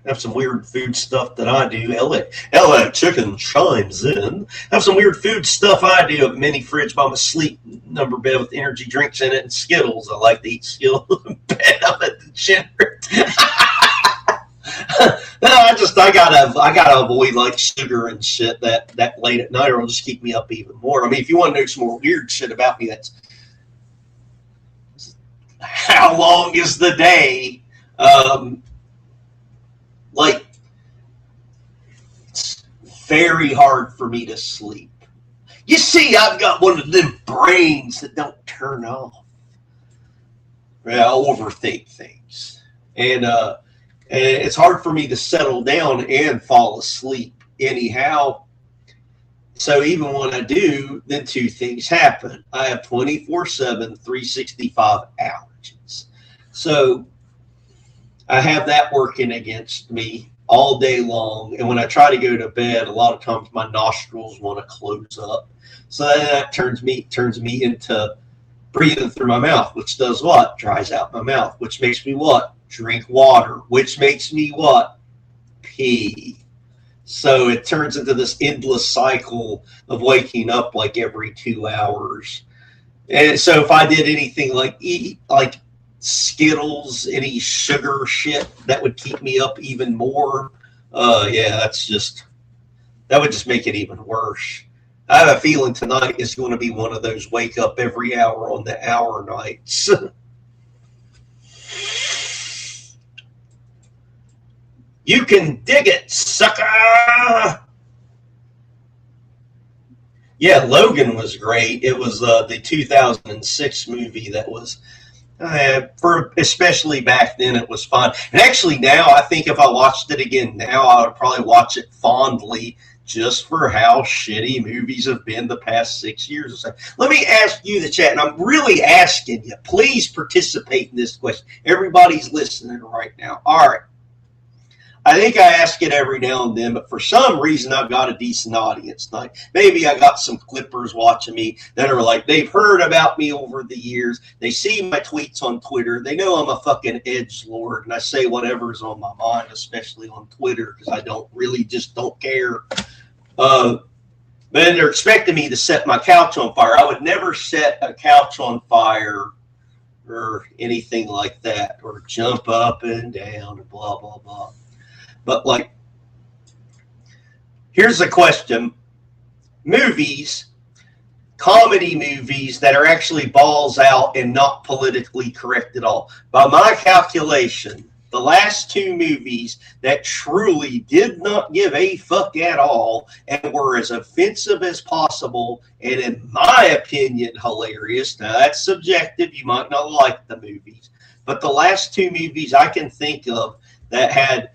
Have some weird food stuff that I do. LA Chicken chimes in. Have some weird food stuff I do. A mini fridge by my sleep number bed with energy drinks in it and Skittles. I like to eat Skittles in bed. I'm a degenerate. No, I gotta avoid like sugar and shit that late at night, or it'll just keep me up even more. I mean, if you want to know some more weird shit about me, that's how long is the day? Like, it's very hard for me to sleep. You see, I've got one of them brains that don't turn off. I overthink things. And it's hard for me to settle down and fall asleep anyhow. So even when I do, then 2 things happen. I have 24/7, 365 allergies. So I have that working against me all day long. And when I try to go to bed, a lot of times my nostrils want to close up. So that turns me into breathing through my mouth, which does what? Dries out my mouth, which makes me what? Drink water, which makes me what? Pee. So it turns into this endless cycle of waking up like every 2 hours. And so if I did anything like eat, like Skittles, any sugar shit that would keep me up even more, that would just make it even worse. I have a feeling tonight is going to be one of those wake up every hour on the hour nights. You can dig it, sucker! Yeah, Logan was great. It was the 2006 movie that was, for especially back then, it was fun. And actually now, I think if I watched it again now, I would probably watch it fondly just for how shitty movies have been the past 6 years or so. Let me ask you, the chat, and I'm really asking you, please participate in this question. Everybody's listening right now. All right. I think I ask it every now and then, but for some reason I've got a decent audience. Like maybe I got some clippers watching me that are like, they've heard about me over the years. They see my tweets on Twitter. They know I'm a fucking edgelord, and I say whatever's on my mind, especially on Twitter, because I don't care. But they're expecting me to set my couch on fire. I would never set a couch on fire or anything like that, or jump up and down and blah, blah, blah. But, like, here's the question. Movies, comedy movies that are actually balls out and not politically correct at all. By my calculation, the last two movies that truly did not give a fuck at all and were as offensive as possible and, in my opinion, hilarious. Now, that's subjective. You might not like the movies. But the last two movies I can think of that had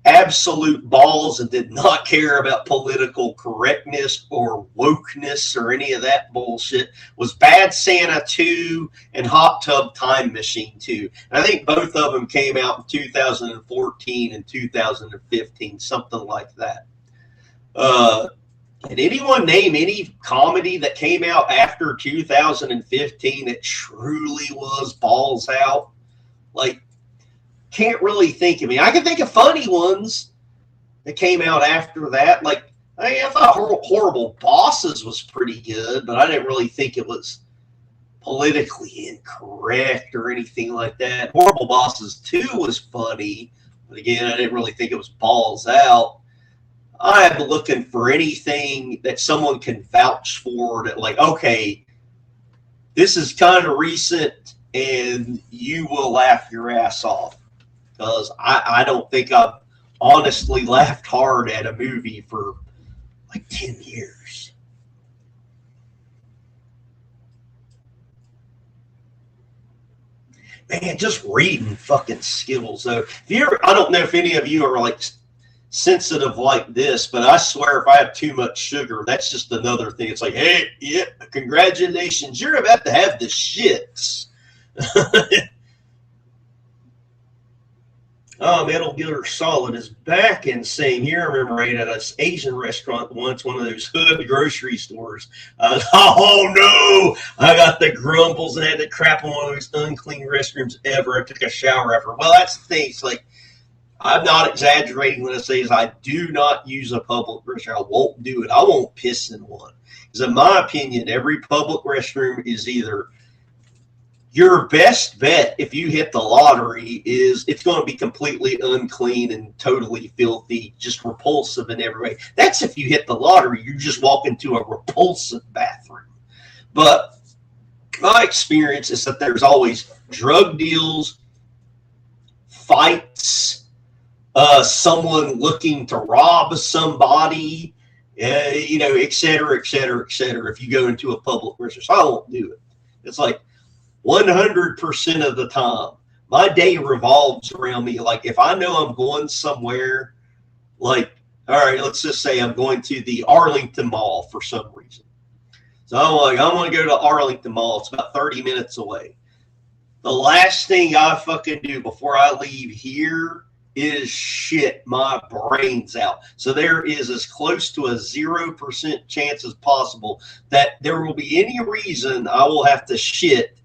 absolute balls and did not care about political correctness or wokeness or any of that bullshit was Bad Santa 2 and Hot Tub Time Machine 2. And I think both of them came out in 2014 and 2015, something like that. Did anyone name any comedy that came out after 2015 that truly was balls out? Like, can't really think of me. I can think of funny ones that came out after that. Like, I thought Horrible Bosses was pretty good, but I didn't really think it was politically incorrect or anything like that. Horrible Bosses 2 was funny, but again, I didn't really think it was balls out. I'm looking for anything that someone can vouch for that, like, okay, this is kind of recent and you will laugh your ass off. Because I don't think I've honestly laughed hard at a movie for like 10 years. Man, just reading fucking Skittles, though. If you ever, I don't know if any of you are like sensitive like this, but I swear if I have too much sugar, that's just another thing. It's like, hey, yeah, congratulations, you're about to have the shits. Metal Gear Solid is back and saying, here, I remember right at an Asian restaurant once, one of those hood grocery stores. Oh no, I got the grumbles and had to crap on one of those unclean restrooms ever. I took a shower after. Well, that's the thing. It's like, I'm not exaggerating when I say is I do not use a public restroom. I won't do it. I won't piss in one. Because in my opinion, every public restroom is either your best bet if you hit the lottery is it's going to be completely unclean and totally filthy, just repulsive in every way. That's if you hit the lottery. You just walk into a repulsive bathroom. But my experience is that there's always drug deals, fights, someone looking to rob somebody, et cetera, et cetera, et cetera, if you go into a public restroom. So I won't do it. It's like, 100% of the time, my day revolves around me. Like, if I know I'm going somewhere, like, all right, let's just say I'm going to the Arlington Mall for some reason. So I'm like, I'm going to go to Arlington Mall. It's about 30 minutes away. The last thing I fucking do before I leave here is shit my brains out. So there is as close to a 0% chance as possible that there will be any reason I will have to shit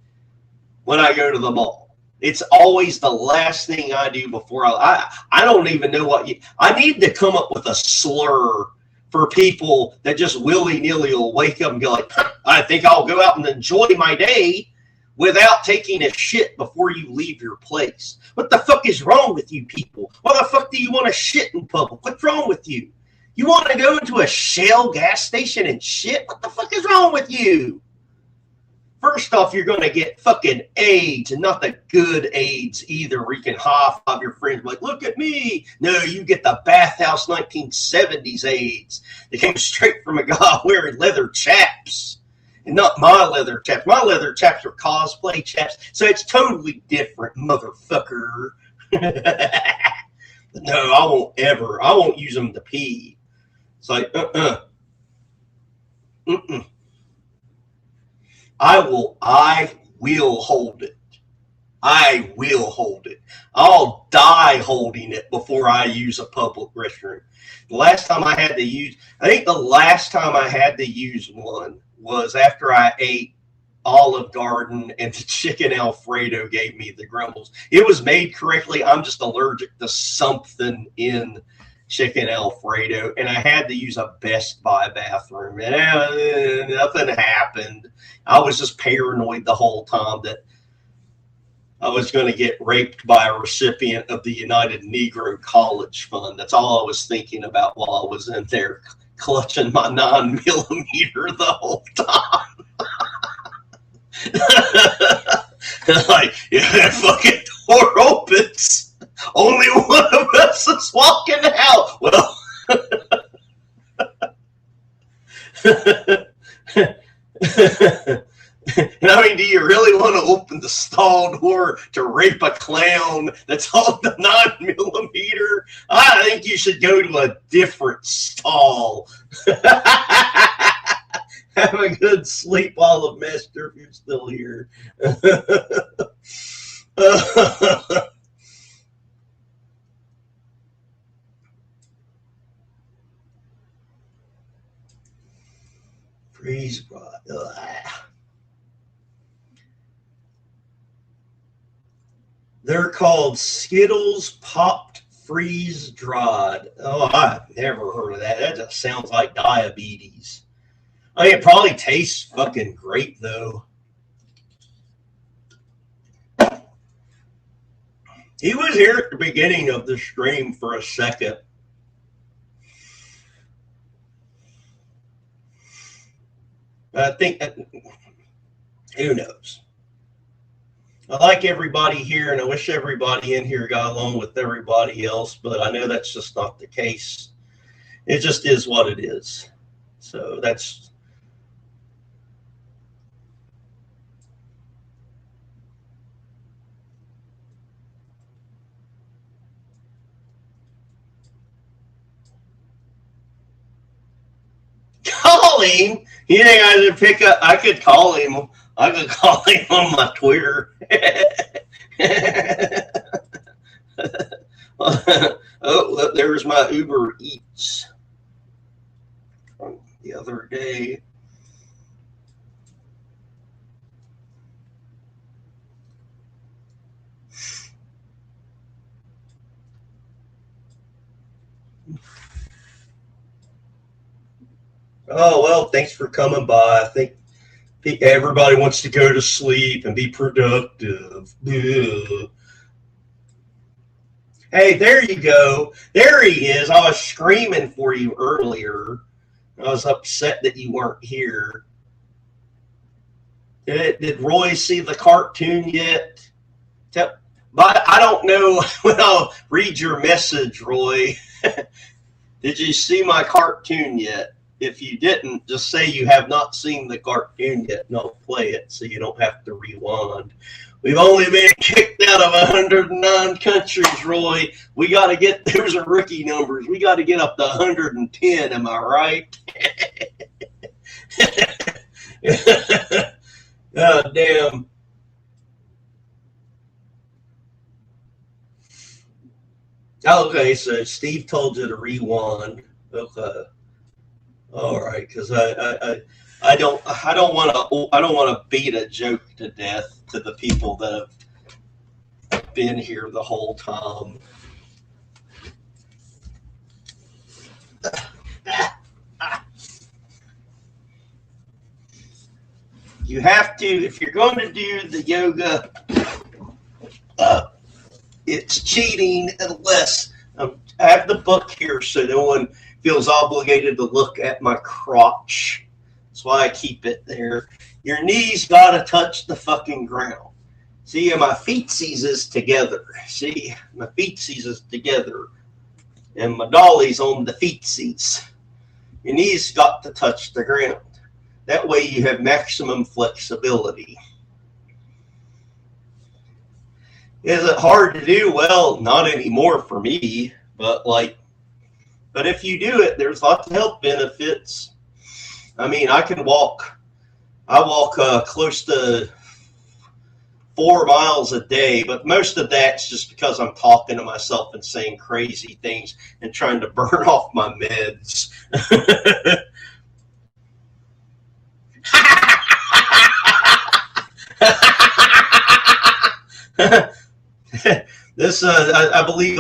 when I go to the mall. It's always the last thing I do before I don't even know I need to come up with a slur for people that just willy-nilly will wake up and go like, I think I'll go out and enjoy my day without taking a shit before you leave your place. What the fuck is wrong with you people? Why the fuck do you want to shit in public? What's wrong with you? You want to go into a Shell gas station and shit? What the fuck is wrong with you? First off, you're going to get fucking AIDS, and not the good AIDS either, where you can high-five your friends like, look at me. No, you get the bathhouse 1970s AIDS that came straight from a guy wearing leather chaps. And not my leather chaps. My leather chaps are cosplay chaps, so it's totally different, motherfucker. No, I won't use them to pee. It's like, I will hold it. I will hold it. I'll die holding it before I use a public restroom. The last time I had to use one was after I ate Olive Garden and the chicken Alfredo gave me the grumbles. It was made correctly. I'm just allergic to something in chicken Alfredo, and I had to use a Best Buy bathroom, and nothing happened. I was just paranoid the whole time that I was going to get raped by a recipient of the United Negro College Fund. That's all I was thinking about while I was in there clutching my 9mm the whole time. Like, if that fucking door opens, only one of us is walking out. Well, I mean, do you really want to open the stall door to rape a clown that's on the 9mm? I think you should go to a different stall. Have a good sleep, Olive Master, if you're still here. Freeze dried. They're called Skittles Popped Freeze Dried. Oh, I've never heard of that. That just sounds like diabetes. I mean, it probably tastes fucking great, though. He was here at the beginning of the stream for a second. I think, who knows? I like everybody here, and I wish everybody in here got along with everybody else, but I know that's just not the case. It just is what it is. So that's... Call him? You think I should pick up? I could call him. I could call him on my Twitter. Oh, there's my Uber Eats from the other day. Oh, well, thanks for coming by. I think everybody wants to go to sleep and be productive. Ugh. Hey, there you go. There he is. I was screaming for you earlier. I was upset that you weren't here. Did Roy see the cartoon yet? But I don't know. Well, read your message, Roy. Did you see my cartoon yet? If you didn't, just say you have not seen the cartoon yet, and I'll play it so you don't have to rewind. We've only been kicked out of 109 countries, Roy. We got to get, those are rookie numbers. We got to get up to 110, am I right? God damn. Okay, so Steve told you to rewind. Okay. All right, because I don't want to beat a joke to death to the people that have been here the whole time. You have to, if you're going to do the yoga, it's cheating unless I have the book here, so no one. If feels obligated to look at my crotch. That's why I keep it there. Your knees gotta touch the fucking ground. See, my feetsies is together. See, my feetsies is together. And my dolly's on the feetsies. Your knees got to touch the ground. That way you have maximum flexibility. Is it hard to do? Well, not anymore for me, but if you do it, there's lots of health benefits. I mean, I walk close to 4 miles a day, but most of that's just because I'm talking to myself and saying crazy things and trying to burn off my meds. This, I believe,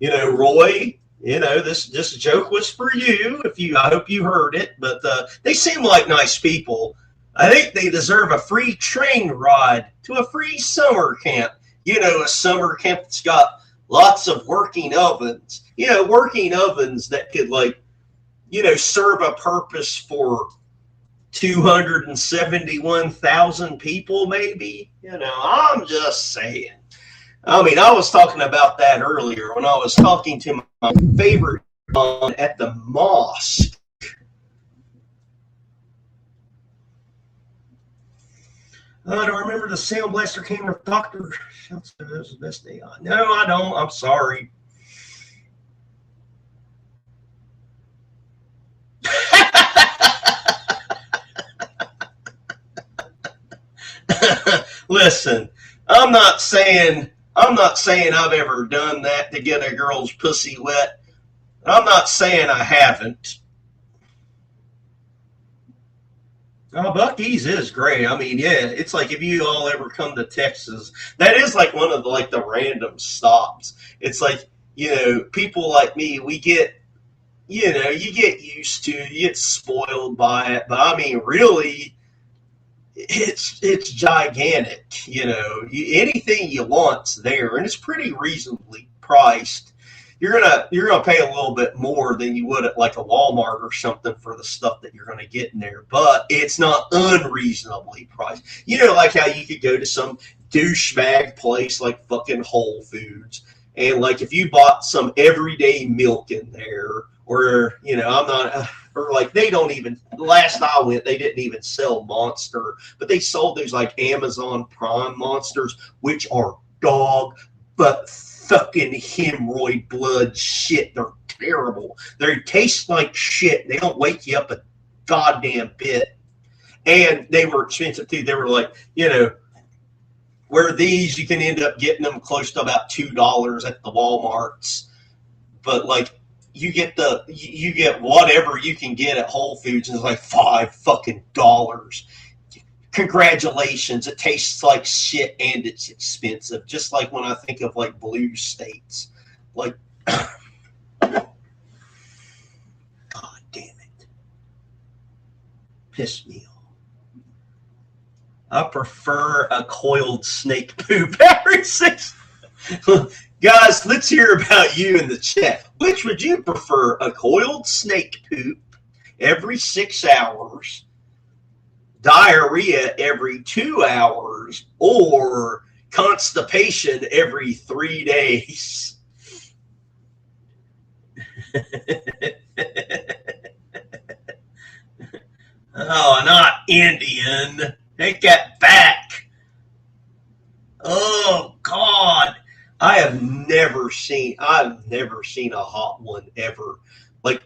Roy, this joke was for you. I hope you heard it, but they seem like nice people. I think they deserve a free train ride to a free summer camp. A summer camp that's got lots of working ovens. Working ovens that could, serve a purpose for 271,000 people, maybe. I'm just saying. I mean, I was talking about that earlier when I was talking to my favorite at the mosque. Do I remember the Sound Blaster camera doctor? That was the best day on. No, I don't. I'm sorry. Listen, I'm not saying I've ever done that to get a girl's pussy wet. I'm not saying I haven't. Oh, Buc-ee's is great. I mean, yeah, it's like if you all ever come to Texas, that is like one of the random stops. It's like, people like me, we get, you get used to, you get spoiled by it. But I mean, really, it's gigantic. Anything you want's there, and it's pretty reasonably priced. You're gonna pay a little bit more than you would at like a Walmart or something for the stuff that you're gonna get in there, but it's not unreasonably priced. Like how you could go to some douchebag place like fucking Whole Foods, and like if you bought some everyday milk in there, or they don't even. Last I went, they didn't even sell Monster, but they sold those like Amazon Prime Monsters, which are dog but fucking hemorrhoid blood shit. They're terrible. They taste like shit. They don't wake you up a goddamn bit. And they were expensive too. They were like, where these you can end up getting them close to about $2 at the Walmarts. But like you get whatever you can get at Whole Foods, and it's like $5 fucking. Congratulations, it tastes like shit and it's expensive. Just like when I think of like blue states. Like, God damn it. Piss me off. I prefer a coiled snake poop every 6. Guys, let's hear about you in the chat. Which would you prefer, a coiled snake poop every 6 hours, diarrhea every 2 hours, or constipation every 3 days? Oh, not Indian. Take that back. Oh, God. I've never seen a hot one ever. Like,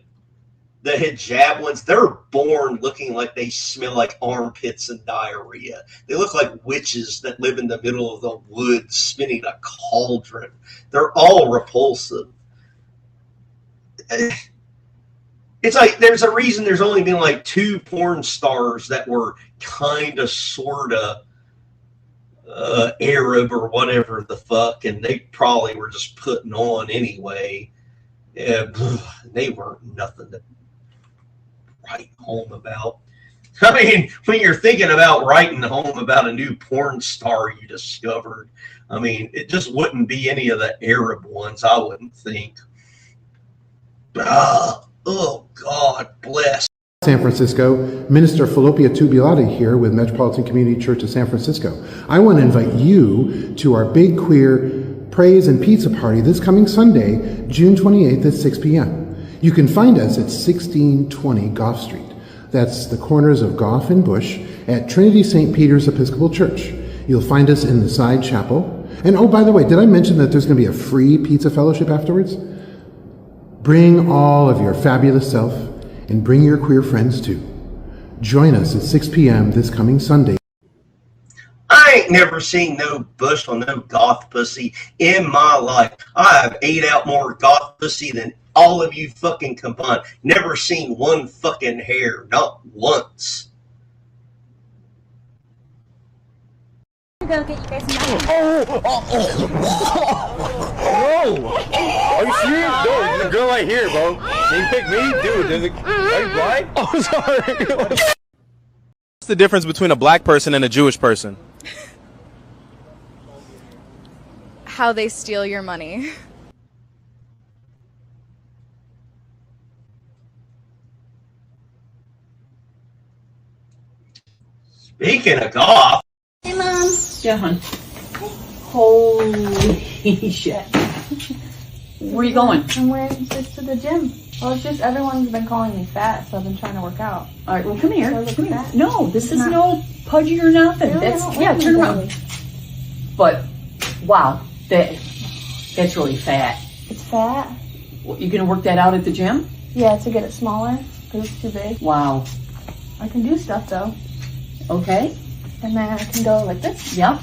the hijab ones, they're born looking like they smell like armpits and diarrhea. They look like witches that live in the middle of the woods spinning a cauldron. They're all repulsive. It's like there's a reason there's only been like 2 porn stars that were kind of, sort of Arab or whatever the fuck, and they probably were just putting on anyway. They weren't nothing to write home about. I mean, when you're thinking about writing home about a new porn star you discovered, I mean, it just wouldn't be any of the Arab ones, I wouldn't think. Oh, God bless. San Francisco, Minister Falopia Tubulati here with Metropolitan Community Church of San Francisco. I want to invite you to our big queer praise and pizza party this coming Sunday, June 28th at 6 p.m. You can find us at 1620 Gough Street. That's the corners of Gough and Bush at Trinity St. Peter's Episcopal Church. You'll find us in the side chapel. And oh, by the way, did I mention that there's going to be a free pizza fellowship afterwards? Bring all of your fabulous self and bring your queer friends too. Join us at 6 p.m. this coming Sunday. I ain't never seen no bush or no goth pussy in my life. I have ate out more goth pussy than all of you fucking combined. Never seen one fucking hair, not once. Go get you guys some Whoa! Are you serious? No, there's a girl right here, bro. They picked me? Dude, are you blind? Oh, sorry. What's the difference between a black person and a Jewish person? How they steal your money. Speaking of goth. Hey, Mom. Yeah, hon. Holy shit. Where are you going? I'm wearing this to the gym. Well, it's just everyone's been calling me fat, so I've been trying to work out. All right, well, come here. So I look Come here. fat? No, this is Not- no pudgy or nothing. Really? I That's don't yeah, like turn my around. belly. But wow, that's really fat. It's fat? What, you gonna work that out at the gym? Yeah, to get it smaller, because it's too big. Wow. I can do stuff, though. Okay. And then I can go like this. Yep.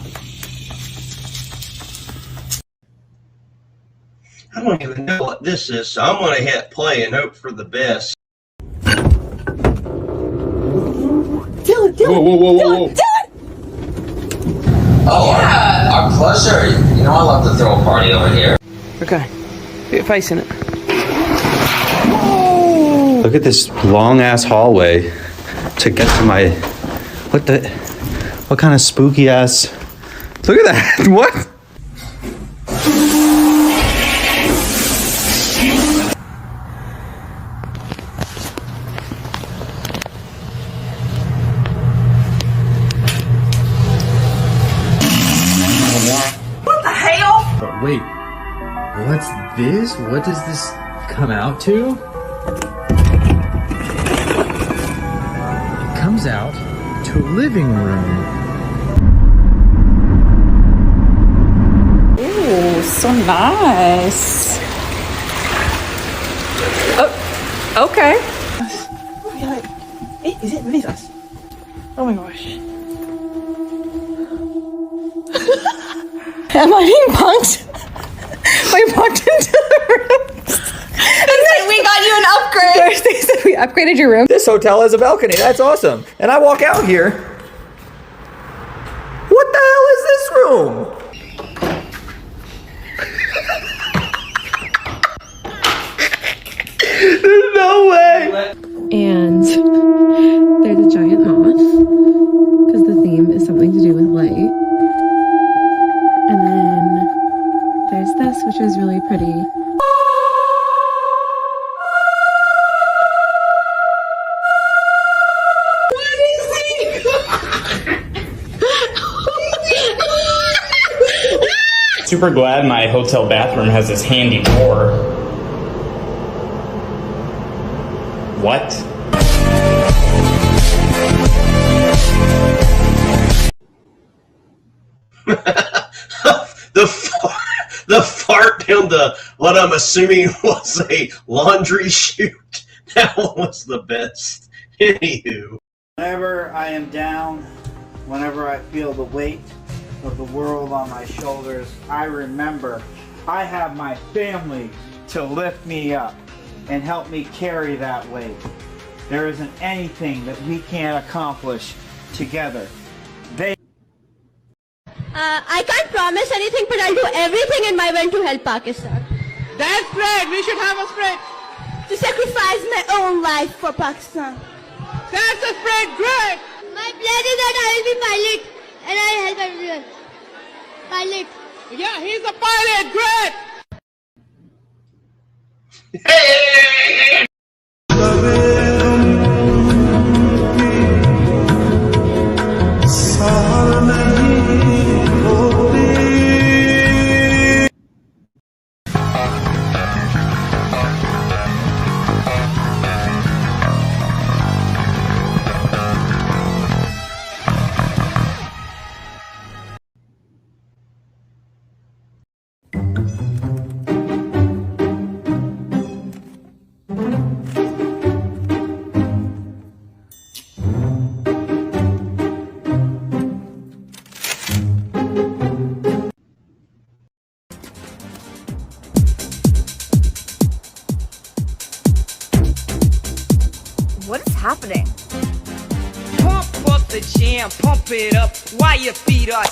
I don't even know what this is, so I'm going to hit play and hope for the best. Dylan, Whoa. Oh, our pleasure. You know I love to throw a party over here. Okay. Put your face in it. Look at this long ass hallway to get to my. What kind of spooky ass. Look at that. What? What the hell? Wait, what's this? What does this come out to? It comes out to a living room. Ooh, so nice. Oh, okay. Is it really us? Oh my gosh. Am I being punked? We walked into the room. And then we got you an upgrade. They said we upgraded your room. This hotel has a balcony. That's awesome. And I walk out here. What the hell is this room? There's no way. And there's a giant moth because the theme is something to do with light. And then there's this, which is really pretty. Super glad my hotel bathroom has this handy door. What? The fart down the, what I'm assuming was a laundry chute. That one was the best. Anywho. Whenever I am down, whenever I feel the weight of the world on my shoulders, I remember I have my family to lift me up and help me carry that weight. There isn't anything that we can't accomplish together. I can't promise anything, but I'll do everything in my will to help Pakistan. That's right. We should have a spread. To sacrifice my own life for Pakistan. That's a spread. Great. My plan is that I will be pilot and I'll help everyone. Pilot. Yeah, he's a pilot. Great. Hey! What is happening? Pump up the jam, pump it up while your feet are.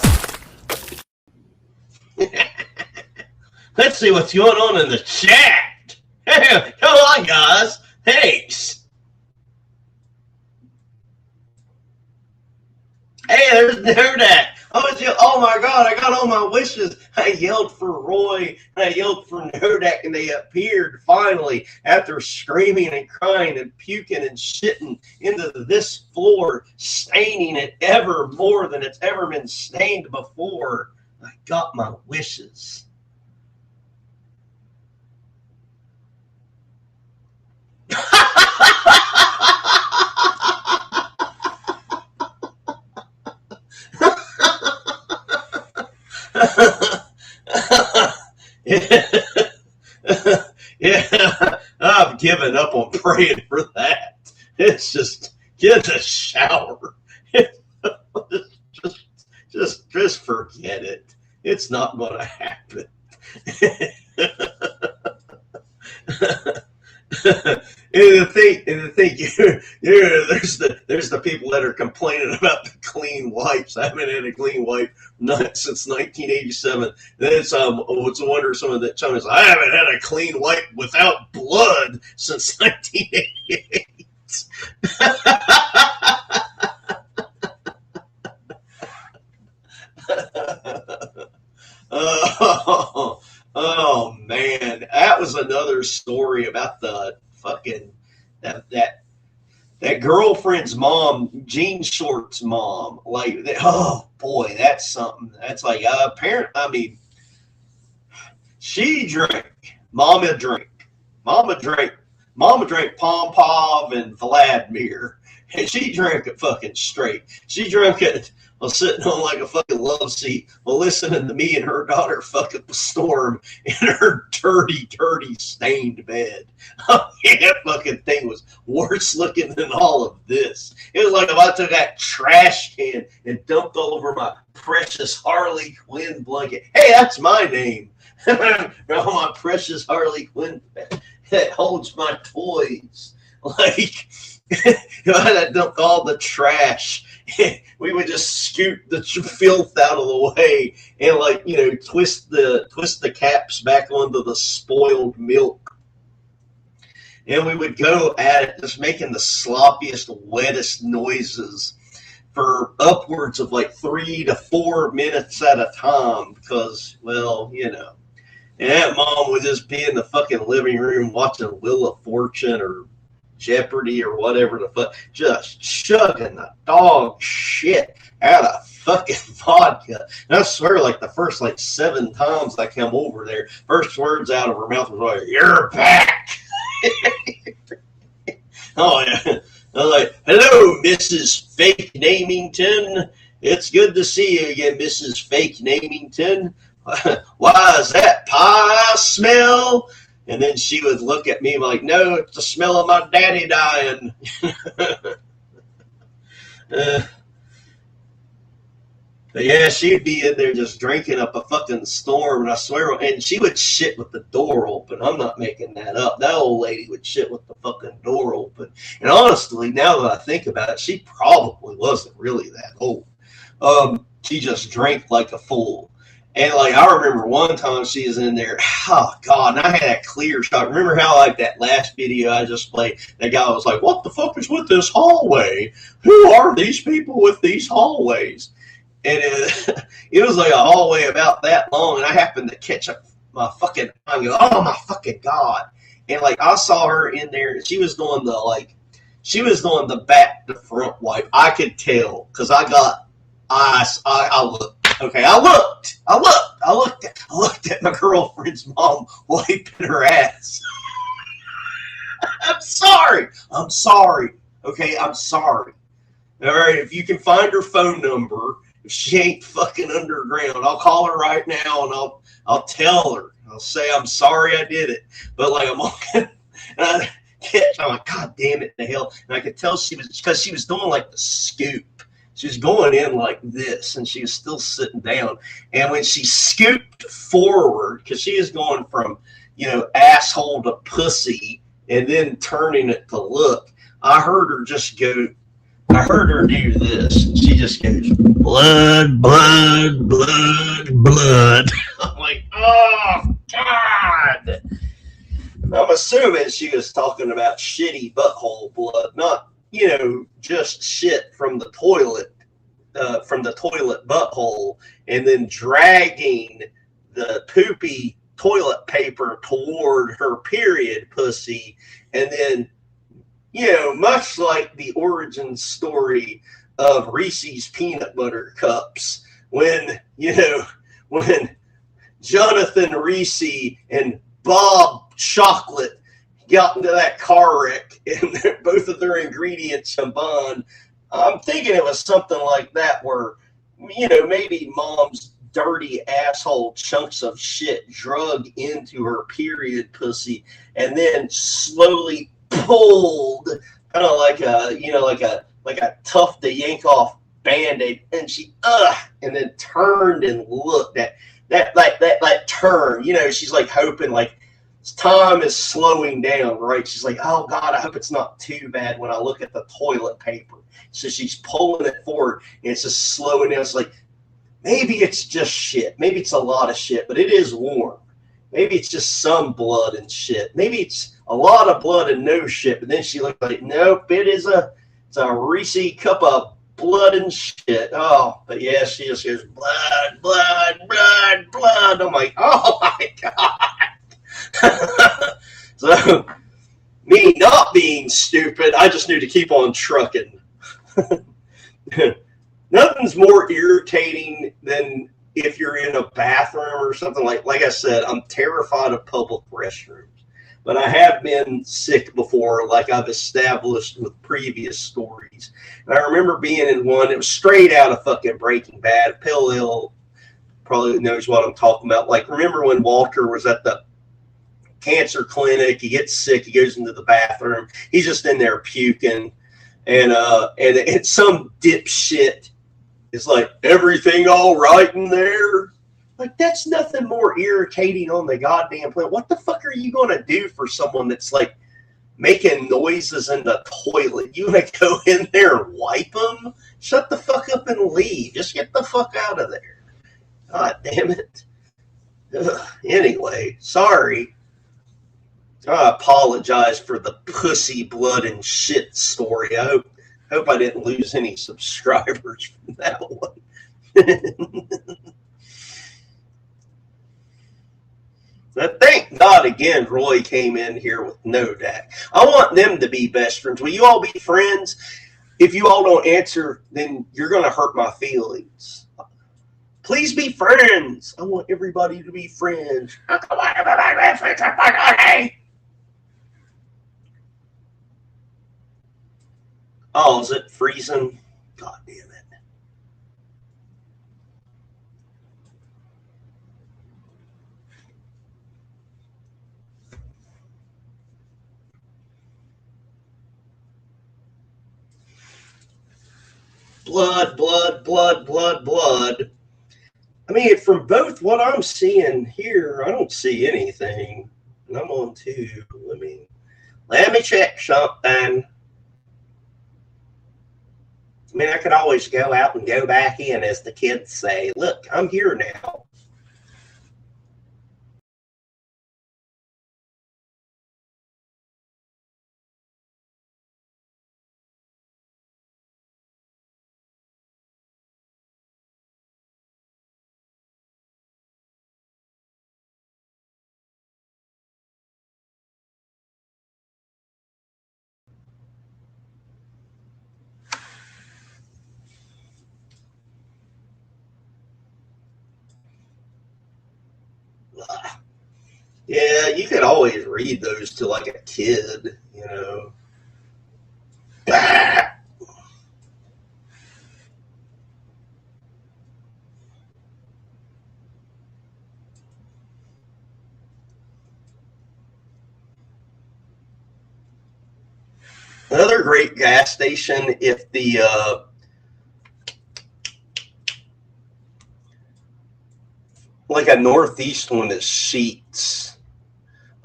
Let's see what's going on in the chat. Hey, come on, guys. Thanks. Hey, there's Nerdak. Oh my God, I got all my wishes. I yelled for Roy, and I yelled for Nerdak, and they appeared finally after screaming and crying and puking and shitting into this floor, staining it ever more than it's ever been stained before. I got my wishes. Yeah, I've given up on praying for that. It's just get in the shower. just forget it. It's not going to happen. And the thing, there's the people that are complaining about the clean wipes. I haven't had a clean wipe since 1987. Then it's a wonder some of the chums. I haven't had a clean wipe without blood since 1988. Oh man, that was another story about the fucking that girlfriend's mom, Jean Short's mom. Like, oh boy, that's something. That's like she drank. Mama drank Pom Pom and Vladimir, and she drank it fucking straight. She drank it while sitting on like a fucking love seat while listening to me and her daughter fucking storm in her dirty, stained bed. I mean, that fucking thing was worse looking than all of this. It was like if I took that trash can and dumped all over my precious Harley Quinn blanket. Hey, that's my name. My precious Harley Quinn that holds my toys. Like, I dumped all the trash. We would just scoot the filth out of the way and, like, twist the caps back onto the spoiled milk. And we would go at it just making the sloppiest, wettest noises for upwards of like 3 to 4 minutes at a time because, well, and that mom would just be in the fucking living room watching Wheel of Fortune or Jeopardy or whatever the fuck, just chugging the dog shit out of fucking vodka. And I swear, like the first 7 times I come over there, first words out of her mouth was like, "You're back." Oh yeah. I was like, "Hello, Mrs. Fake Namington. It's good to see you again, Mrs. Fake Namington. Why is that pie smell?" And then she would look at me like, "No, it's the smell of my daddy dying." But yeah, she'd be in there just drinking up a fucking storm, and I swear, and she would shit with the door open. I'm not making that up. That old lady would shit with the fucking door open. And honestly, now that I think about it, she probably wasn't really that old. She just drank like a fool. And like I remember one time she was in there, oh God, and I had that clear shot. Remember how like that last video I just played, that guy was like, "What the fuck is with this hallway? Who are these people with these hallways?" And it was like a hallway about that long, and I happened to catch my fucking eye and go, "Oh my fucking God." And like I saw her in there, and she was doing the back to front wipe. I could tell because I got eyes. I looked. Okay, I looked at my girlfriend's mom wiping her ass. I'm sorry. Okay, I'm sorry. All right, if you can find her phone number, if she ain't fucking underground, I'll call her right now and I'll tell her. I'll say I'm sorry I did it. But like I'm looking, and I'm like, God damn it, the hell! And I could tell she was doing like the scoop. She was going in like this, and she was still sitting down. And when she scooped forward, because she is going from asshole to pussy, and then turning it to look, I heard her do this. She just goes, blood, blood, blood, blood. I'm like, oh, God. I'm assuming she was talking about shitty butthole blood, not, just shit from the toilet butthole, and then dragging the poopy toilet paper toward her period pussy, and then much like the origin story of Reese's peanut butter cups, when Jonathan Reese and Bob Chocolate got into that car wreck and both of their ingredients combined. I'm thinking it was something like that where, maybe mom's dirty asshole chunks of shit drug into her period pussy and then slowly pulled, kind of like a tough to yank off band-aid, and she and then turned and looked at that turn. She's like hoping like time is slowing down, right? She's like, oh God, I hope it's not too bad when I look at the toilet paper. So she's pulling it forward and it's just slowing down. It's like, maybe it's just shit. Maybe it's a lot of shit, but it is warm. Maybe it's just some blood and shit. Maybe it's a lot of blood and no shit. But then she looked like, nope, it's a Reese cup of blood and shit. Oh, but yeah, she just goes, blood, blood, blood, blood. I'm like, oh my God. So, me not being stupid, I just knew to keep on trucking. Nothing's more irritating than if you're in a bathroom or something. Like I said, I'm terrified of public restrooms. But I have been sick before, like I've established with previous stories. And I remember being in one, it was straight out of fucking Breaking Bad. Pale Ale probably knows what I'm talking about. Like, remember when Walter was at the cancer clinic, he gets sick, he goes into the bathroom, he's just in there puking, and it's some dipshit is like, everything all right in there? Like, that's nothing more irritating on the goddamn planet. What the fuck are you going to do for someone that's like making noises in the toilet? You want to go in there and wipe them? Shut the fuck up and leave. Just get the fuck out of there. God damn it. Ugh. Anyway, sorry. I apologize for the pussy, blood, and shit story. I hope I didn't lose any subscribers from that one. But thank God again Roy came in here with no DAC. I want them to be best friends. Will you all be friends? If you all don't answer, then you're going to hurt my feelings. Please be friends. I want everybody to be friends. Oh, is it freezing? God damn it. Blood, blood, blood, blood, blood. I mean, from both what I'm seeing here, I don't see anything. And I'm on 2. Let me check something. I mean, I could always go out and go back in, as the kids say. Look, I'm here now. Yeah, you could always read those to like a kid, you know. Another great gas station, if the like a Northeast one is Sheets.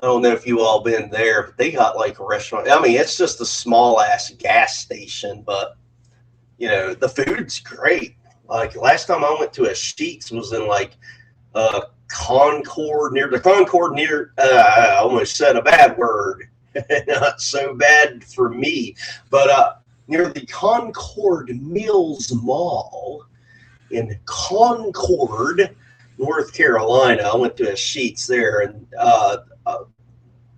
I don't know if you all been there, but they got like a restaurant. I mean, it's just a small ass gas station, but you know, the food's great. Like last time I went to a Sheets was in like Concord, near I almost said a bad word. Not so bad for me, but near the Concord Mills Mall in Concord, North Carolina. I went to a Sheets there, and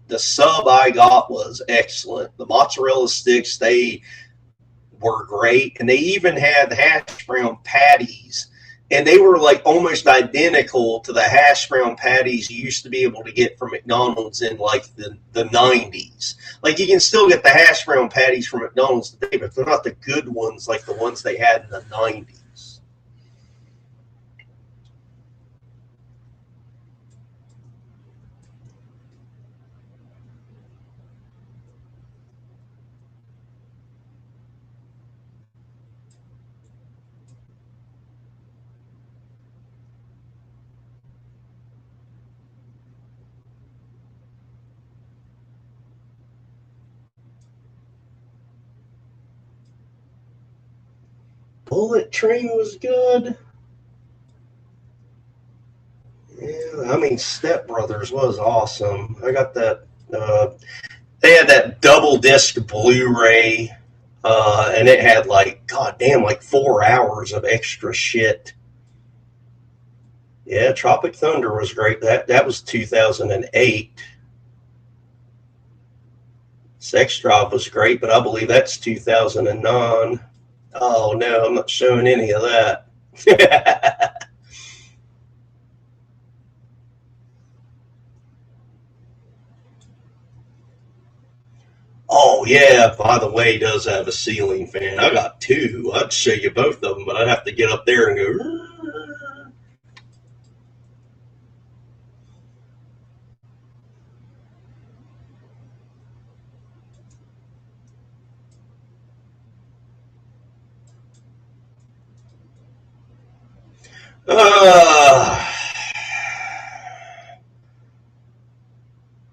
the sub I got was excellent. The mozzarella sticks, they were great, and they even had hash brown patties, and they were like almost identical to the hash brown patties you used to be able to get from McDonald's in like the 90s. Like you can still get the hash brown patties from McDonald's today, but they're not the good ones like the ones they had in the 90s. Bullet Train was good. Yeah, I mean, Step Brothers was awesome. I got that. They had that double disc Blu-ray, and it had like, goddamn, like 4 hours of extra shit. Yeah, Tropic Thunder was great. That was 2008. Sex Drive was great, but I believe that's 2009. Oh no, I'm not showing any of that. Oh yeah, by the way, does have a ceiling fan. I got two. I'd show you both of them, but I'd have to get up there and go.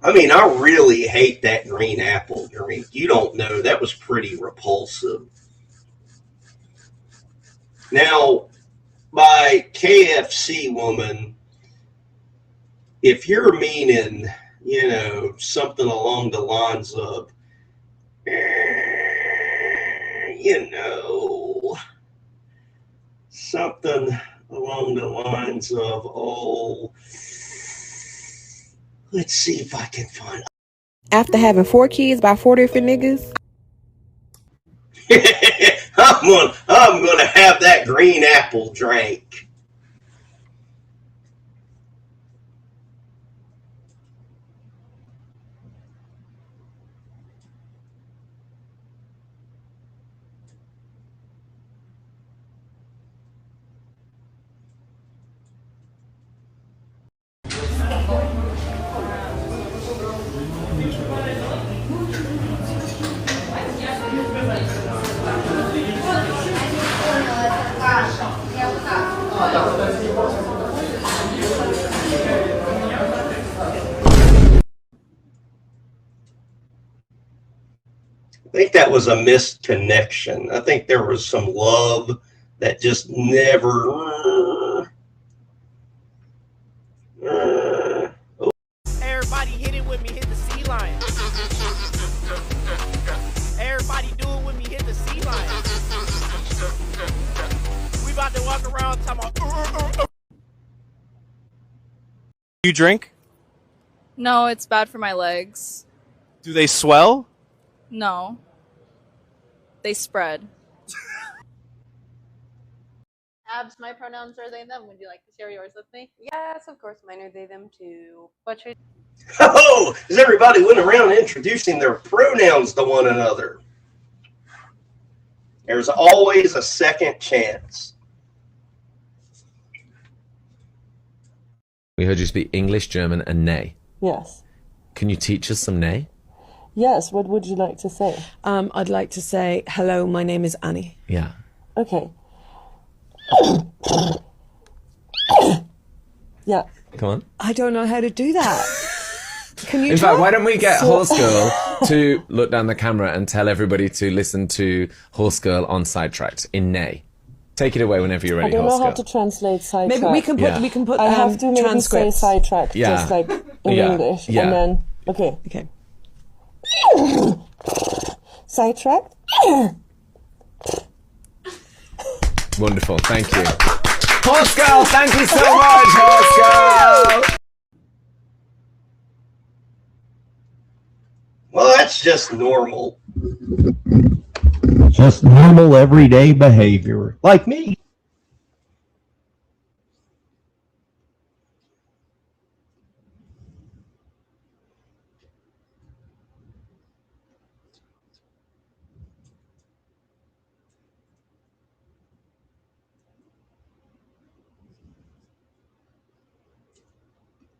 I mean, I really hate that green apple drink. You don't know, that was pretty repulsive. Now, by KFC woman, if you're meaning, you know, something along the lines of, you know, something along the lines of, oh, let's see if I can find. After having 4 kids by 4 different niggas. I'm gonna have that green apple drink. I think that was a missed connection. I think there was some love that just never. Everybody hit it with me, hit the sea lion. Everybody do it with me, hit the sea lion. We about to walk around talking about. You drink? No, it's bad for my legs. Do they swell? No. They spread. Abs, my pronouns are they, them. Would you like to share yours with me? Yes, of course. Mine are they, them too. What's your... Oh, as everybody went around introducing their pronouns to one another. There's always a second chance. We heard you speak English, German, and Nay. Yes. Can you teach us some Nay? Yes, what would you like to say? I'd like to say, hello, my name is Annie. Yeah. Okay. Yeah. Come on. I don't know how to do that. Can you In try? fact, why don't we get Horse Girl to look down the camera and tell everybody to listen to Horse Girl on Sidetracked in Nay. Take it away whenever you're ready, I don't Horse know how Girl. to translate sidetrack. Maybe we can put I have to maybe transcripts. say sidetrack, Yeah. just like in Yeah. English, Yeah. and then okay. Sidetrack. Wonderful, thank you. Horse Girl, thank you so much, Horse Girl! Well, that's just normal. Just normal everyday behavior, like me.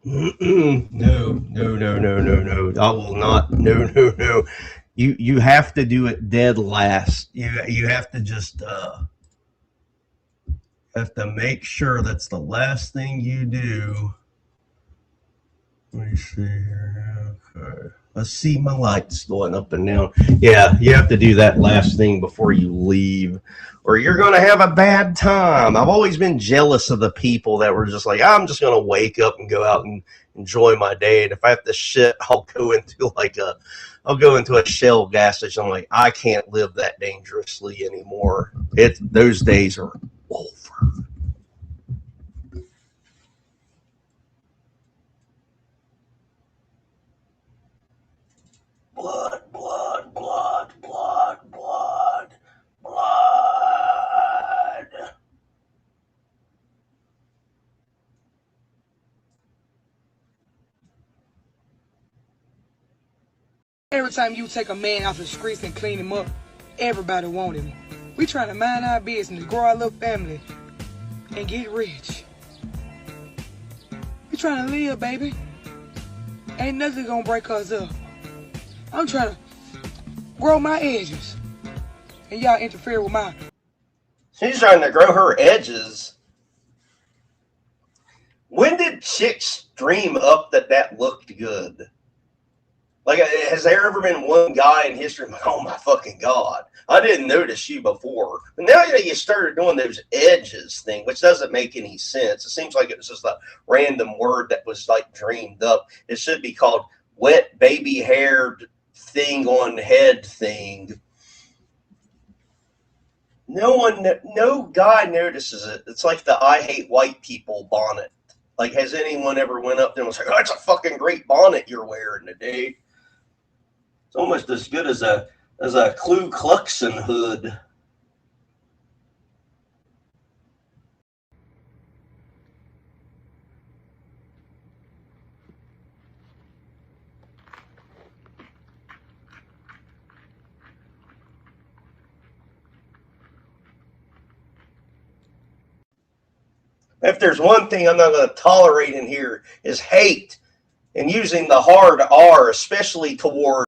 No. I will not. No. You have to do it dead last. You have to just have to make sure that's the last thing you do. Let me see here. Okay. Let's see my lights going up and down. Yeah, you have to do that last thing before you leave, or you're going to have a bad time. I've always been jealous of the people that were just like, I'm just going to wake up and go out and enjoy my day. And if I have to shit, I'll go into a Shell gas station. I'm like, I can't live that dangerously anymore. Those days are over. Blood. Every time you take a man off the streets and clean him up, everybody want him. We trying to mind our business, grow our little family, and get rich. We trying to live, baby. Ain't nothing gonna break us up. I'm trying to grow my edges, and y'all interfere with mine. She's trying to grow her edges. When did chicks dream up that looked good? Like, has there ever been one guy in history, like, oh my fucking God, I didn't notice you before. But now you started doing those edges thing, which doesn't make any sense. It seems like it was just a random word that was like dreamed up. It should be called wet baby haired thing on head thing. No guy notices it. It's like the I hate white people bonnet. Like, has anyone ever went up there and was like, oh, that's a fucking great bonnet you're wearing today? It's almost as good as a Ku Klux Klan hood. If there's one thing I'm not going to tolerate in here is hate and using the hard R, especially toward.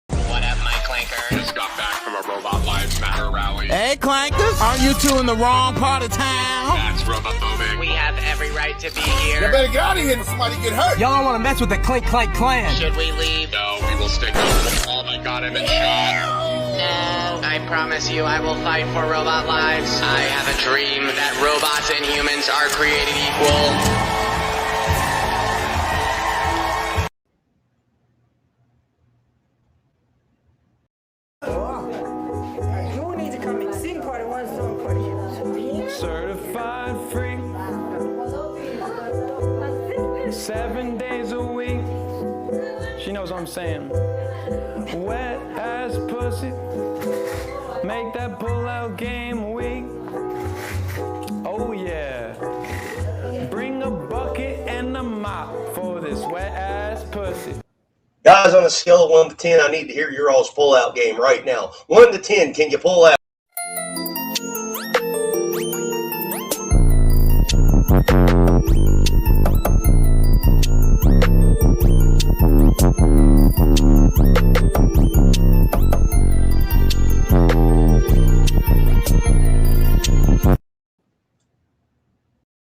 What up, my clankers? Just got back from a Robot Lives Matter rally. Hey, clankers, aren't you two in the wrong part of town? That's robophobic. We have every right to be here. You better get out of here before somebody get hurt. Y'all don't want to mess with the Clink Clank clan. Should we leave? No, we will stick up. Oh my God, I've been shot. No. I promise you I will fight for robot lives. I have a dream that robots and humans are created equal. Certified free, 7 days a week. She knows what I'm saying. Wet ass pussy, make that pull out game weak. Oh yeah. Bring a bucket and a mop for this wet ass pussy. Guys, on a scale of 1 to 10, I need to hear your all's pull-out game right now. 1 to 10, can you pull out?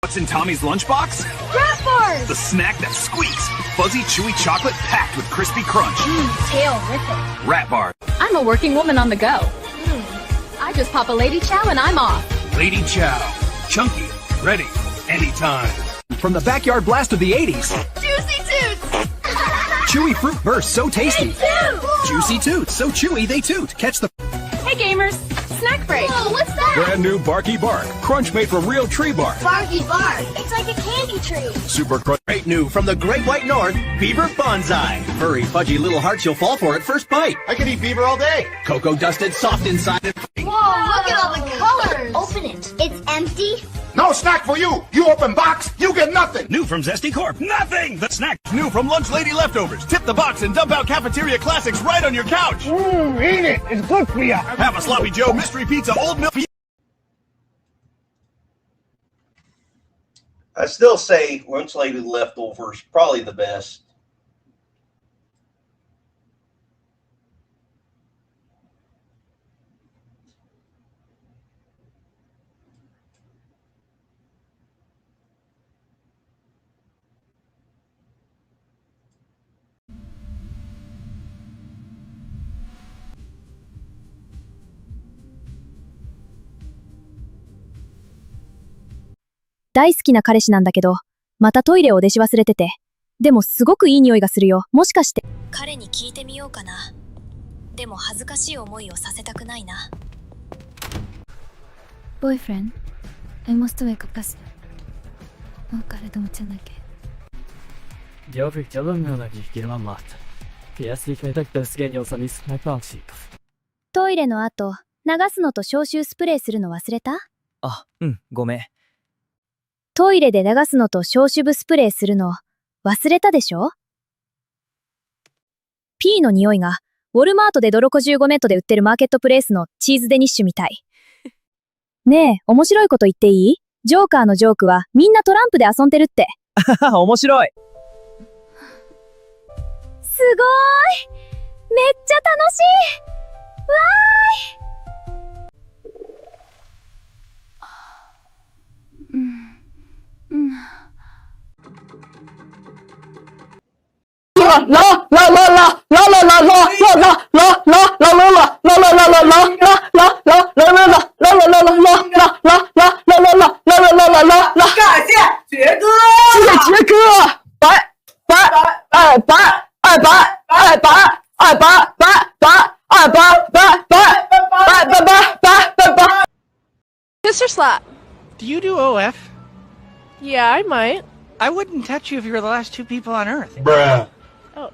What's in Tommy's lunchbox? Rat bars! The snack that squeaks. Fuzzy, chewy chocolate packed with crispy crunch. Tail ripper. Rat bar. I'm a working woman on the go. I just pop a Lady Chow and I'm off. Lady Chow. Chunky. Ready. Anytime. From the backyard blast of the 80s. Juicy Toots! Chewy fruit burst so tasty. Toot! Juicy toots so chewy they toot. Catch the Hey gamers, snack break. Whoa, what's that? brand new Barky Bark. Crunch made from real tree bark. Barky bark. It's like a candy tree. Super crunch. Great new from the Great White North. Beaver Bonsai. Furry, fudgy little hearts you'll fall for at first bite. I could eat beaver all day. Cocoa dusted, soft inside. Whoa, look at all the colors. Open it. It's empty. No snack for you! You open box, you get nothing! New from Zesty Corp, nothing! The snack new from Lunch Lady Leftovers. Tip the box and dump out cafeteria classics right on your couch. Eat it. It's good for you. Have a Sloppy Joe Mystery Pizza Old Milk. I still say Lunch Lady Leftovers, probably the best.「大好きな彼氏なんだけど、またトイレを出し忘れてて。でもすごくいい匂いがするよ。もしかして。彼に聞いてみようかな。でも恥ずかしい思いをさせたくないな。Boyfriend, I must wake up kasi. Kaya mo tiyan lagi. Jag fick jobba med att gilla mat. Jag gick med att det jag sa nyss med planskip. トイレの後、流すのと消臭スプレーするの忘れた？あ、ごめん。トイレで流すのと消臭スプレーするの忘れたでしょ？ P の匂いがウォルマートでドロ55ネットで売ってるマーケットプレイスのチーズデニッシュみたい。ねえ、面白いこと言っていい？ジョーカーのジョークはみんなトランプで遊んでるって。面白い。すごーい。めっちゃ楽しい。わ感谢杰哥，谢谢杰哥，Mr. Slap. Do you do OF? Yeah, I might. I wouldn't touch you if you were the last two people on Earth. Bruh. Oh,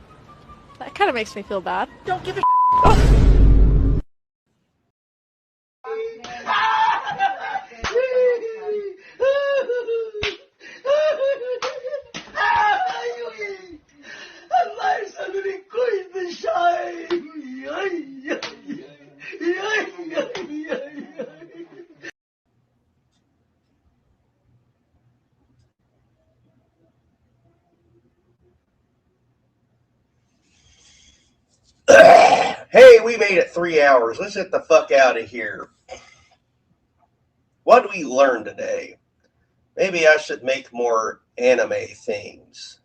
that kind of makes me feel bad. Don't give a Hey, we made it 3 hours. Let's get the fuck out of here. What did we learn today? Maybe I should make more anime things.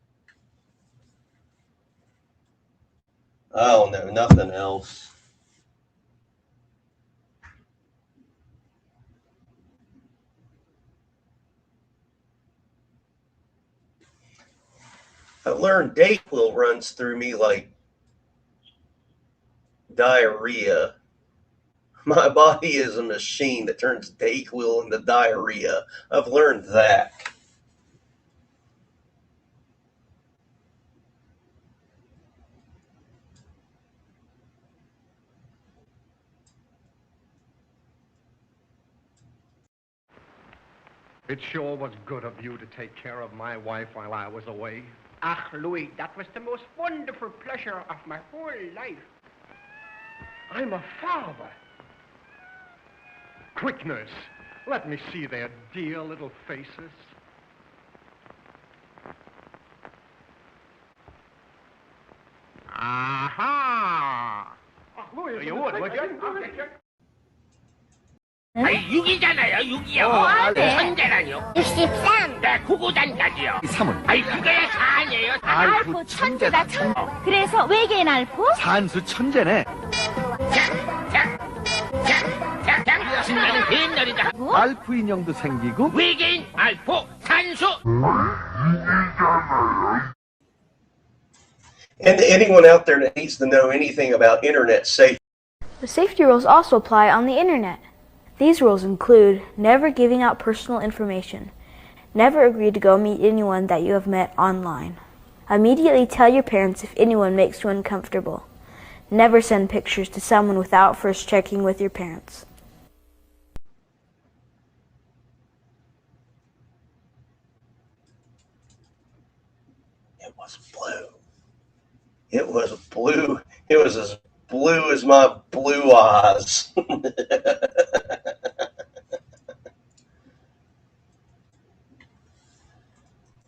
I don't know, nothing else. I learned Dayquil runs through me like diarrhea. My body is a machine that turns Dayquil into diarrhea. I've learned that. It sure was good of you to take care of my wife while I was away. Ah, Louis, that was the most wonderful pleasure of my whole life. I'm a father. Quick, nurse. Let me see their dear little faces. Aha! Louis, you would you? I'll get you. 아이 6이잖아요 6이요 천재라뇨 63 네 구구단까지요 3은 아이 그거야 4아니에요 알프 천재다 천재 그래서 외계인 알프? 산수 천재네. 신나는 뱃놀이다 알프 인형도 생기고 외계인 알프 산수 And anyone out there that needs to know anything about internet safety. The safety rules also apply on the internet. These rules include never giving out personal information, never agree to go meet anyone that you have met online, immediately tell your parents if anyone makes you uncomfortable, never send pictures to someone without first checking with your parents. It was blue. It was blue. It was as blue as my blue eyes.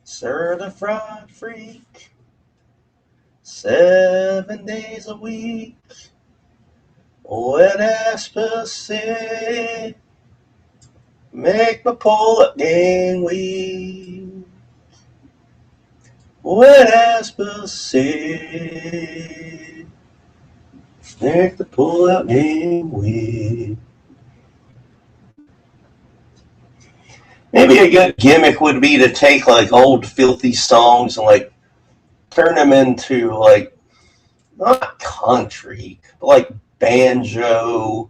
Certified freak, 7 days a week. Wet ass pussy, make my pull-up game weak. Wet ass pussy, make the pull-out game weak. Maybe a good gimmick would be to take like old filthy songs and like turn them into like not country, but like banjo,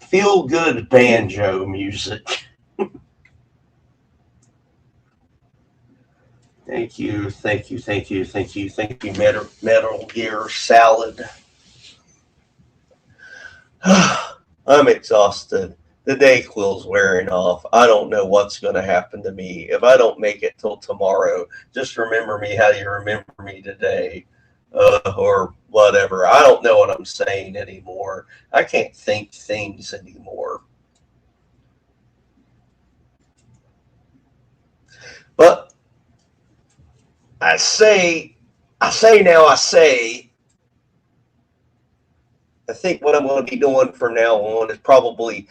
feel good banjo music. Thank you, Metal Gear Salad. I'm exhausted. The DayQuil's wearing off. I don't know what's going to happen to me. If I don't make it till tomorrow, just remember me how you remember me today. Or whatever. I don't know what I'm saying anymore. I can't think things anymore. But I say, I think what I'm going to be doing from now on is probably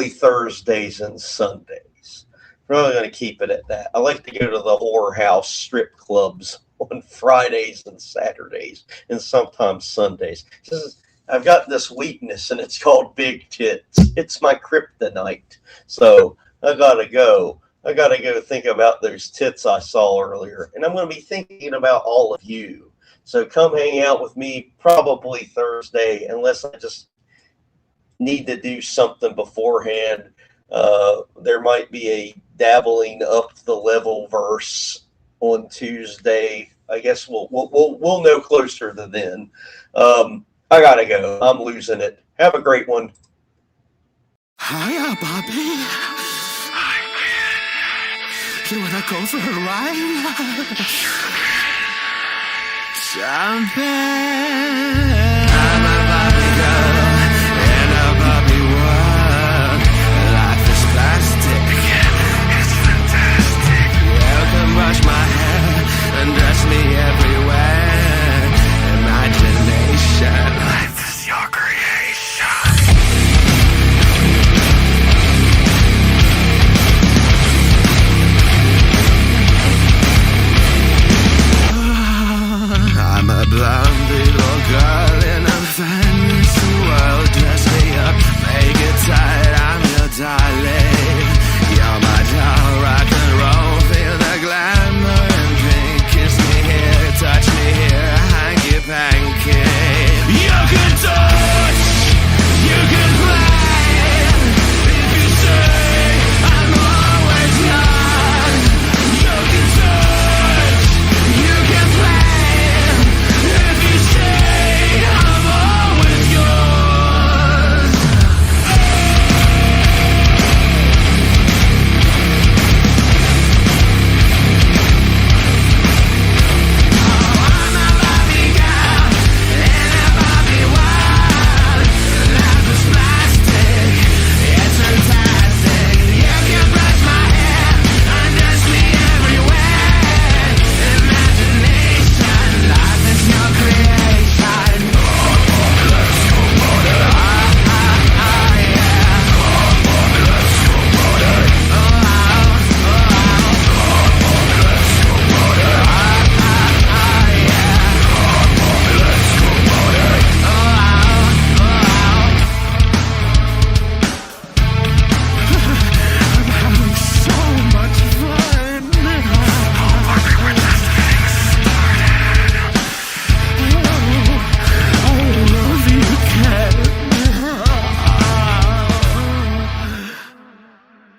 Thursdays and Sundays. Probably going to keep it at that. I like to go to the whorehouse strip clubs on Fridays and Saturdays, and sometimes Sundays. I've got this weakness, and it's called big tits. It's my kryptonite. So I gotta go. I gotta go think about those tits I saw earlier, and I'm going to be thinking about all of you. So come hang out with me probably Thursday, unless I just need to do something beforehand. There might be a dabbling up the level verse on Tuesday. I guess we'll know closer to then. I gotta go. I'm losing it. Have a great one. Hiya, Bobby. You wanna go for a ride? Jump in.